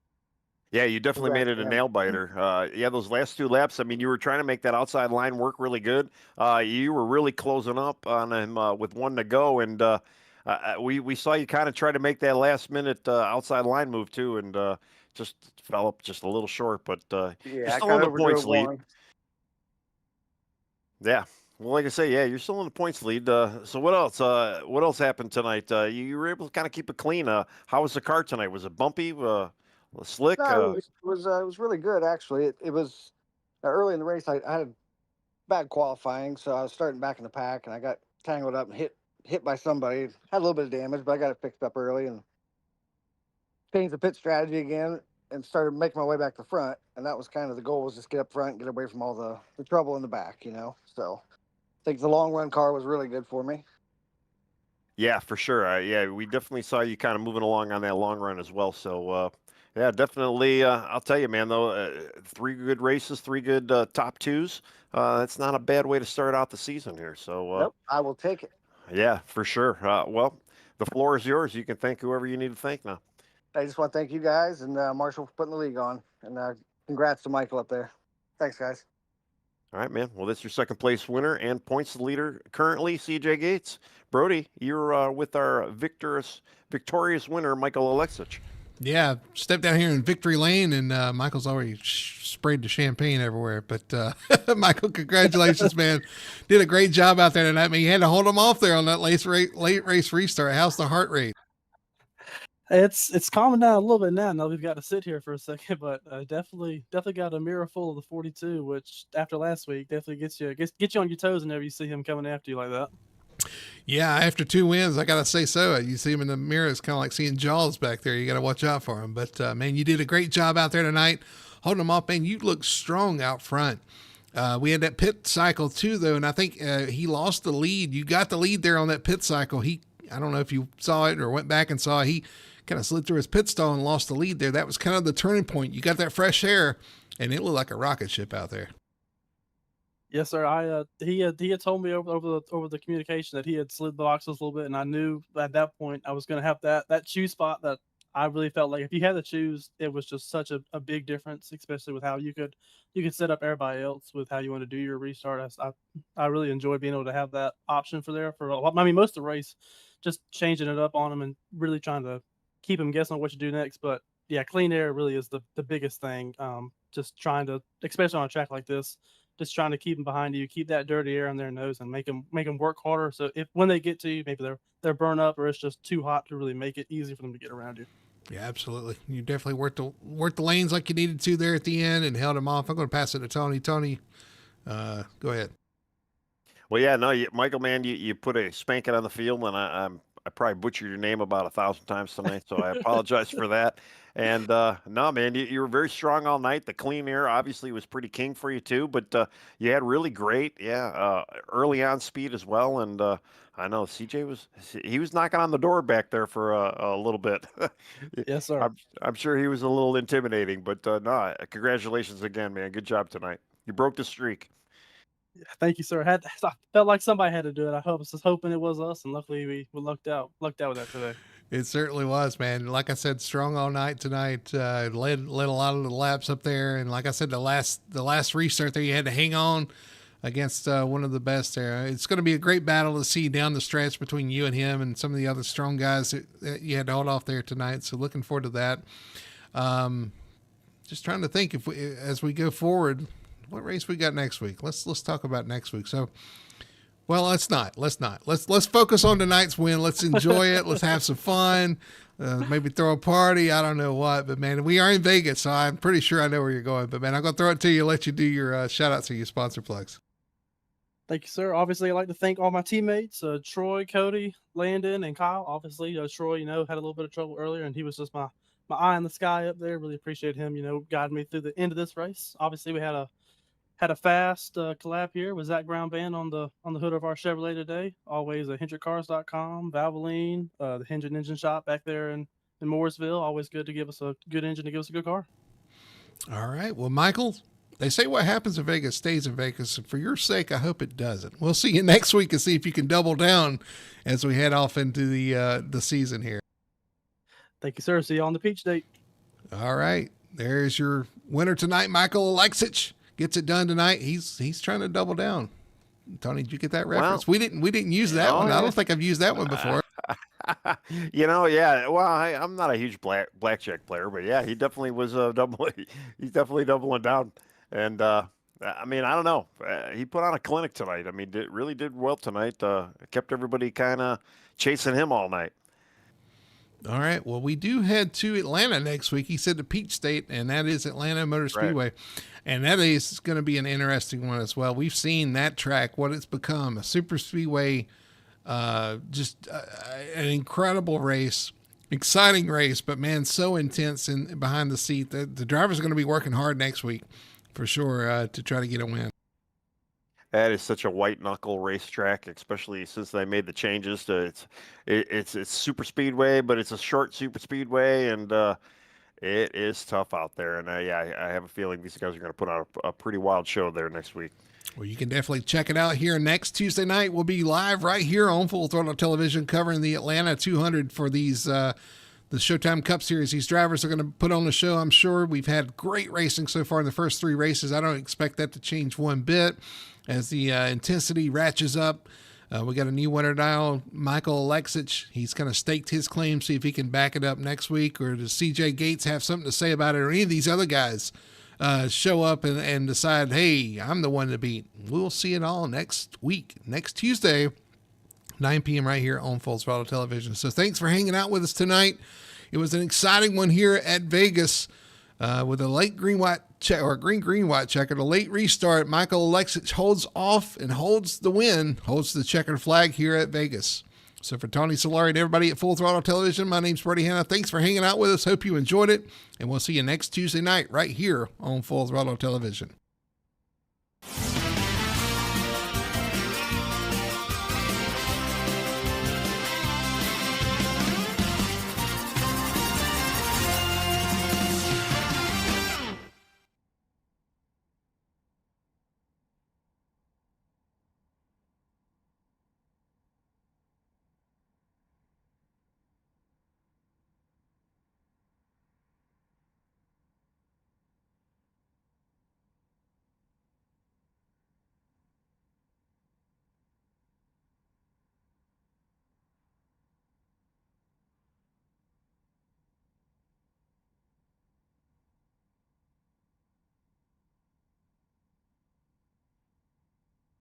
Yeah, you definitely
congrats
made it
to
a
him.
nail biter. Yeah, those last 2 laps. I mean, you were trying to make that outside line work really good. You were really closing up on him with 1 to go, and we saw you kind of try to make that last minute outside line move too, and just fell up just a little short. But you're
Yeah, I
still in
kind
the
of
points
overdrove
lead.
one.
Yeah. Well, like I say, yeah, you're still in the points lead. So what else? What else happened tonight? You were able to kind of keep it clean. How was the car tonight? Was it bumpy? Slick?
No, it was really good actually. It was early in the race. I had bad qualifying, so I was starting back in the pack, and I got tangled up and hit by somebody. Had a little bit of damage, but I got it fixed up early and changed the pit strategy again and started making my way back to front. And that was kind of the goal, was just get up front and get away from all the trouble in the back, you know. So I think the long run car was really good for me.
Yeah, for sure. Yeah, we definitely saw you kind of moving along on that long run as well. So, yeah, definitely. I'll tell you, man, though, 3 good races, 3 good top twos. That's not a bad way to start out the season here. So,
Nope, I will take it.
yeah, for sure. Well, the floor is yours. You can thank whoever you need to thank now.
I just want to thank you guys and Marshall for putting the league on. And congrats to Michael up there. Thanks, guys.
All right, man. Well, that's your second place winner and points leader currently, CJ Gates. Brody, you're with our victorious winner, Michael Alexic.
Yeah, step down here in victory lane, and Michael's already sprayed the champagne everywhere. But Michael, congratulations, man! Did a great job out there tonight. Man, you had to hold him off there on that late race restart. How's the heart rate?
It's calming down a little bit now. Now we've got to sit here for a second, but definitely got a mirror full of the 42, which after last week definitely gets you on your toes whenever you see him coming after you like that.
Yeah, after 2 wins, I gotta say so. You see him in the mirror, it's kind of like seeing Jaws back there. You gotta watch out for him. But man, you did a great job out there tonight, holding him off. Man, you look strong out front. We had that pit cycle too, though, and I think he lost the lead. You got the lead there on that pit cycle. I don't know if you saw it or went back and saw it. He kind of slid through his pit stall and lost the lead there. That was kind of the turning point. You got that fresh air, and it looked like a rocket ship out there.
Yes, sir. He had told me over the communication that he had slid the boxes a little bit, and I knew at that point I was going to have that choose spot that I really felt like if you had to choose, it was just such a big difference, especially with how you could set up everybody else with how you want to do your restart. I really enjoyed being able to have that option most of the race, just changing it up on him and really trying to keep him guessing what you do next. But yeah, clean air really is the biggest thing. Just trying to, especially on a track like this, just trying to keep them behind you, keep that dirty air on their nose, and make them work harder. So when they get to you, maybe they're burnt up or it's just too hot to really make it easy for them to get around you.
Yeah, absolutely. You definitely worked the lanes like you needed to there at the end and held them off. I'm going to pass it to Tony. Tony, go ahead.
Well, yeah, no, Michael, man, you put a spanking on the field, and I probably butchered your name about 1,000 times tonight, so I apologize for that. And no, man, you were very strong all night. The clean air obviously was pretty king for you too, but you had really great, early on speed as well. And I know CJ was knocking on the door back there for a little bit.
Yes, sir.
I'm sure he was a little intimidating, but no, congratulations again, man. Good job tonight. You broke the streak.
Thank you, sir. I felt like somebody had to do it. I was just hoping it was us, and luckily we lucked out with that today.
It certainly was, man. Like I said, strong all night tonight. Led a lot of the laps up there, and like I said, the last restart there, you had to hang on against one of the best there. It's going to be a great battle to see down the stretch between you and him and some of the other strong guys that you had to hold off there tonight. So looking forward to that. Just trying to think as we go forward, what race we got next week. Let's talk about next week. So, well, let's not. Let's focus on tonight's win. Let's enjoy it. Let's have some fun. Maybe throw a party. I don't know what, but man, we are in Vegas, so I'm pretty sure I know where you're going. But man, I'm gonna throw it to you. Let you do your shout outs or your sponsor plugs.
Thank you, sir. Obviously, I'd like to thank all my teammates, Troy, Cody, Landon, and Kyle. Obviously, Troy, had a little bit of trouble earlier, and he was just my eye in the sky up there. Really appreciate him, guiding me through the end of this race. Obviously, we had a fast collab here with Zach Brown Band on the hood of our Chevrolet today. Always HendrickCars.com, Valvoline, the Hinge and Engine Shop back there in Mooresville. Always good to give us a good engine to give us a good car.
All right. Well, Michael, they say what happens in Vegas stays in Vegas. And for your sake, I hope it doesn't. We'll see you next week and see if you can double down as we head off into the season here.
Thank you, sir. See you on the peach date.
All right. There's your winner tonight, Michael Alexich. Gets it done tonight. He's trying to double down. Tony, did you get that reference?
Well,
we didn't use that one.
yeah.
I don't think I've used that one before.
Yeah. Well, I'm not a huge blackjack player, but yeah, he definitely was he's definitely doubling down. And I mean, I don't know. He put on a clinic tonight. I mean, really did well tonight. Kept everybody kind of chasing him all night.
All right. Well, we do head to Atlanta next week. He said the Peach State, and that is Atlanta Motor Speedway.
Right.
And that is going to be an interesting one as well. We've seen that track, what it's become, a super speedway, just an incredible race, exciting race, but man, so intense and behind the seat. The drivers are going to be working hard next week for sure to try to get a win.
That is such a white knuckle racetrack, especially since they made the changes to it's super speedway, but it's a short super speedway, and it is tough out there. And I have a feeling these guys are going to put on a pretty wild show there next week.
Well, you can definitely check it out here next Tuesday night. We'll be live right here on Full Throttle Television covering the Atlanta 200 for these the Showtime Cup Series. These drivers are going to put on the show, I'm sure. We've had great racing so far in the first 3 races. I don't expect that to change one bit as the intensity ratchets up. We got a new winner now, Michael Alexich. He's kind of staked his claim, see if he can back it up next week. Or does CJ Gates have something to say about it, or any of these other guys show up and decide, hey, I'm the one to beat? We'll see it all next week, next Tuesday, 9 p.m. right here on Full Throttle Television. So thanks for hanging out with us tonight. It was an exciting one here at Vegas with a late green-white green-white checker. The late restart, Michael Alexich holds off and holds the win, holds the checkered flag here at Vegas. So for Tony Solari and everybody at Full Throttle Television, my name's Brady Hanna. Thanks for hanging out with us. Hope you enjoyed it, and we'll see you next Tuesday night right here on Full Throttle Television.